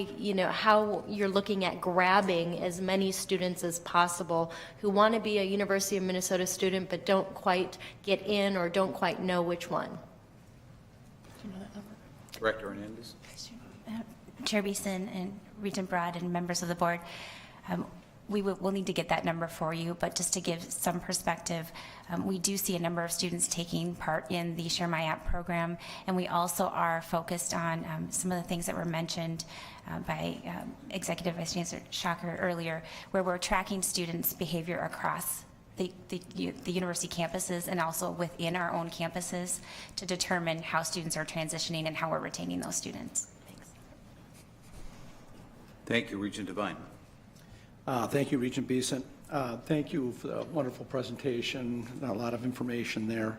how you're looking at grabbing as many students as possible who want to be a University of Minnesota student but don't quite get in or don't quite know which one. Do you know that number? Director Hernandez. Chair Beeson and Regent Broad and members of the board, we'll need to get that number for you, but just to give some perspective, we do see a number of students taking part in the Share My App program, and we also are focused on some of the things that were mentioned by Executive Vice Chancellor Shocker earlier, where we're tracking students' behavior across the university campuses and also within our own campuses to determine how students are transitioning and how we're retaining those students. Thanks. Thank you, Regent Devine. Thank you, Regent Beeson. Thank you for the wonderful presentation. A lot of information there.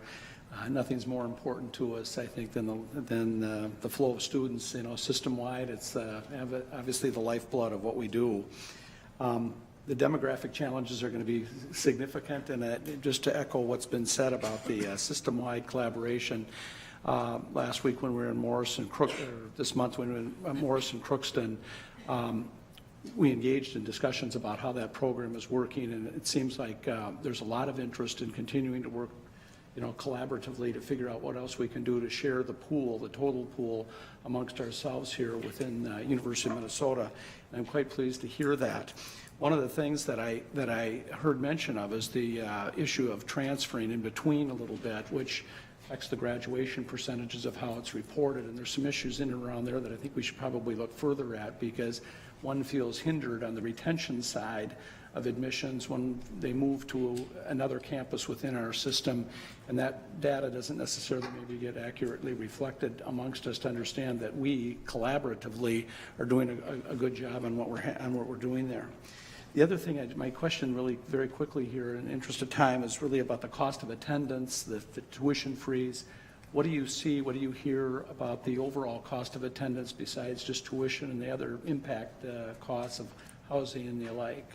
Nothing's more important to us, I think, than the flow of students. System-wide, it's obviously the lifeblood of what we do. The demographic challenges are going to be significant, and just to echo what's been said about the system-wide collaboration. Last week when we were in Morrison, this month when we were in Morrison, Crookston, we engaged in discussions about how that program is working, and it seems like there's a lot of interest in continuing to work, collaboratively to figure out what else we can do to share the pool, the total pool, amongst ourselves here within University of Minnesota. And I'm quite pleased to hear that. One of the things that I heard mention of is the issue of transferring in between a little bit, which affects the graduation percentages of how it's reported. And there's some issues in and around there that I think we should probably look further at, because one feels hindered on the retention side of admissions when they move to another campus within our system, and that data doesn't necessarily maybe get accurately reflected amongst us to understand that we collaboratively are doing a good job on what we're doing there. The other thing, my question really very quickly here in the interest of time, is really about the cost of attendance, the tuition freeze. What do you see, what do you hear about the overall cost of attendance besides just tuition and the other impact costs of housing and the like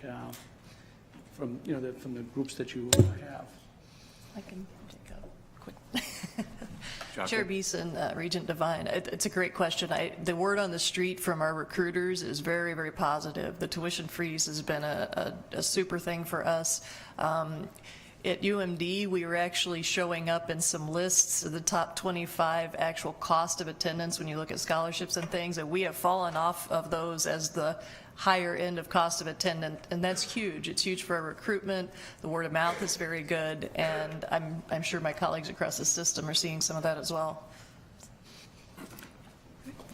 from the groups that you have? I can take a quick. Chair Beeson, Regent Devine, it's a great question. The word on the street from our recruiters is very, very positive. The tuition freeze has been a super thing for us. At UMD, we were actually showing up in some lists of the top 25 actual cost of attendance when you look at scholarships and things, and we have fallen off of those as the higher end of cost of attendance, and that's huge. It's huge for our recruitment. The word of mouth is very good, and I'm sure my colleagues across the system are seeing some of that as well.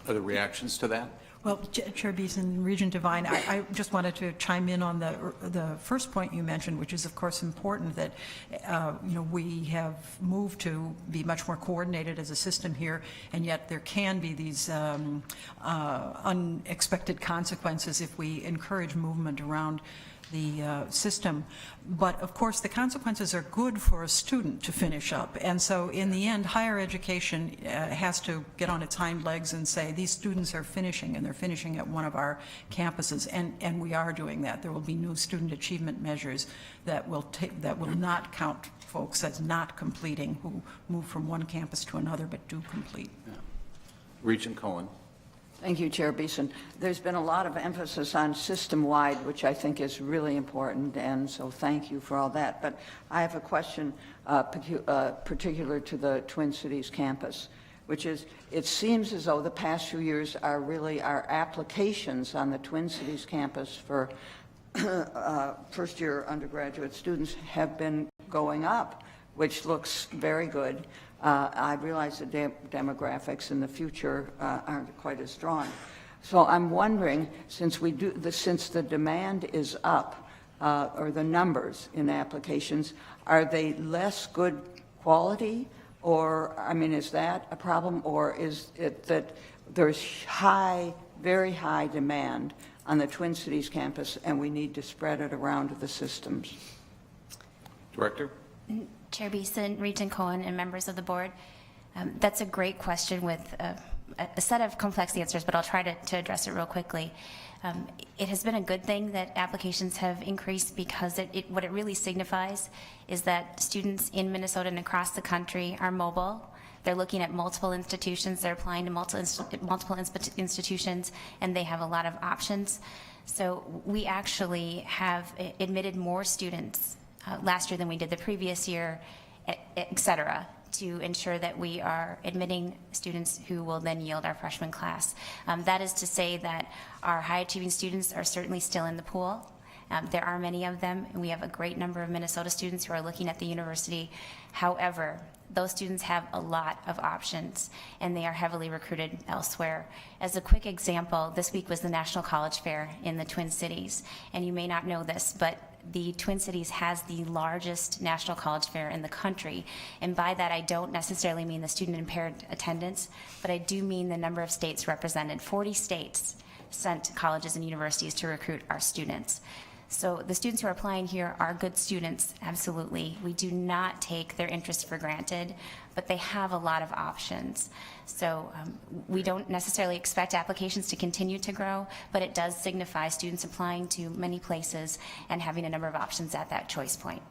Other reactions to that? Well, Chair Beeson, Regent Devine, I just wanted to chime in on the first point you mentioned, which is of course important, that we have moved to be much more coordinated as a system here, and yet there can be these unexpected consequences if we encourage movement around the system. But of course the consequences are good for a student to finish up, and so in the end higher education has to get on its hind legs and say these students are finishing, and they're finishing at one of our campuses, and we are doing that. There will be new student achievement measures that will not count folks as not completing who move from one campus to another but do complete. Yeah. Regent Cohen. Thank you, Chair Beeson. There's been a lot of emphasis on system-wide, which I think is really important, and so thank you for all that. But I have a question particular to the Twin Cities campus, which is, it seems as though the past few years are really our applications on the Twin Cities campus for first-year undergraduate students have been going up, which looks very good. I realize the demographics in the future aren't quite as strong. So I'm wondering, since the demand is up, or the numbers in applications, are they less good quality? Or, I mean, is that a problem? Or is it that there's very high demand on the Twin Cities campus and we need to spread it around to the systems? Director? Chair Beeson, Regent Cohen, and members of the board, that's a great question with a set of complex answers, but I'll try to address it real quickly. It has been a good thing that applications have increased, because what it really signifies is that students in Minnesota and across the country are mobile. They're looking at multiple institutions, they're applying to multiple institutions, and they have a lot of options. So we actually have admitted more students last year than we did the previous year, et cetera, to ensure that we are admitting students who will then yield our freshman class. That is to say that our high-achieving students are certainly still in the pool. There are many of them, and we have a great number of Minnesota students who are looking at the university. However, those students have a lot of options, and they are heavily recruited elsewhere. As a quick example, this week was the National College Fair in the Twin Cities, and you may not know this, but the Twin Cities has the largest national college fair in the country. And by that, I don't necessarily mean the student impaired attendance, but I do mean the number of states represented. 40 states sent colleges and universities to recruit our students. So the students who are applying here are good students, absolutely. We do not take their interests for granted, but they have a lot of options. So we don't necessarily expect applications to continue to grow, but it does signify students applying to many places and having a number of options at that choice point.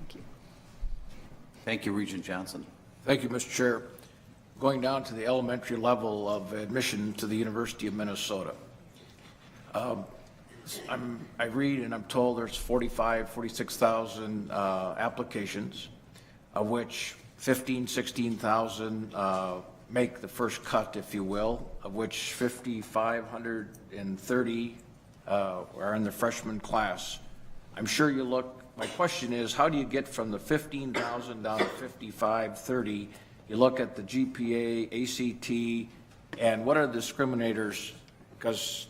Thank you. Thank you, Regent Johnson. Thank you, Mr. Chair. Going down to the elementary level of admission to the University of Minnesota. I read and I'm told there's 46,000 applications, of which 16,000 make the first cut, if you will, of which 5,530 are in the freshman class. I'm sure you look, my question is, how do you get from the 15,000 down to 5,530? You look at the GPA, ACT, and what are the discriminators? Because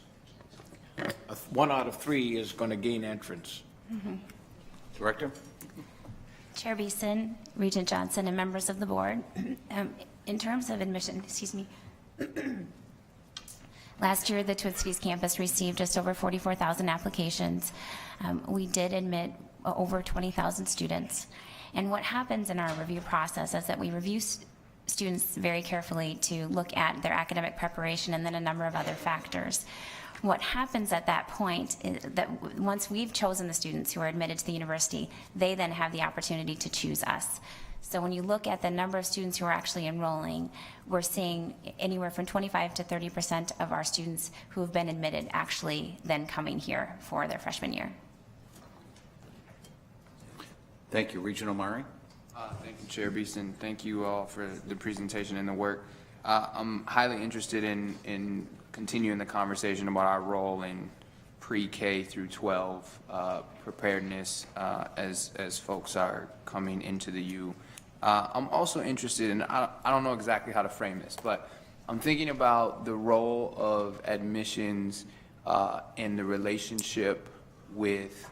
1 out of 3 is going to gain entrance. Director? Chair Beeson, Regent Johnson, and members of the board, in terms of admission, excuse me, last year the Twin Cities campus received just over 44,000 applications. We did admit over 20,000 students. And what happens in our review process is that we review students very carefully to look at their academic preparation and then a number of other factors. What happens at that point is that once we've chosen the students who are admitted to the university, they then have the opportunity to choose us. So when you look at the number of students who are actually enrolling, we're seeing anywhere from 25 to 30% of our students who have been admitted actually then coming here for their freshman year. Thank you. Regent Omari? Thank you, Chair Beeson. Thank you all for the presentation and the work. I'm highly interested in continuing the conversation about our role in pre-K through 12 preparedness as folks are coming into the U. I'm also interested in, I don't know exactly how to frame this, but I'm thinking about the role of admissions in the relationship with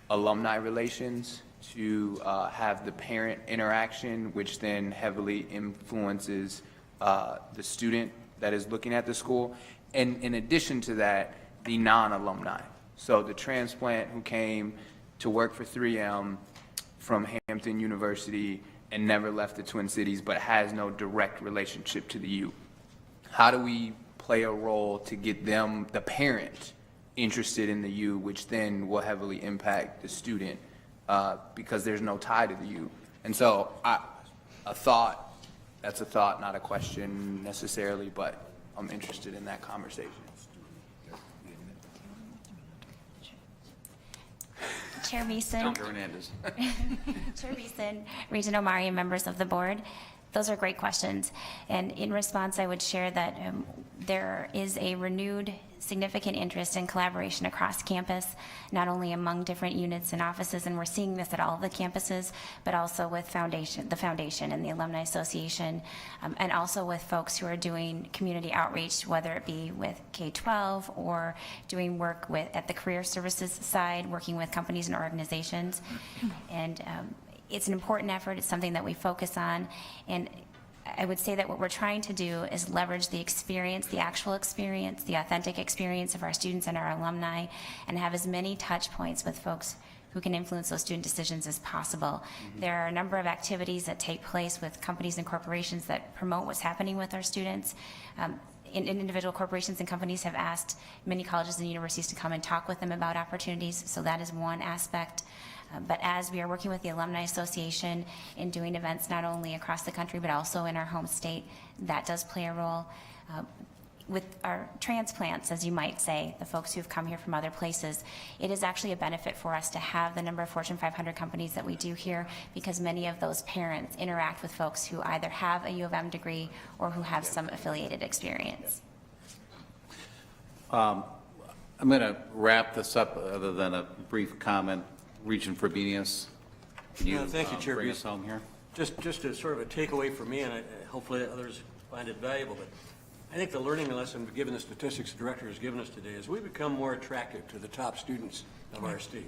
alumni relations to have the parent interaction, which then heavily influences the student that is looking at the school. And in addition to that, the non-alumni. So the transplant who came to work for 3M from Hampton University and never left the Twin Cities but has no direct relationship to the U. How do we play a role to get them, the parent, interested in the U, which then will heavily impact the student because there's no tie to the U? And so that's a thought, not a question necessarily, but I'm interested in that conversation. Chair Beeson. Chair Beeson, Regent Omari, and members of the board. Those are great questions. And in response, I would share that there is a renewed significant interest in collaboration across campus, not only among different units and offices, and we're seeing this at all of the campuses, but also with the foundation and the Alumni Association, and also with folks who are doing community outreach, whether it be with K-12 or doing work at the career services side, working with companies and organizations. And it's an important effort. It's something that we focus on. And I would say that what we're trying to do is leverage the experience, the actual experience, the authentic experience of our students and our alumni, and have as many touch points with folks who can influence those student decisions as possible. There are a number of activities that take place with companies and corporations that promote what's happening with our students. Individual corporations and companies have asked many colleges and universities to come and talk with them about opportunities, so that is one aspect. But as we are working with the Alumni Association in doing events not only across the country but also in our home state, that does play a role. With our transplants, as you might say, the folks who've come here from other places, it is actually a benefit for us to have the number of Fortune 500 companies that we do here, because many of those parents interact with folks who either have a U of M degree or who have some affiliated experience. I'm going to wrap this up, other than a brief comment. Regent Frobenius, can you thank you, Chair bring Beason. us home here? Just a sort of a takeaway for me, and hopefully others find it valuable, but I think the learning lesson, given the statistics the director has given us today, is we become more attractive to the top students of our state.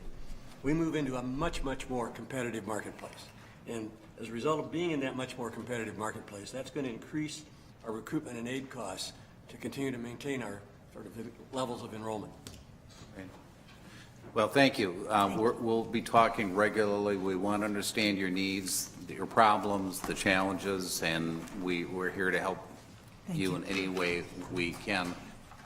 We move into a much, much more competitive marketplace. And as a result of being in that much more competitive marketplace, that's going to increase our recruitment and aid costs to continue to maintain our sort of levels of enrollment. Great. Well, thank you. We'll be talking regularly. We want to understand your needs, your problems, the challenges, and we're here to help you in any way we can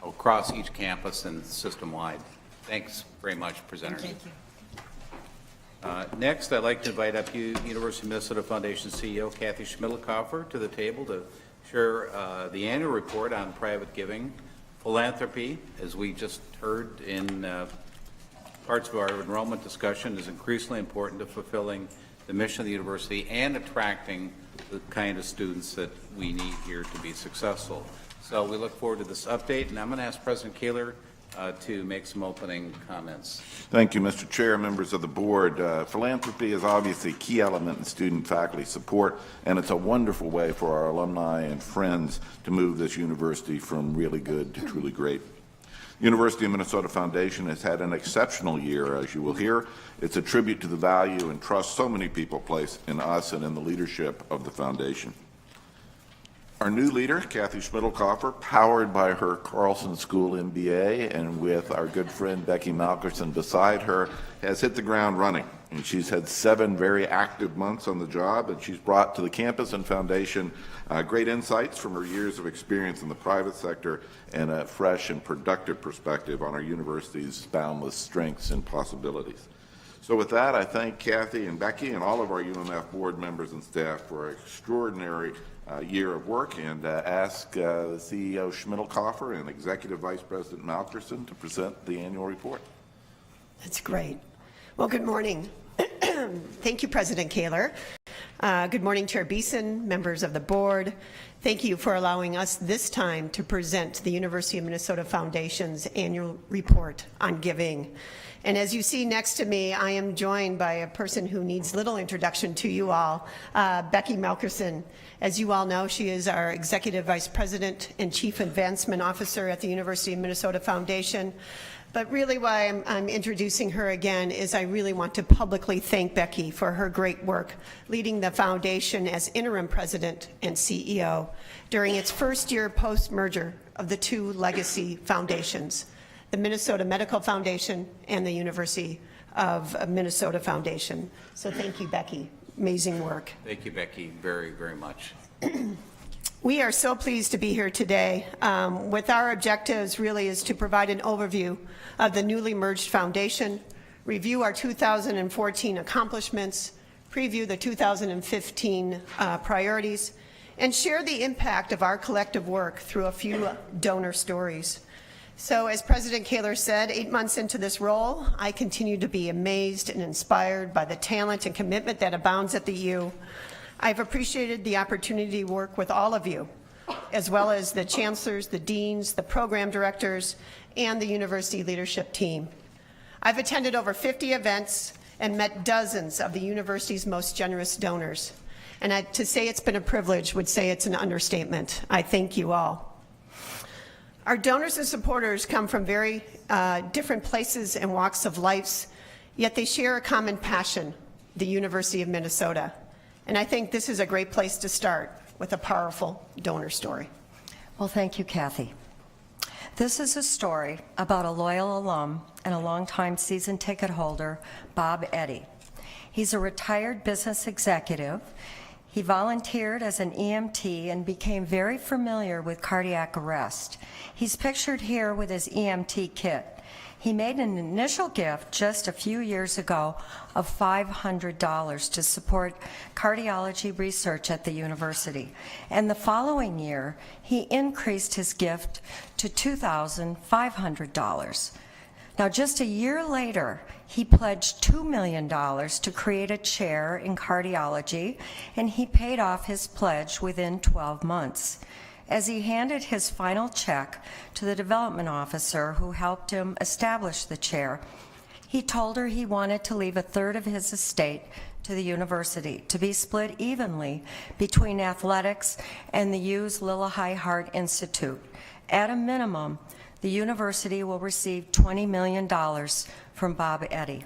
across each campus and system-wide. Thanks very much, presenters. Thank you. Next, I'd like to invite up University of Minnesota Foundation CEO Kathy Schmidlkoffer to the table to share the annual report on private giving. Philanthropy, as we just heard in parts of our enrollment discussion, is increasingly important to fulfilling the mission of the university and attracting the kind of students that we need here to be successful. So we look forward to this update, and I'm going to ask President Kaler to make some opening comments. Thank you, Mr. Chair, members of the board. Philanthropy is obviously a key element in student faculty support, and it's a wonderful way for our alumni and friends to move this university from really good to truly great. University of Minnesota Foundation has had an exceptional year, as you will hear. It's a tribute to the value and trust so many people place in us and in the leadership of the foundation. Our new leader, Kathy Schmidlkoffer, powered by her Carlson School MBA and with our good friend Becky Malkerson beside her, has hit the ground running. And she's had 7 very active months on the job, and she's brought to the campus and foundation great insights from her years of experience in the private sector and a fresh and productive perspective on our university's boundless strengths and possibilities. So with that, I thank Kathy and Becky and all of our UMF board members and staff for an extraordinary year of work, and ask the CEO Schmidlkoffer and Executive Vice President Malkerson to present the annual report. That's great. Well, good morning. Thank you, President Kaler. Good morning, Chair Beeson, members of the board. Thank you for allowing us this time to present the University of Minnesota Foundation's annual report on giving. And as you see next to me, I am joined by a person who needs little introduction to you all, Becky Malkerson. As you all know, she is our Executive Vice President and Chief Advancement Officer at the University of Minnesota Foundation. But really why I'm introducing her again is I really want to publicly thank Becky for her great work leading the foundation as interim president and CEO during its first year post-merger of the 2 legacy foundations, the Minnesota Medical Foundation and the University of Minnesota Foundation. So thank you, Becky. Amazing work. Thank you, Becky, very, very much. We are so pleased to be here today. With our objectives really is to provide an overview of the newly merged foundation, review our 2014 accomplishments, preview the 2015 priorities, and share the impact of our collective work through a few donor stories. So as President Kaler said, 8 months into this role, I continue to be amazed and inspired by the talent and commitment that abounds at the U. I've appreciated the opportunity to work with all of you, as well as the chancellors, the deans, the program directors, and the university leadership team. I've attended over 50 events and met dozens of the university's most generous donors. And to say it's been a privilege would say it's an understatement. I thank you all. Our donors and supporters come from very different places and walks of life, yet they share a common passion, the University of Minnesota. And I think this is a great place to start with a powerful donor story. Well, thank you, Kathy. This is a story about a loyal alum and a longtime season ticket holder, Bob Eddy. He's a retired business executive. He volunteered as an EMT and became very familiar with cardiac arrest. He's pictured here with his EMT kit. He made an initial gift just a few years ago of $500 to support cardiology research at the university. And the following year, he increased his gift to $2,500. Now, just a year later, he pledged $2 million to create a chair in cardiology, and he paid off his pledge within 12 months. As he handed his final check to the development officer who helped him establish the chair, he told her he wanted to leave a third of his estate to the university to be split evenly between athletics and the U's Lillahai Heart Institute. At a minimum, the university will receive $20 million from Bob Eddy.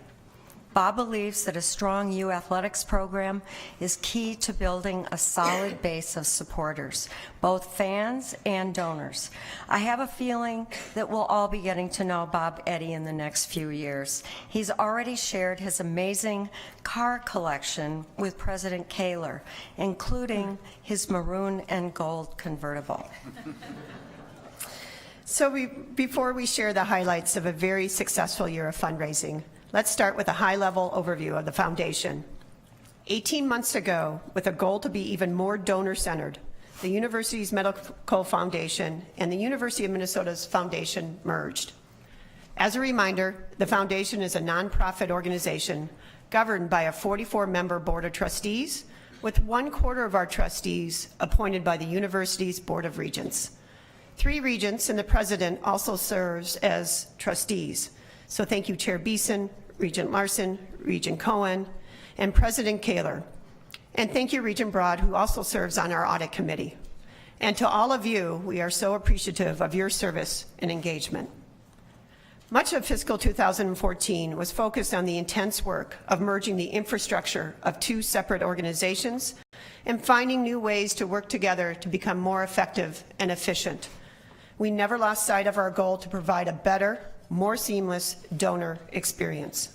Bob believes that a strong U athletics program is key to building a solid base of supporters, both fans and donors. I have a feeling that we'll all be getting to know Bob Eddy in the next few years. He's already shared his amazing car collection with President Kaler, including his maroon and gold convertible. So before we share the highlights of a very successful year of fundraising, let's start with a high-level overview of the foundation. 18 months ago, with a goal to be even more donor-centered, the university's medical foundation and the University of Minnesota's foundation merged. As a reminder, the foundation is a nonprofit organization governed by a 44-member board of trustees, with 1/4 of our trustees appointed by the university's Board of Regents. 3 regents and the president also serves as trustees. So thank you, Chair Beeson, Regent Larson, Regent Cohen, and President Kaler. And thank you, Regent Broad, who also serves on our audit committee. And to all of you, we are so appreciative of your service and engagement. Much of fiscal 2014 was focused on the intense work of merging the infrastructure of 2 separate organizations and finding new ways to work together to become more effective and efficient. We never lost sight of our goal to provide a better, more seamless donor experience.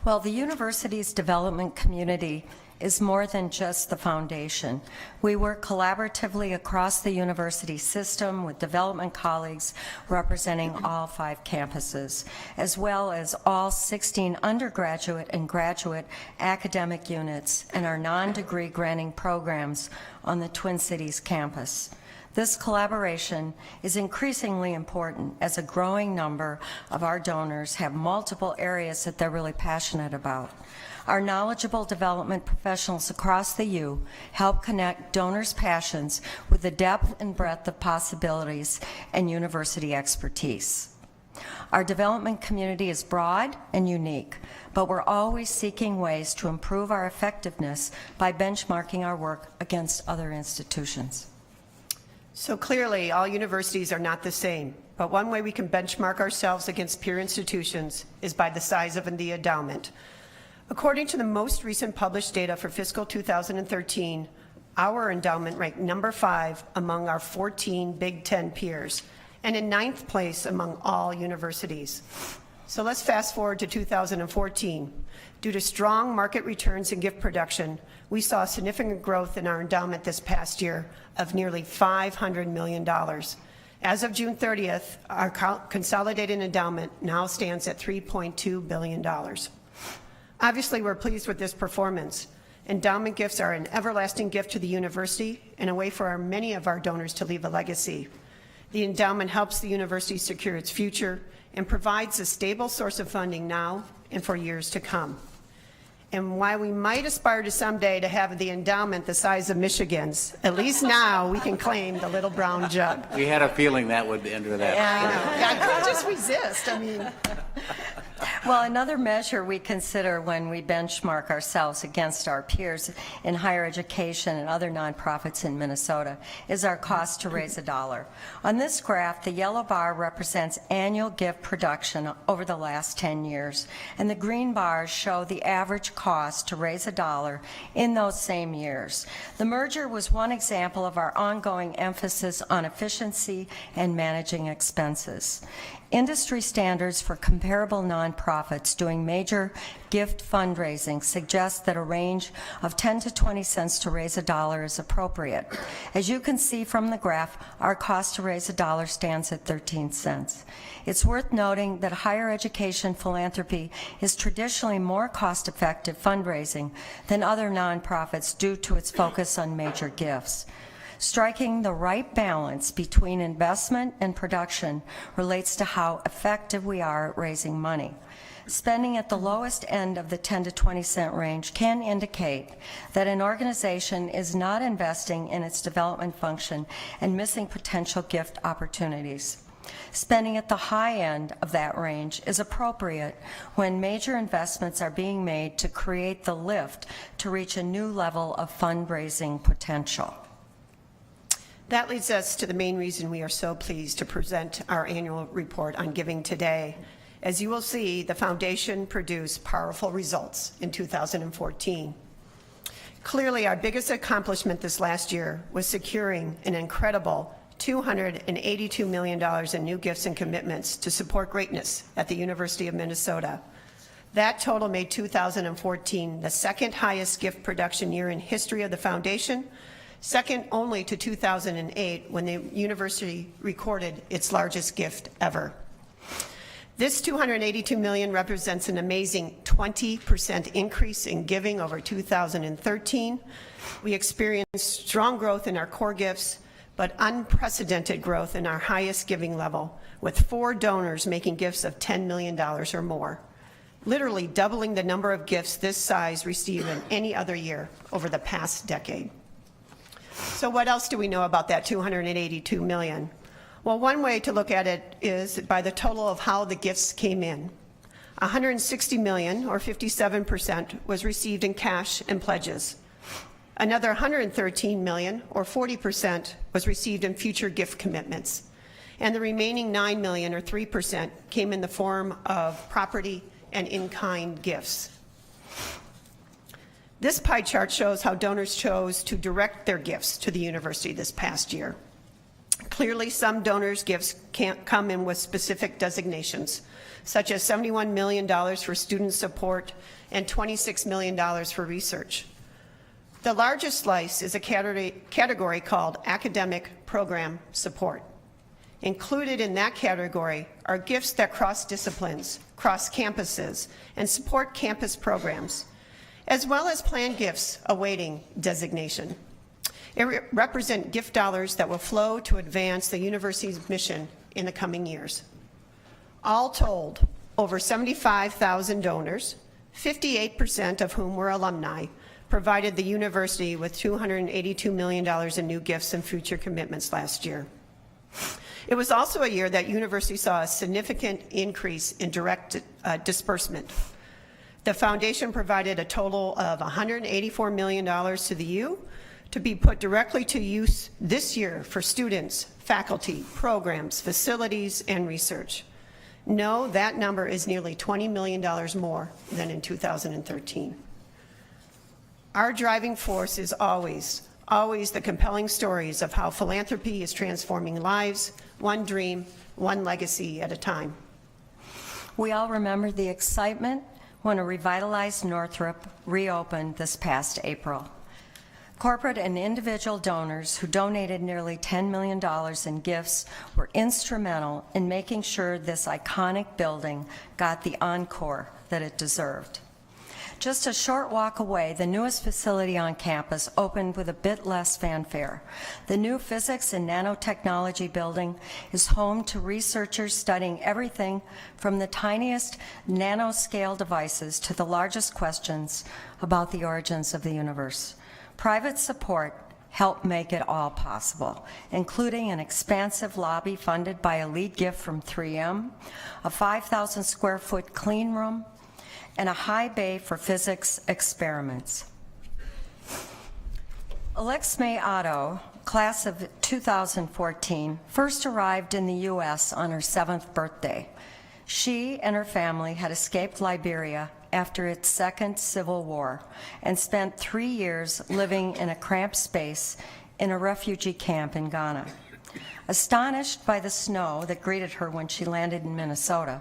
Well, the university's development community is more than just the foundation. We work collaboratively across the university system with development colleagues representing all 5 campuses, as well as all 16 undergraduate and graduate academic units and our non-degree granting programs on the Twin Cities campus. This collaboration is increasingly important as a growing number of our donors have multiple areas that they're really passionate about. Our knowledgeable development professionals across the U help connect donors' passions with the depth and breadth of possibilities and university expertise. Our development community is broad and unique, but we're always seeking ways to improve our effectiveness by benchmarking our work against other institutions. So clearly, all universities are not the same, but one way we can benchmark ourselves against peer institutions is by the size of the endowment. According to the most recent published data for fiscal 2013, our endowment ranked number 5 among our 14 Big Ten peers, and in 9th place among all universities. So let's fast forward to 2014. Due to strong market returns and gift production, we saw significant growth in our endowment this past year of nearly $500 million. As of June 30th, our consolidated endowment now stands at $3.2 billion. Obviously, we're pleased with this performance. Endowment gifts are an everlasting gift to the university and a way for many of our donors to leave a legacy. The endowment helps the university secure its future and provides a stable source of funding now and for years to come. And while we might aspire to someday to have the endowment the size of Michigan's, at least now we can claim the little brown jug. We had a feeling that would enter that. Yeah, I know. I couldn't just resist. I mean. Well, another measure we consider when we benchmark ourselves against our peers in higher education and other nonprofits in Minnesota is our cost to raise $1. On this graph, the yellow bar represents annual gift production over the last 10 years, and the green bars show the average cost to raise $1 in those same years. The merger was one example of our ongoing emphasis on efficiency and managing expenses. Industry standards for comparable nonprofits nonprofits doing major gift fundraising suggest that a range of 10 to 20 cents to raise a dollar is appropriate. As you can see from the graph, our cost to raise a dollar stands at 13 cents. It's worth noting that higher education philanthropy is traditionally more cost-effective fundraising than other nonprofits due to its focus on major gifts. Striking the right balance between investment and production relates to how effective we are at raising money. Spending at the lowest end of the 10 to 20 cent range can indicate that an organization is not investing in its development function and missing potential gift opportunities. Spending at the high end of that range is appropriate when major investments are being made to create the lift to reach a new level of fundraising potential. That leads us to the main reason we are so pleased to present our annual report on giving today. As you will see, the foundation produced powerful results in 2014. Clearly, our biggest accomplishment this last year was securing an incredible $282 million in new gifts and commitments to support greatness at the University of Minnesota. That total made 2014 the second highest gift production year in history of the foundation, second only to 2008 when the university recorded its largest gift ever. This $282 million represents an amazing 20% increase in giving over 2013. We experienced strong growth in our core gifts, but unprecedented growth in our highest giving level, with 4 donors making gifts of $10 million or more, literally doubling the number of gifts this size received in any other year over the past decade. So what else do we know about that $282 million? Well, one way to look at it is by the total of how the gifts came in. $160 million, or 57%, was received in cash and pledges. Another $113 million, or 40%, was received in future gift commitments. And the remaining $9 million, or 3%, came in the form of property and in-kind gifts. This pie chart shows how donors chose to direct their gifts to the university this past year. Clearly, some donors' gifts can't come in with specific designations, such as $71 million for student support and $26 million for research. The largest slice is a category called academic program support. Included in that category are gifts that cross disciplines, cross campuses, and support campus programs, as well as planned gifts awaiting designation. It represent gift dollars that will flow to advance the university's mission in the coming years. All told, over 75,000 donors, 58% of whom were alumni, provided the university with $282 million in new gifts and future commitments last year. It was also a year that university saw a significant increase in direct disbursement. The foundation provided a total of $184 million to the U to be put directly to use this year for students, faculty, programs, facilities, and research. No, that number is nearly $20 million more than in 2013. Our driving force is always the compelling stories of how philanthropy is transforming lives, one dream, one legacy at a time. We all remember the excitement when a revitalized Northrop reopened this past April. Corporate and individual donors who donated nearly $10 million in gifts were instrumental in making sure this iconic building got the encore that it deserved. Just a short walk away, the newest facility on campus opened with a bit less fanfare. The new Physics and Nanotechnology building is home to researchers studying everything from the tiniest nanoscale devices to the largest questions about the origins of the universe. Private support helped make it all possible, including an expansive lobby funded by a lead gift from 3M, a 5,000 square foot clean room, and a high bay for physics experiments. Alexme Otto, class of 2014, first arrived in the U.S. on her 7th birthday. She and her family had escaped Liberia after its second civil war and spent 3 years living in a cramped space in a refugee camp in Ghana. Astonished by the snow that greeted her when she landed in Minnesota,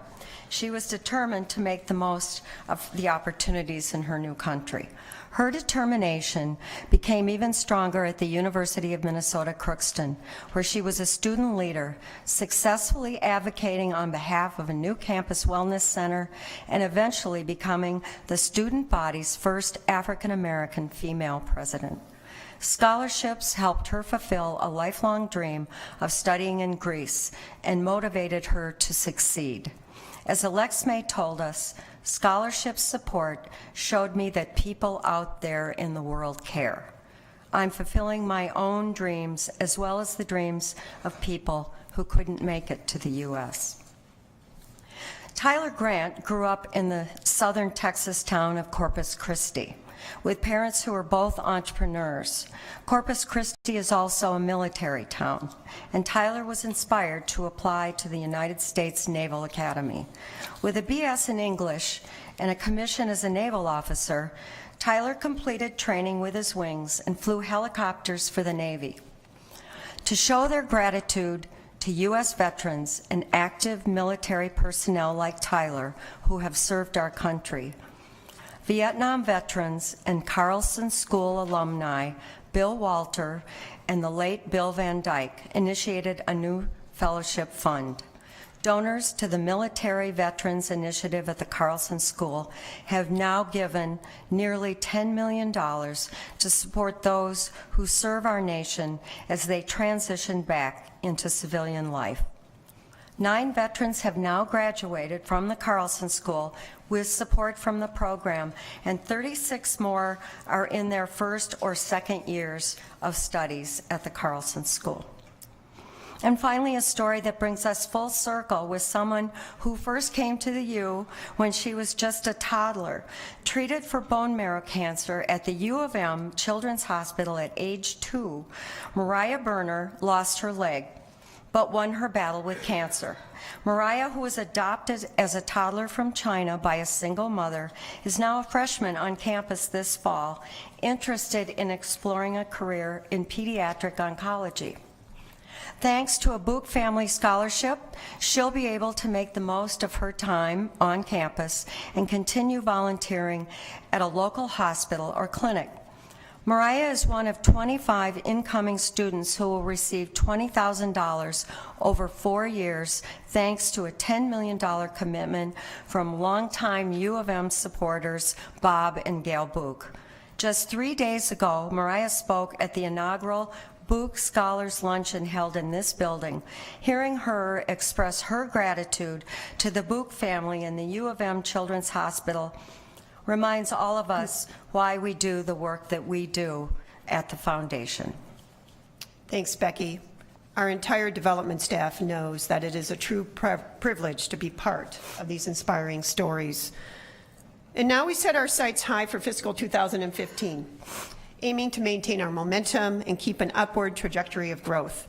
she was determined to make the most of the opportunities in her new country. Her determination became even stronger at the University of Minnesota Crookston, where she was a student leader, successfully advocating on behalf of a new campus wellness center and eventually becoming the student body's first African American female president. Scholarships helped her fulfill a lifelong dream of studying in Greece and motivated her to succeed. As Alex May told us, scholarship support showed me that people out there in the world care. I'm fulfilling my own dreams as well as the dreams of people who couldn't make it to the U.S. Tyler Grant grew up in the southern Texas town of Corpus Christi, with parents who are both entrepreneurs. Corpus Christi is also a military town, and Tyler was inspired to apply to the United States Naval Academy. With a BS in English and a commission as a naval officer, Tyler completed training with his wings and flew helicopters for the Navy. To show their gratitude to U.S. veterans and active military personnel like Tyler who have served our country, Vietnam veterans and Carlson School alumni Bill Walter and the late Bill Van Dyke initiated a new fellowship fund. Donors to the Military Veterans Initiative at the Carlson School have now given nearly $10 million to support those who serve our nation as they transition back into civilian life. 9 veterans have now graduated from the Carlson School with support from the program, and 36 more are in their first or second years of studies at the Carlson School. And finally, a story that brings us full circle with someone who first came to the U when she was just a toddler, treated for bone marrow cancer at the U of M Children's Hospital at age 2. Mariah Berner lost her leg, but won her battle with cancer. Mariah, who was adopted as a toddler from China by a single mother, is now a freshman on campus this fall, interested in exploring a career in pediatric oncology. Thanks to a Book Family Scholarship, she'll be able to make the most of her time on campus and continue volunteering at a local hospital or clinic. Mariah is one of 25 incoming students who will receive $20,000 over 4 years, thanks to a $10 million commitment from longtime U of M supporters Bob and Gail Book. Just 3 days ago, Mariah spoke at the inaugural Book Scholars Luncheon held in this building. Hearing her express her gratitude to the Book family and the U of M Children's Hospital reminds all of us why we do the work that we do at the foundation. Thanks, Becky. Our entire development staff knows that it is a true privilege to be part of these inspiring stories. And now we set our sights high for fiscal 2015, aiming to maintain our momentum and keep an upward trajectory of growth.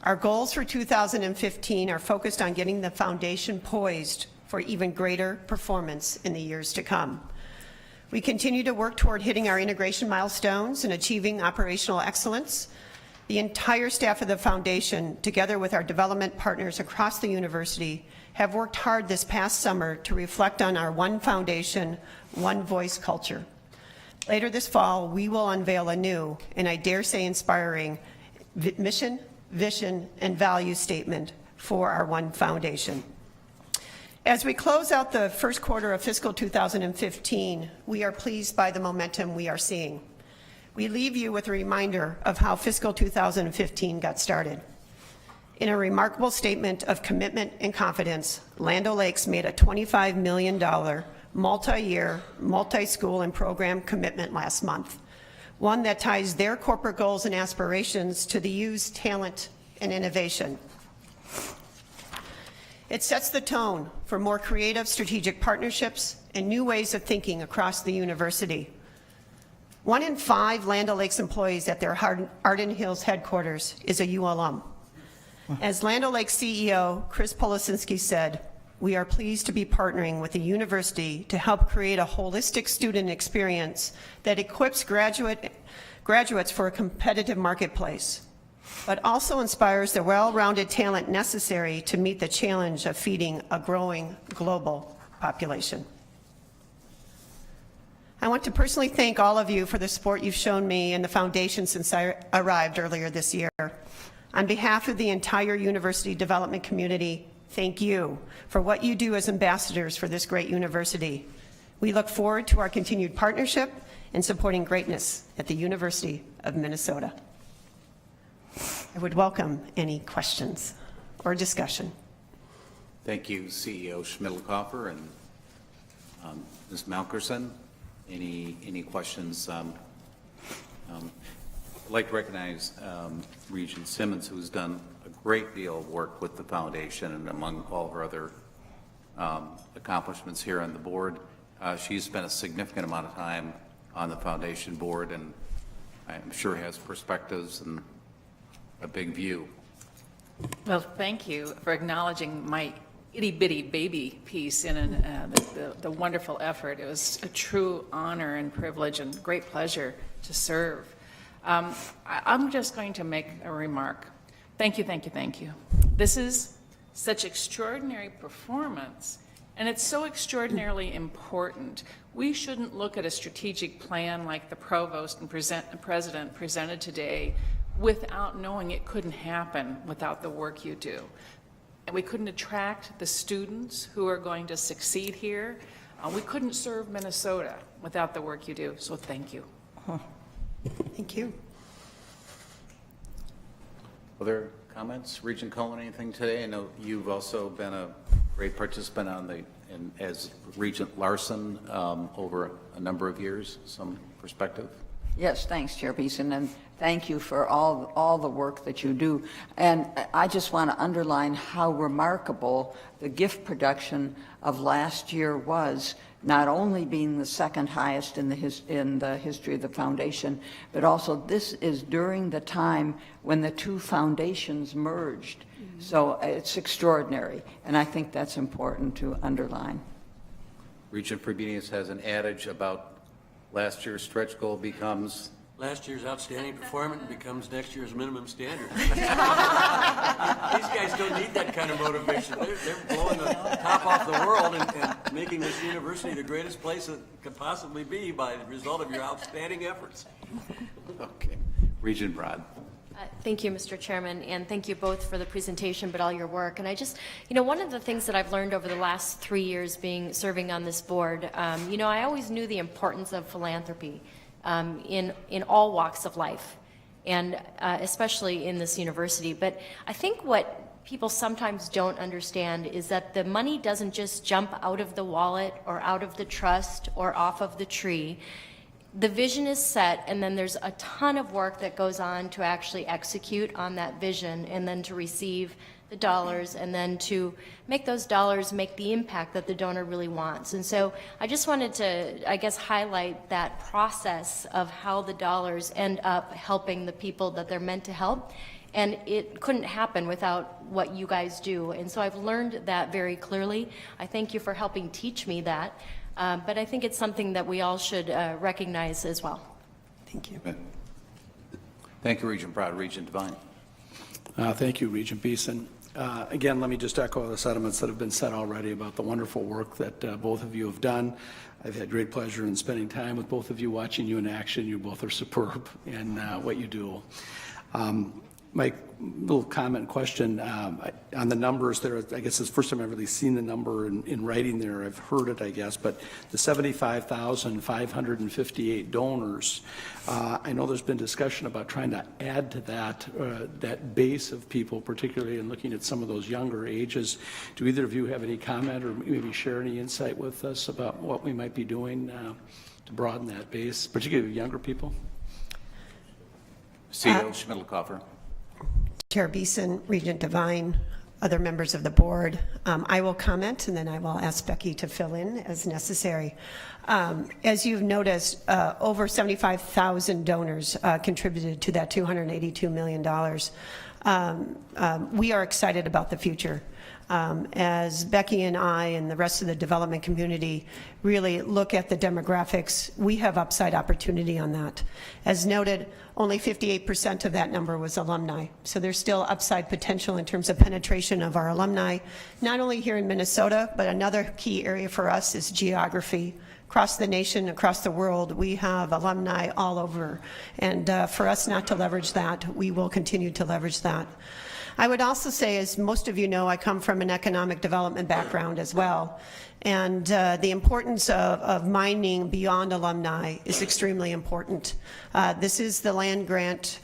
Our goals for 2015 are focused on getting the foundation poised for even greater performance in the years to come. We continue to work toward hitting our integration milestones and achieving operational excellence. The entire staff of the foundation, together with our development partners across the university, have worked hard this past summer to reflect on our One Foundation, One Voice culture. Later this fall, we will unveil a new, and I dare say inspiring, mission, vision, and value statement for our One Foundation. As we close out the first quarter of fiscal 2015, we are pleased by the momentum we are seeing. We leave you with a reminder of how fiscal 2015 got started. In a remarkable statement of commitment and confidence, Land O'Lakes made a $25 million multi-year, multi-school and program commitment last month, one that ties their corporate goals and aspirations to the U's talent and innovation. It sets the tone for more creative strategic partnerships and new ways of thinking across the university. 1 in 5 Land O'Lakes employees at their Arden Hills headquarters is a U alum. As Land O'Lakes CEO Chris Policinski said, we are pleased to be partnering with the university to help create a holistic student experience that equips graduates for a competitive marketplace. but also inspires the well-rounded talent necessary to meet the challenge of feeding a growing global population. I want to personally thank all of you for the support you've shown me and the foundation since I arrived earlier this year. On behalf of the entire university development community, thank you for what you do as ambassadors for this great university. We look forward to our continued partnership in supporting greatness at the University of Minnesota. I would welcome any questions or discussion. Thank you, CEO Schmidlkoffer and Ms. Malkerson. Any questions? I'd like to recognize Regent Simmons, who's done a great deal of work with the foundation and among all of her other accomplishments here on the board. She's spent a significant amount of time on the foundation board, and I'm sure has perspectives and a big view. Well, thank you for acknowledging my itty-bitty baby piece in the wonderful effort. It was a true honor and privilege and great pleasure to serve. I'm just going to make a remark. Thank you, thank you, thank you. This is such extraordinary performance, and it's so extraordinarily important. We shouldn't look at a strategic plan like the provost and president presented today without knowing it couldn't happen without the work you do. And we couldn't attract the students who are going to succeed here. We couldn't serve Minnesota without the work you do, so thank you. Thank you. Other comments? Regent Cohen, anything today? I know you've also been a great participant on as Regent Larson over a number of years. Some perspective? Yes, thanks, Chair Beeson, and thank you for all the work that you do. And I just want to underline how remarkable the gift production of last year was, not only being the second highest in the history of the foundation, but also this is during the time when the two foundations merged. So it's extraordinary, and I think that's important to underline. Regent Frobenius has an adage about last year's stretch goal becomes Last year's outstanding performance becomes next year's minimum standard. These guys don't need that kind of motivation. They're blowing the top off the world and making this university the greatest place it could possibly be by the result of your outstanding efforts. Okay. Regent Broad. Thank you, Mr. Chairman, and thank you both for the presentation, but all your work. And I just, one of the things that I've learned over the last 3 years serving on this board, I always knew the importance of philanthropy in all walks of life, and especially in this university. But I think what people sometimes don't understand is that the money doesn't just jump out of the wallet or out of the trust or off of the tree. The vision is set, and then there's a ton of work that goes on to actually execute on that vision, and then to receive the dollars, and then to make those dollars make the impact that the donor really wants. And so I just wanted to, highlight that process of how the dollars end up helping the people that they're meant to help. And it couldn't happen without what you guys do. And so I've learned that very clearly. I thank you for helping teach me that. But I think it's something that we all should recognize as well. Thank you. Thank you, Regent Broad. Regent Devine. Thank you, Regent Beeson. Again, let me just echo the sentiments that have been said already about the wonderful work that both of you have done. I've had great pleasure in spending time with both of you, watching you in action. You both are superb in what you do. My little comment and question on the numbers there, I guess it's the first time I've really seen the number in writing there. I've heard it, I guess, but the 75,558 donors, I know there's been discussion about trying to add to that base of people, particularly in looking at some of those younger ages. Do either of you have any comment or maybe share any insight with us about what we might be doing to broaden that base, particularly younger people? CEO Schmidlkoffer. Chair Beeson, Regent Devine, other members of the board. I will comment, and then I will ask Becky to fill in as necessary. As you've noticed, over 75,000 donors contributed to that $282 million. We are excited about the future. As Becky and I and the rest of the development community really look at the demographics, we have upside opportunity on that. As noted, only 58% of that number was alumni. So there's still upside potential in terms of penetration of our alumni, not only here in Minnesota, but another key area for us is geography. Across the nation, across the world, we have alumni all over. And for us not to leverage that, we will continue to leverage that. I would also say, as most of you know, I come from an economic development background as well. And the importance of mining beyond alumni is extremely important. This is the land grant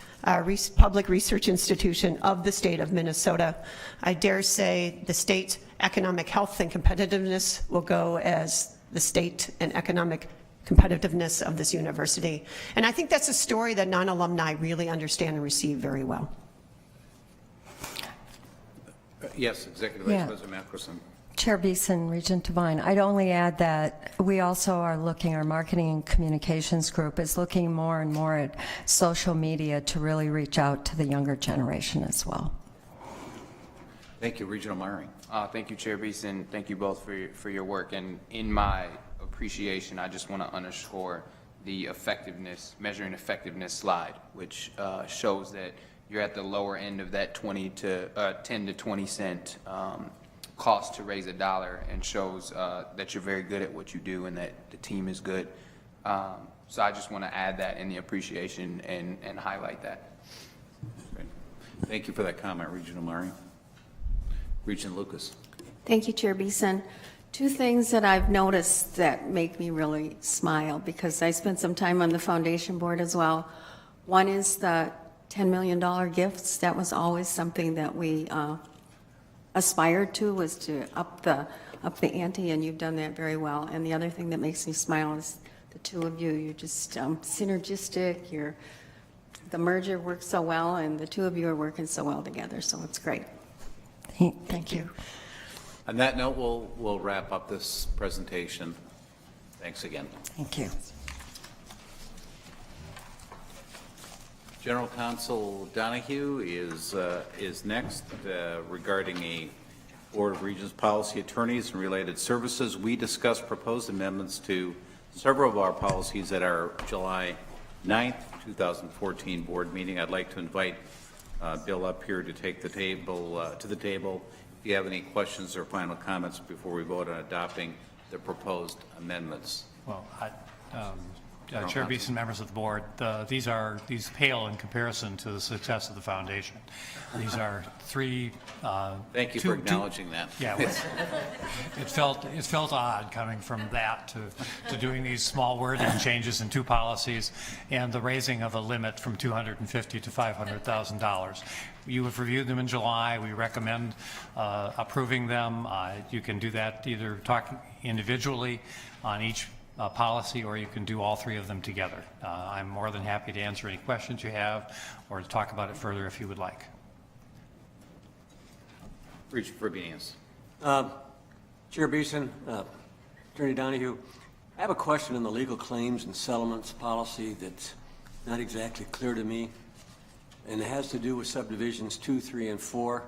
public research institution of the state of Minnesota. I dare say the state's economic health and competitiveness will go as the state and economic competitiveness of this university. And I think that's a story that non-alumni really understand and receive very well. Yes, Executive Vice President Mackelson. Chair Beeson, Regent Devine, I'd only add that we also are looking, our marketing and communications group is looking more and more at social media to really reach out to the younger generation as well. Thank you, Regional Myring. Thank you, Chair Beeson. Thank you both for your work. And in my appreciation, I just want to underscore the effectiveness, measuring effectiveness slide, which shows that you're at the lower end of that 10 to 20 cent cost to raise $1, and shows that you're very good at what you do and that the team is good. So I just want to add that in the appreciation and highlight that. Great. Thank you for that comment, Regional Myring. Regent Lucas. Thank you, Chair Beeson. Two things that I've noticed that make me really smile, because I spent some time on the foundation board as well. One is the $10 million gifts. That was always something that we aspired to, was to up the ante, and you've done that very well. And the other thing that makes me smile is the two of you. You're just synergistic. The merger works so well, and the two of you are working so well together, so it's great. Thank you. On that note, we'll wrap up this presentation. Thanks again. Thank you. General Counsel Donahue is next regarding a Board of Regents policy attorneys and related services. We discussed proposed amendments to several of our policies at our July 9th, 2014 board meeting. I'd like to invite Bill up here to take the table if you have any questions or final comments before we vote on adopting the proposed amendments. Well, Chair Beeson, members of the board, these pale in comparison to the success of the foundation. These are three. Thank you for acknowledging that. Yeah, it felt odd coming from that to doing these small wording changes in two policies and the raising of a limit from $250,000 to $500,000. You have reviewed them in July. We recommend approving them. You can do that either talking individually on each policy, or you can do all three of them together. I'm more than happy to answer any questions you have or to talk about it further if you would like. Regent Frobenius. Chair Beeson, Attorney Donahue, I have a question on the legal claims and settlements policy that's not exactly clear to me, and it has to do with subdivisions 2, 3, and 4,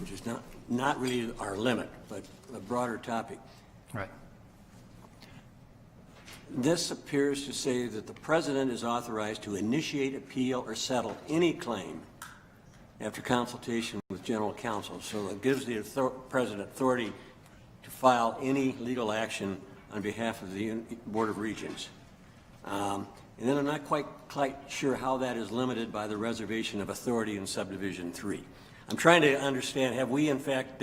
which is not really our limit, but a broader topic. Right. This appears to say that the president is authorized to initiate, appeal, or settle any claim after consultation with general counsel. So it gives the president authority to file any legal action on behalf of the Board of Regents. And then I'm not quite sure how that is limited by the reservation of authority in subdivision 3. I'm trying to understand, have we in fact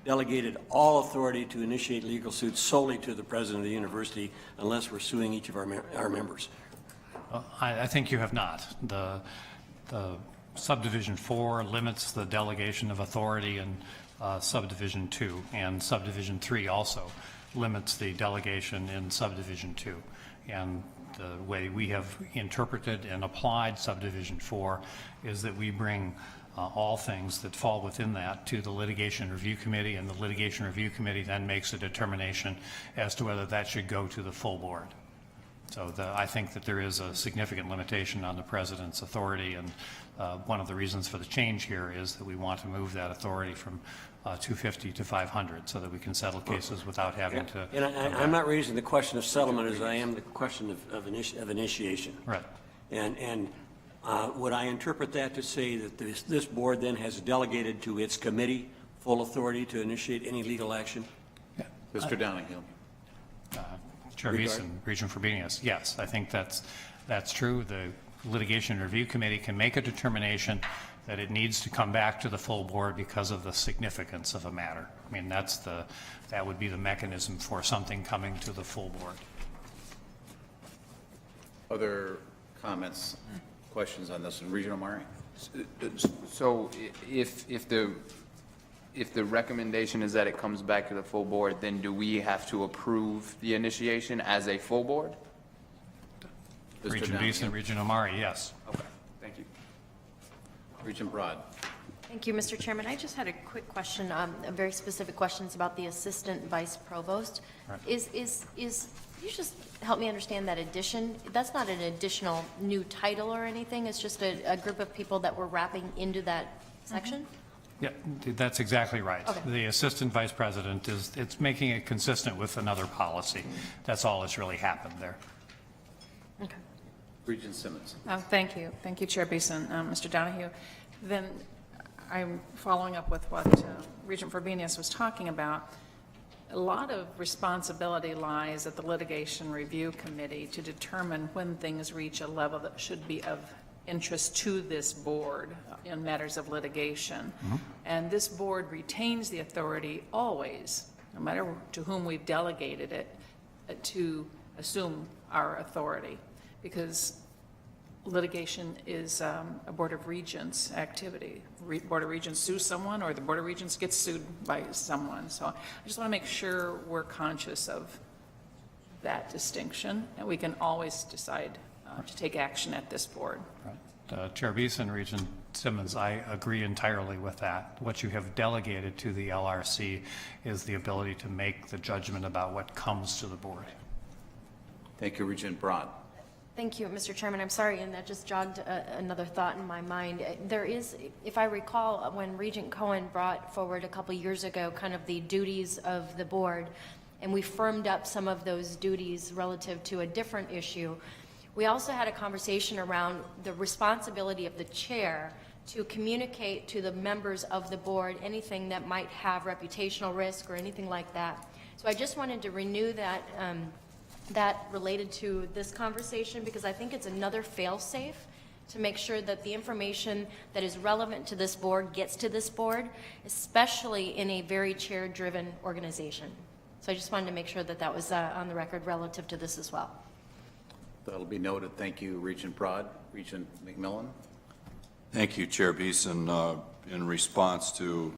delegated all authority to initiate legal suits solely to the president of the university unless we're suing each of our members? I think you have not. The subdivision 4 limits the delegation of authority in subdivision 2, and subdivision 3 also limits the delegation in subdivision 2. And the way we have interpreted and applied subdivision 4 is that we bring all things that fall within that to the Litigation Review Committee, and the Litigation Review Committee then makes a determination as to whether that should go to the full board. So I think that there is a significant limitation on the president's authority, and one of the reasons for the change here is that we want to move that authority from 250 to 500 so that we can settle cases without having to. And I'm not raising the question of settlement as I am the question of initiation. Right. And would I interpret that to say that this board then has delegated to its committee full authority to initiate any legal action? Yeah. Mr. Donahue. Chair Beeson, Regent Frobenius, yes, I think that's true. The Litigation Review Committee can make a determination that it needs to come back to the full board because of the significance of a matter. I mean, that would be the mechanism for something coming to the full board. Other comments, questions on this? And Regent Omari? So if the recommendation is that it comes back to the full board, then do we have to approve the initiation as a full board? Regent Beeson, Regent Omari, yes. Okay, thank you. Regent Broad. Thank you, Mr. Chairman. I just had a quick question, very specific questions about the Assistant Vice Provost. Right. You just help me understand that addition? That's not an additional new title or anything? It's just a group of people that we're wrapping into that section? Yeah, that's exactly right. Okay. The Assistant Vice President it's making it consistent with another policy. That's all that's really happened there. Okay. Regent Simmons. Thank you. Thank you, Chair Beeson. Mr. Donahue, then I'm following up with what Regent Frobenius was talking about. A lot of responsibility lies at the Litigation Review Committee to determine when things reach a level that should be of interest to this board in matters of litigation. Mm-hmm. And this board retains the authority always, no matter to whom we've delegated it, to assume our authority, because litigation is a Board of Regents activity. Board of Regents sues someone, or the Board of Regents gets sued by someone. So I just want to make sure we're conscious of that distinction, and we can always decide to take action at this board. Right. Chair Beeson, Regent Simmons, I agree entirely with that. What you have delegated to the LRC is the ability to make the judgment about what comes to the board. Thank you, Regent Broad. Thank you, Mr. Chairman. I'm sorry, and that just jogged another thought in my mind. There is, if I recall, when Regent Cohen brought forward a couple years ago kind of the duties of the board, and we firmed up some of those duties relative to a different issue, we also had a conversation around the responsibility of the chair to communicate to the members of the board anything that might have reputational risk or anything like that. So I just wanted to renew that that related to this conversation, because I think it's another fail-safe to make sure that the information that is relevant to this board gets to this board, especially in a very chair-driven organization. So I just wanted to make sure that that was on the record relative to this as well. That'll be noted. Thank you, Regent Broad. Regent McMillan. Thank you, Chair Beeson. In response to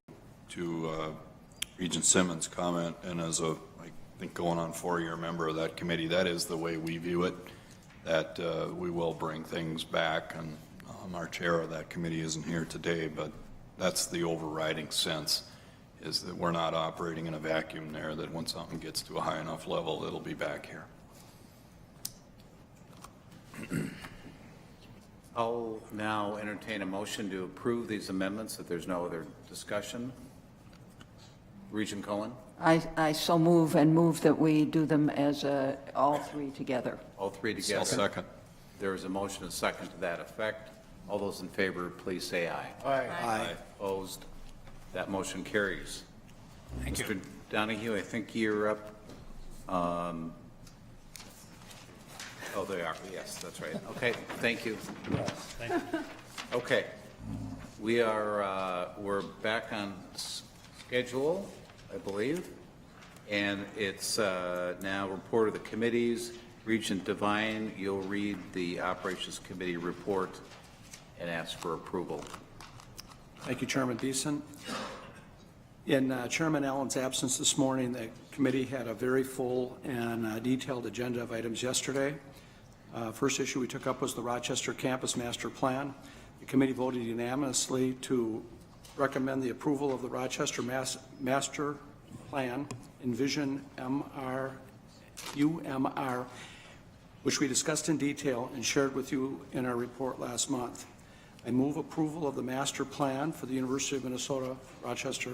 Regent Simmons' comment, and as a I think going on 4-year member of that committee, that is the way we view it, that we will bring things back, and our chair of that committee isn't here today, but that's the overriding sense, is that we're not operating in a vacuum there, that when something gets to a high enough level, it'll be back here. I'll now entertain a motion to approve these amendments if there's no other discussion. Regent Cohen. I so move that we do them as all three together. All three together. I'll second. There is a motion and second to that effect. All those in favor, please say aye. Aye. Aye. Opposed? That motion carries. Thank Mr. you. Donahue, I think you're up. Oh, they are. Yes, that's right. Okay, thank you. Thank you. Okay. We're back on schedule, I believe, and it's now report of the committees. Regent Devine, you'll read the Operations Committee report and ask for approval. Thank you, Chairman Beeson. In Chairman Allen's absence this morning, the committee had a very full and detailed agenda of items yesterday. First issue we took up was the Rochester Campus Master Plan. The committee voted unanimously to recommend the approval of the Rochester Master Plan, Envision UMR which we discussed in detail and shared with you in our report last month. I move approval of the master plan for the University of Minnesota, Rochester.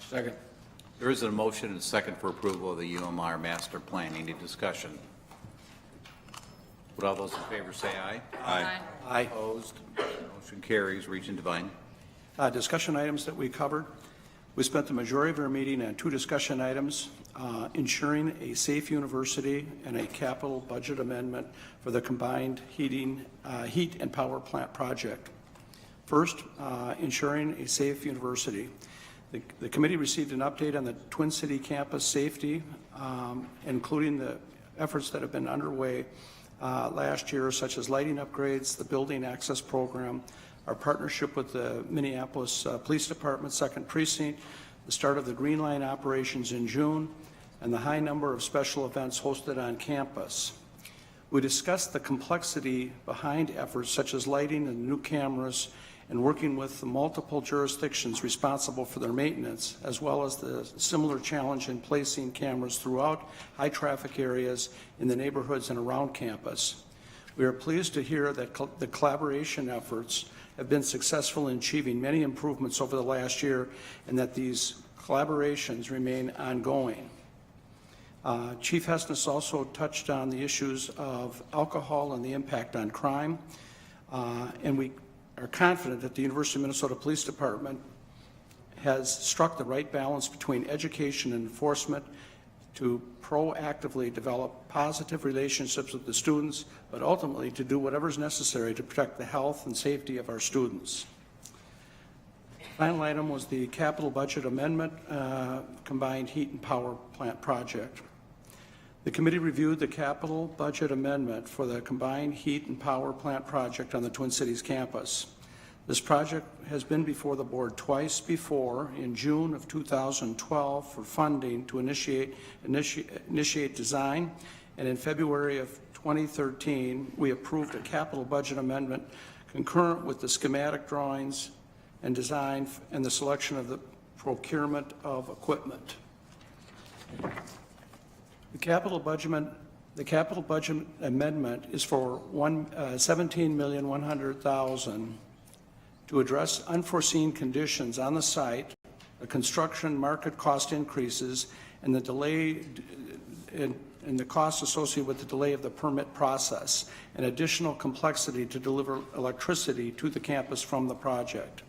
Second. There is a motion and a second for approval of the UMR master plan. Any discussion? Would all those in favor say aye? Aye. Aye. Opposed? Motion carries. Regent Devine. Discussion items that we covered. We spent the majority of our meeting on 2 discussion items, ensuring a safe university and a capital budget amendment for the combined heat and power plant project. First, ensuring a safe university. The committee received an update on the Twin City campus safety, including the efforts that have been underway last year, such as lighting upgrades, the building access program, our partnership with the Minneapolis Police Department 2nd Precinct, the start of the Green Line operations in June, and the high number of special events hosted on campus. We discussed the complexity behind efforts such as lighting and new cameras and working with the multiple jurisdictions responsible for their maintenance, as well as the similar challenge in placing cameras throughout high traffic areas in the neighborhoods and around campus. We are pleased to hear that the collaboration efforts have been successful in achieving many improvements over the last year and that these collaborations remain ongoing. Chief Hessness also touched on the issues of alcohol and the impact on crime, and we are confident that the University of Minnesota Police Department has struck the right balance between education and enforcement to proactively develop positive relationships with the students, but ultimately to do whatever is necessary to protect the health and safety of our students. The final item was the capital budget amendment, combined heat and power plant project. The committee reviewed the capital budget amendment for the combined heat and power plant project on the Twin Cities campus. This project has been before the board twice before, in June of 2012 for funding to initiate design, and in February of 2013 we approved a capital budget amendment concurrent with the schematic drawings and design and the selection of the procurement of equipment. The capital budget amendment is for $17,100,000 to address unforeseen conditions on the site, the construction market cost increases, and the delay and the costs associated with the delay of the permit process, and additional complexity to deliver electricity to the campus from the project.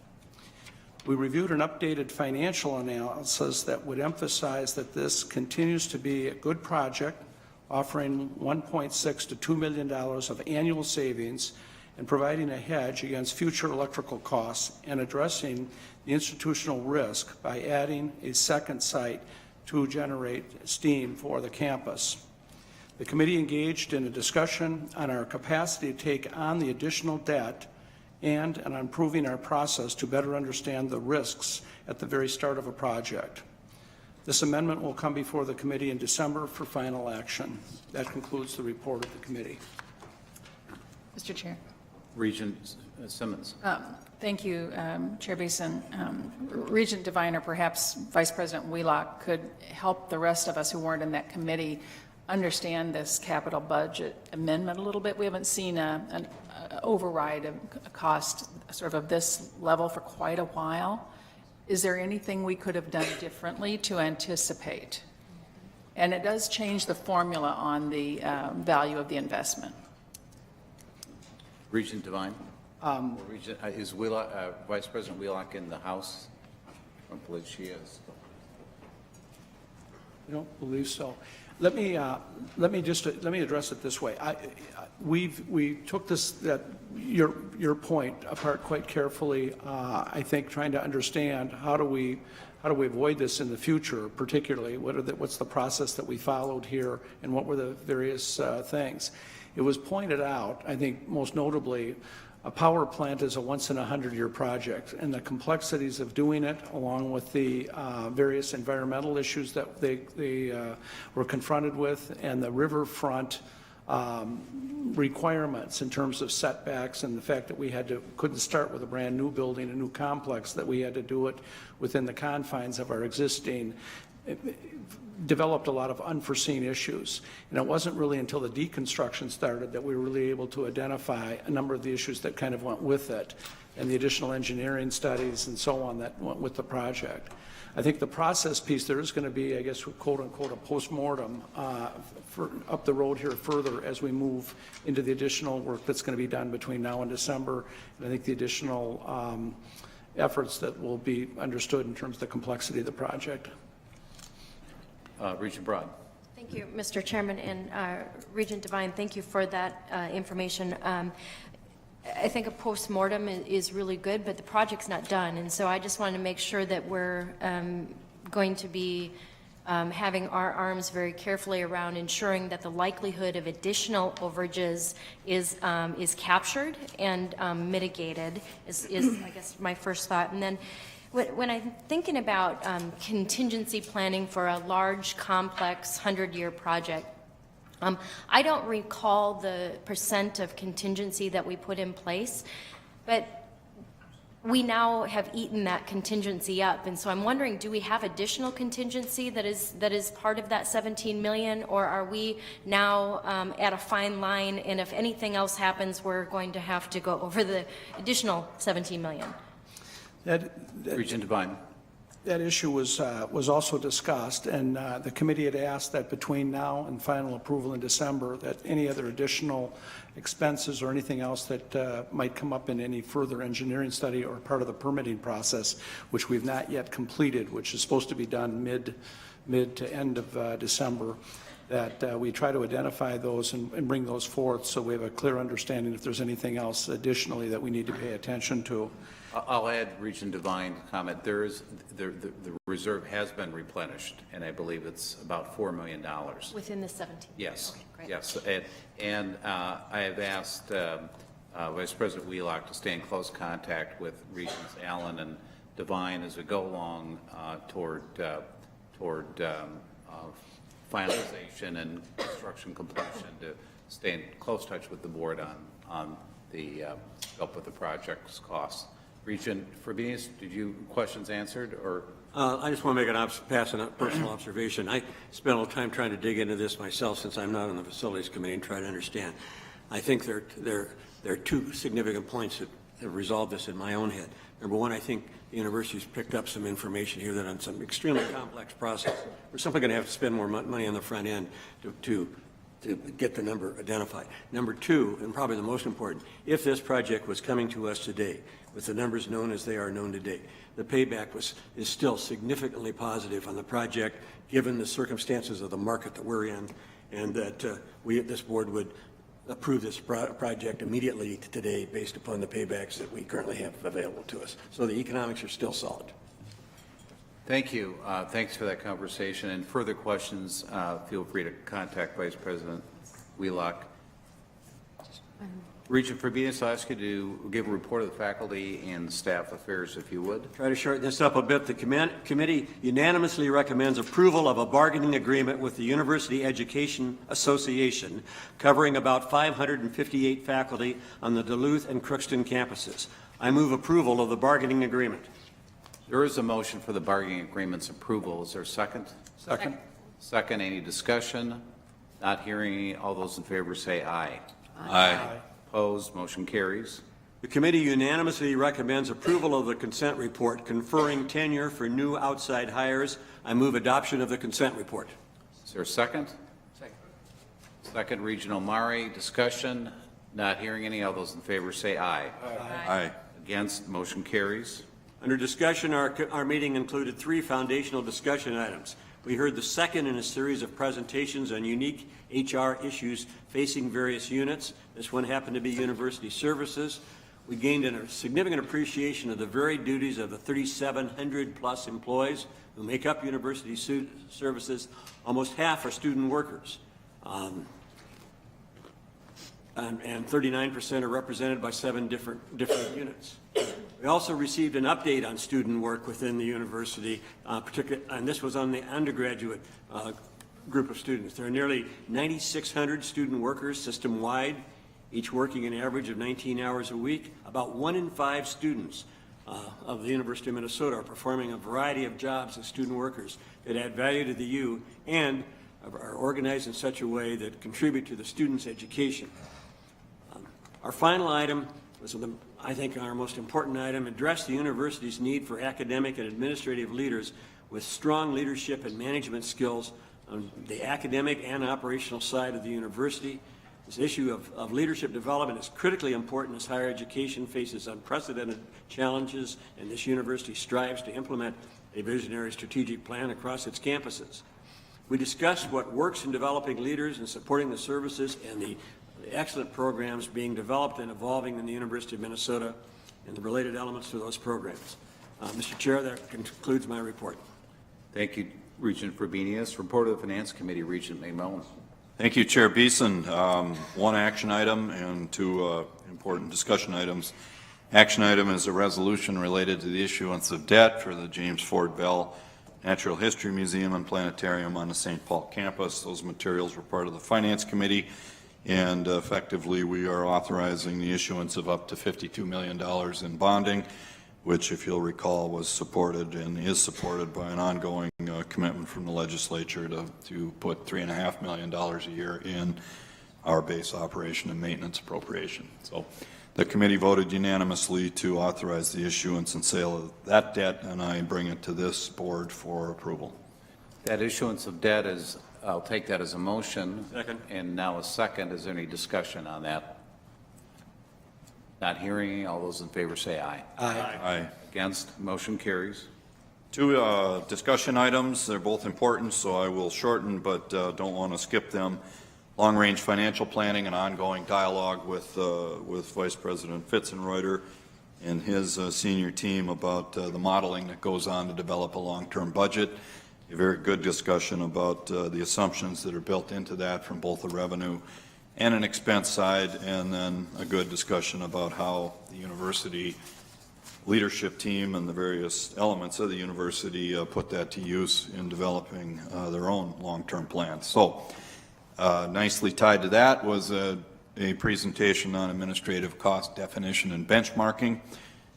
We reviewed an updated financial analysis that would emphasize that this continues to be a good project, offering $1.6 to $2 million of annual savings and providing a hedge against future electrical costs and addressing the institutional risk by adding a second site to generate steam for the campus. The committee engaged in a discussion on our capacity to take on the additional debt and on improving our process to better understand the risks at the very start of a project. This amendment will come before the committee in December for final action. That concludes the report of the committee. Mr. Chair. Regent Simmons. Thank you, Chair Beeson. Regent Devine, or perhaps Vice President Wheelock, could help the rest of us who weren't in that committee understand this capital budget amendment a little bit. We haven't seen an override of a cost sort of this level for quite a while. Is there anything we could have done differently to anticipate? And it does change the formula on the value of the investment. Regent Devine. Is Wheelock, Vice President Wheelock in the House? I don't believe she is. I don't believe so. Let me address it this way. We took your point apart quite carefully. I think trying to understand how do we avoid this in the future, particularly what's the process that we followed here and what were the various things. It was pointed out, I think most notably, a power plant is a once-in-a-100-year project, and the complexities of doing it, along with the various environmental issues that they were confronted with, and the riverfront requirements in terms of setbacks, and the fact that we couldn't start with a brand new building, a new complex, that we had to do it within the confines of our existing developed a lot of unforeseen issues. And it wasn't really until the deconstruction started that we were really able to identify a number of the issues that kind of went with it, and the additional engineering studies and so on that went with the project. I think the process piece, there is going to be, I guess, quote unquote, a postmortem for up the road here further as we move into the additional work that's going to be done between now and December. And I think the additional efforts that will be understood in terms of the complexity of the project. Regent Broad. Thank you, Mr. Chairman, and Regent Devine, thank you for that information. I think a postmortem is really good, but the project's not done, and so I just wanted to make sure that we're going to be having our arms very carefully around ensuring that the likelihood of additional overages is captured and mitigated is I guess my first thought. And then when I'm thinking about contingency planning for a large, complex, 100-year project, I don't recall the percent of contingency that we put in place, but we now have eaten that contingency up. And so I'm wondering, do we have additional contingency that is part of that 17 million, or are we now at a fine line, and if anything else happens, we're going to have to go over the additional 17 million? Regent Devine. That issue was also discussed, and the committee had asked that between now and final approval in December, that any other additional expenses or anything else that might come up in any further engineering study or part of the permitting process, which we've not yet completed, which is supposed to be done mid to end of December, that we try to identify those and bring those forth so we have a clear understanding if there's anything else additionally that we need to pay attention to. I'll add Regent Devine comment. The reserve has been replenished, and I believe it's about $4 million. Within the 17? Yes. Okay, great. Yes. And I have asked Vice President Wheelock to stay in close contact with Regents Allen and Devine as we go along toward finalization and construction completion, to stay in close touch with the board on the scope of the project's costs. Regent Fabius, did you questions answered, or? I just want to make pass a personal observation. I spent a little time trying to dig into this myself, since I'm not on the facilities committee, and try to understand. I think there are two significant points that have resolved this in my own head. Number one, I think the university's picked up some information here that on some extremely complex process, we're simply going to have to spend more money on the front end to get the number identified. Number two, and probably the most important, if this project was coming to us today with the numbers known as they are known today, the payback is still significantly positive on the project, given the circumstances of the market that we're in, and that this board would approve this project immediately today based upon the paybacks that we currently have available to us. So the economics are still solid. Thank you. Thanks for that conversation. And further questions, feel free to contact Vice President Wheelock. Regent Fabius, I'll ask you to give a report of the faculty and staff affairs, if you would. Try to shorten this up a bit. The committee unanimously recommends approval of a bargaining agreement with the University Education Association covering about 558 faculty on the Duluth and Crookston campuses. I move approval of the bargaining agreement. There is a motion for the bargaining agreement's approval. Is there a second? Second. Second. Any discussion? Not hearing any. All those in favor say aye. Aye. Opposed? Motion carries. The committee unanimously recommends approval of the consent report conferring tenure for new outside hires. I move adoption of the consent report. Is there a second? Second. Second, Regent Omari. Discussion? Not hearing any. All those in favor say aye. Aye. Against? Motion carries. Under discussion, our meeting included 3 foundational discussion items. We heard the second in a series of presentations on unique HR issues facing various units. This one happened to be university services. We gained a significant appreciation of the varied duties of the 3,700 plus employees who make up university services. Almost half are student workers. And 39% are represented by 7 different units. We also received an update on student work within the university, and this was on the undergraduate group of students. There are nearly 9,600 student workers system-wide, each working an average of 19 hours a week. About 1 in 5 students of the University of Minnesota are performing a variety of jobs as student workers that add value to the U and are organized in such a way that contribute to the student's education. Our final item was, I think, our most important item, address the university's need for academic and administrative leaders with strong leadership and management skills on the academic and operational side of the university. This issue of leadership development is critically important as higher education faces unprecedented challenges, and this university strives to implement a visionary strategic plan across its campuses. We discussed what works in developing leaders and supporting the services and the excellent programs being developed and evolving in the University of Minnesota and the related elements to those programs. Mr. Chair, that concludes my report. Thank you, Regent Frobenius. Report of the Finance Committee, Regent McMillan. Thank you, Chair Beeson. One action item and two important discussion items. Action item is a resolution related to the issuance of debt for the James Ford Bell Natural History Museum and Planetarium on the St. Paul campus. Those materials were part of the Finance Committee, and effectively we are authorizing the issuance of up to $52 million in bonding, which, if you'll recall, was supported and is supported by an ongoing commitment from the legislature to put $3.5 million a year in our base operation and maintenance appropriation. So the committee voted unanimously to authorize the issuance and sale of that debt, and I bring it to this board for approval. That issuance of debt is, I'll take that as a motion. Second. And now a second. Is there any discussion on that? Not hearing any. All those in favor say aye. Aye. Aye. Against? Motion carries. Two discussion items. They're both important, so I will shorten, but don't want to skip them. Long-range financial planning and ongoing dialogue with Vice President Fitzenreuter and his senior team about the modeling that goes on to develop a long-term budget. A very good discussion about the assumptions that are built into that from both the revenue and an expense side, and then a good discussion about how the university leadership team and the various elements of the university put that to use in developing their own long-term plans. So nicely tied to that was a presentation on administrative cost definition and benchmarking,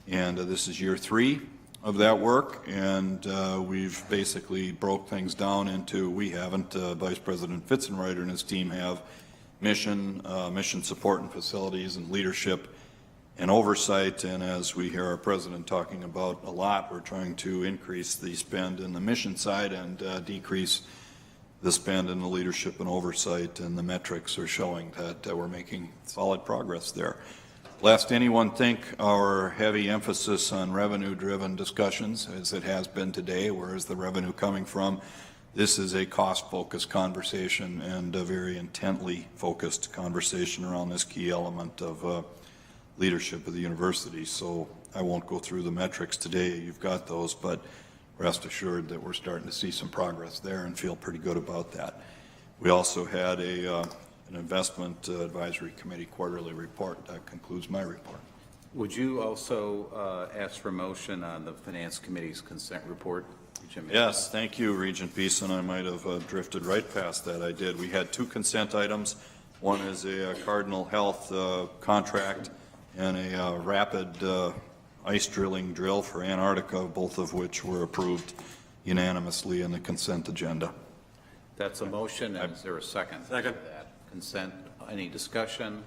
and this is year 3 of that work, and we've basically broke things down into, we haven't, Vice President Fitzenreuter and his team have mission support and facilities and leadership and oversight, and as we hear our president talking about a lot, we're trying to increase the spend in the mission side and decrease the spend in the leadership and oversight, and the metrics are showing that we're making solid progress there. Lest anyone think our heavy emphasis on revenue-driven discussions, as it has been today, where is the revenue coming from? This is a cost-focused conversation and a very intently focused conversation around this key element of leadership of the university. So I won't go through the metrics today. You've got those, but rest assured that we're starting to see some progress there and feel pretty good about that. We also had an investment advisory committee quarterly report. That concludes my report. Would you also ask for motion on the Finance Committee's consent report? Yes, thank you, Regent Beeson. I might have drifted right past that. I did. We had 2 consent items. One is a Cardinal Health contract and a rapid ice drilling drill for Antarctica, both of which were approved unanimously in the consent agenda. That's a motion. Is there a second? Second. To that consent. Any discussion?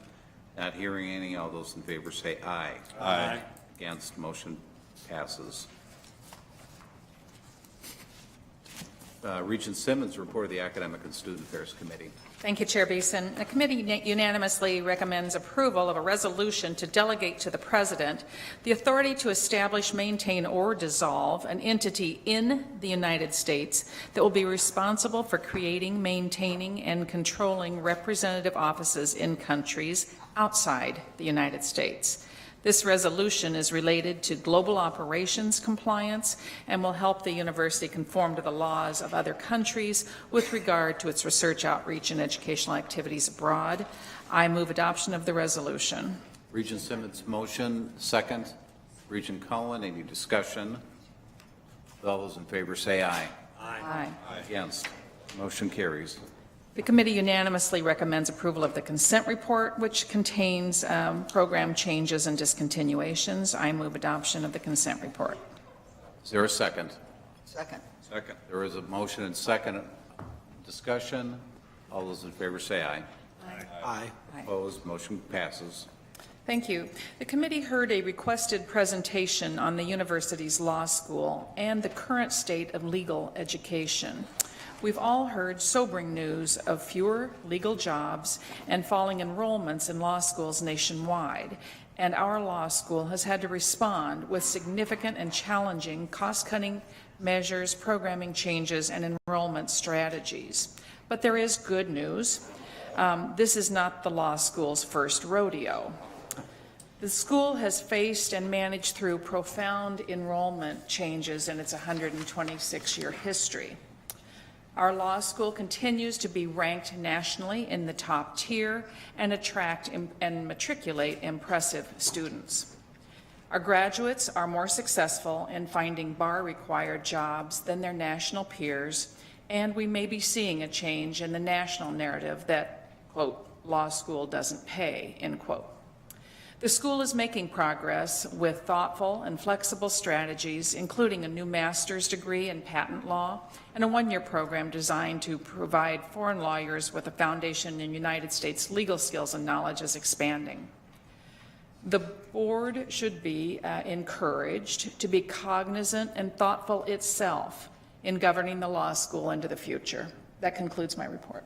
Not hearing any. All those in favor say aye. Aye. Against? Motion passes. Regent Simmons, report of the Academic and Student Affairs Committee. Thank you, Chair Beeson. The committee unanimously recommends approval of a resolution to delegate to the President the authority to establish, maintain, or dissolve an entity in the United States that will be responsible for creating, maintaining, and controlling representative offices in countries outside the United States. This resolution is related to global operations compliance and will help the university conform to the laws of other countries with regard to its research, outreach, and educational activities abroad. I move adoption of the resolution. Regent Simmons, motion. Second. Regent Cohen, any discussion? All those in favor say aye. Aye. Against? Motion carries. The committee unanimously recommends approval of the consent report, which contains program changes and discontinuations. I move adoption of the consent report. Is there a second? Second. Second. There is a motion and second. Discussion. All those in favor say aye. Aye. Opposed, motion passes. Thank you. The committee heard a requested presentation on the university's law school and the current state of legal education. We've all heard sobering news of fewer legal jobs and falling enrollments in law schools nationwide, and our law school has had to respond with significant and challenging cost-cutting measures, programming changes, and enrollment strategies. But there is good news. This is not the law school's first rodeo. The school has faced and managed through profound enrollment changes in its 126-year history. Our law school continues to be ranked nationally in the top tier and attract and matriculate impressive students. Our graduates are more successful in finding bar-required jobs than their national peers, and we may be seeing a change in the national narrative that, quote, law school doesn't pay, end quote. The school is making progress with thoughtful and flexible strategies, including a new master's degree in patent law and a one-year program designed to provide foreign lawyers with a foundation in United States legal skills and knowledge is expanding. The board should be encouraged to be cognizant and thoughtful itself in governing the law school into the future. That concludes my report.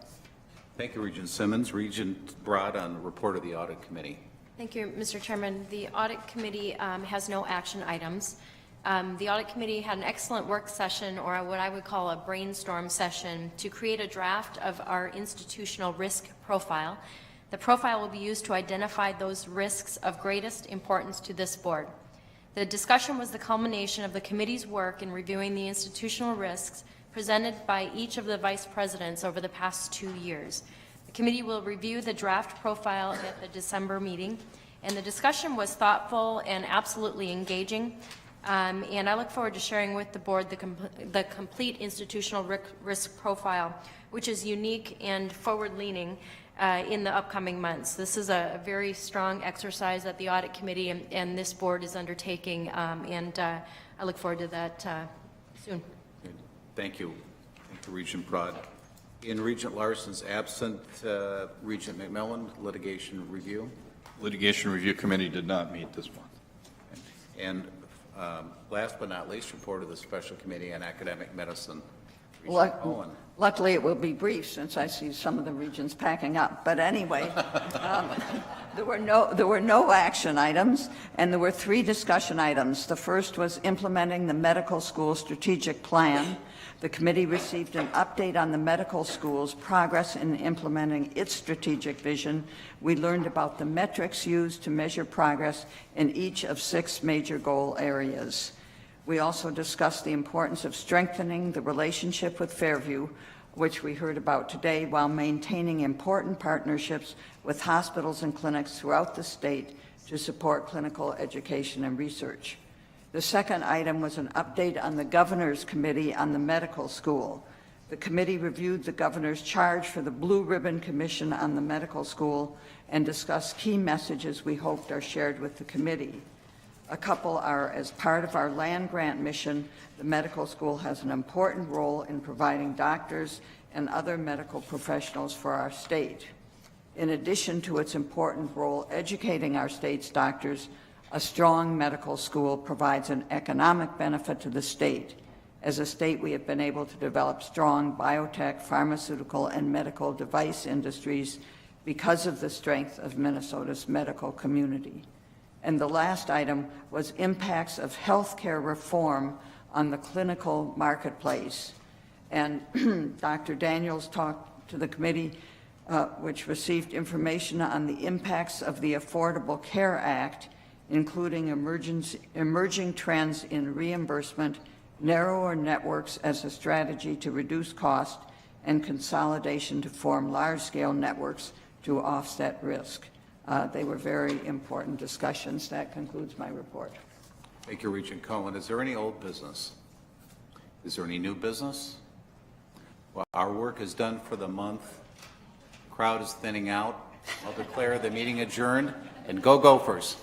Thank you, Regent Simmons. Regent Broad on the report of the Audit Committee. Thank you, Mr. Chairman. The Audit Committee has no action items. The Audit Committee had an excellent work session, or what I would call a brainstorm session, to create a draft of our institutional risk profile. The profile will be used to identify those risks of greatest importance to this board. The discussion was the culmination of the committee's work in reviewing the institutional risks presented by each of the vice presidents over the past 2 years. The committee will review the draft profile at the December meeting, and the discussion was thoughtful and absolutely engaging. And I look forward to sharing with the board the complete institutional risk profile, which is unique and forward-leaning in the upcoming months. This is a very strong exercise that the Audit Committee and this board is undertaking, and I look forward to that soon. Thank you. Thank you, Regent Broad. In Regent Larson's absent, Regent McMillan, Litigation Review. Litigation Review Committee did not meet this month. And last but not least, report of the Special Committee on Academic Medicine. Luckily, it will be brief since I see some of the regions packing up. But anyway, there were no action items, and there were 3 discussion items. The first was implementing the medical school strategic plan. The committee received an update on the medical school's progress in implementing its strategic vision. We learned about the metrics used to measure progress in each of 6 major goal areas. We also discussed the importance of strengthening the relationship with Fairview, which we heard about today, while maintaining important partnerships with hospitals and clinics throughout the state to support clinical education and research. The second item was an update on the Governor's Committee on the Medical School. The committee reviewed the governor's charge for the Blue Ribbon Commission on the Medical School and discussed key messages we hoped are shared with the committee. A couple are, as part of our land grant mission, the medical school has an important role in providing doctors and other medical professionals for our state. In addition to its important role educating our state's doctors, a strong medical school provides an economic benefit to the state. As a state, we have been able to develop strong biotech, pharmaceutical, and medical device industries because of the strength of Minnesota's medical community. And the last item was impacts of healthcare reform on the clinical marketplace. And Dr. Daniels talked to the committee, which received information on the impacts of the Affordable Care Act, including emerging trends in reimbursement, narrower networks as a strategy to reduce cost, and consolidation to form large-scale networks to offset risk. They were very important discussions. That concludes my report. Thank you, Regent Cohen. Is there any old business? Is there any new business? Well, our work is done for the month. Crowd is thinning out. I'll declare the meeting adjourned, and go Gophers.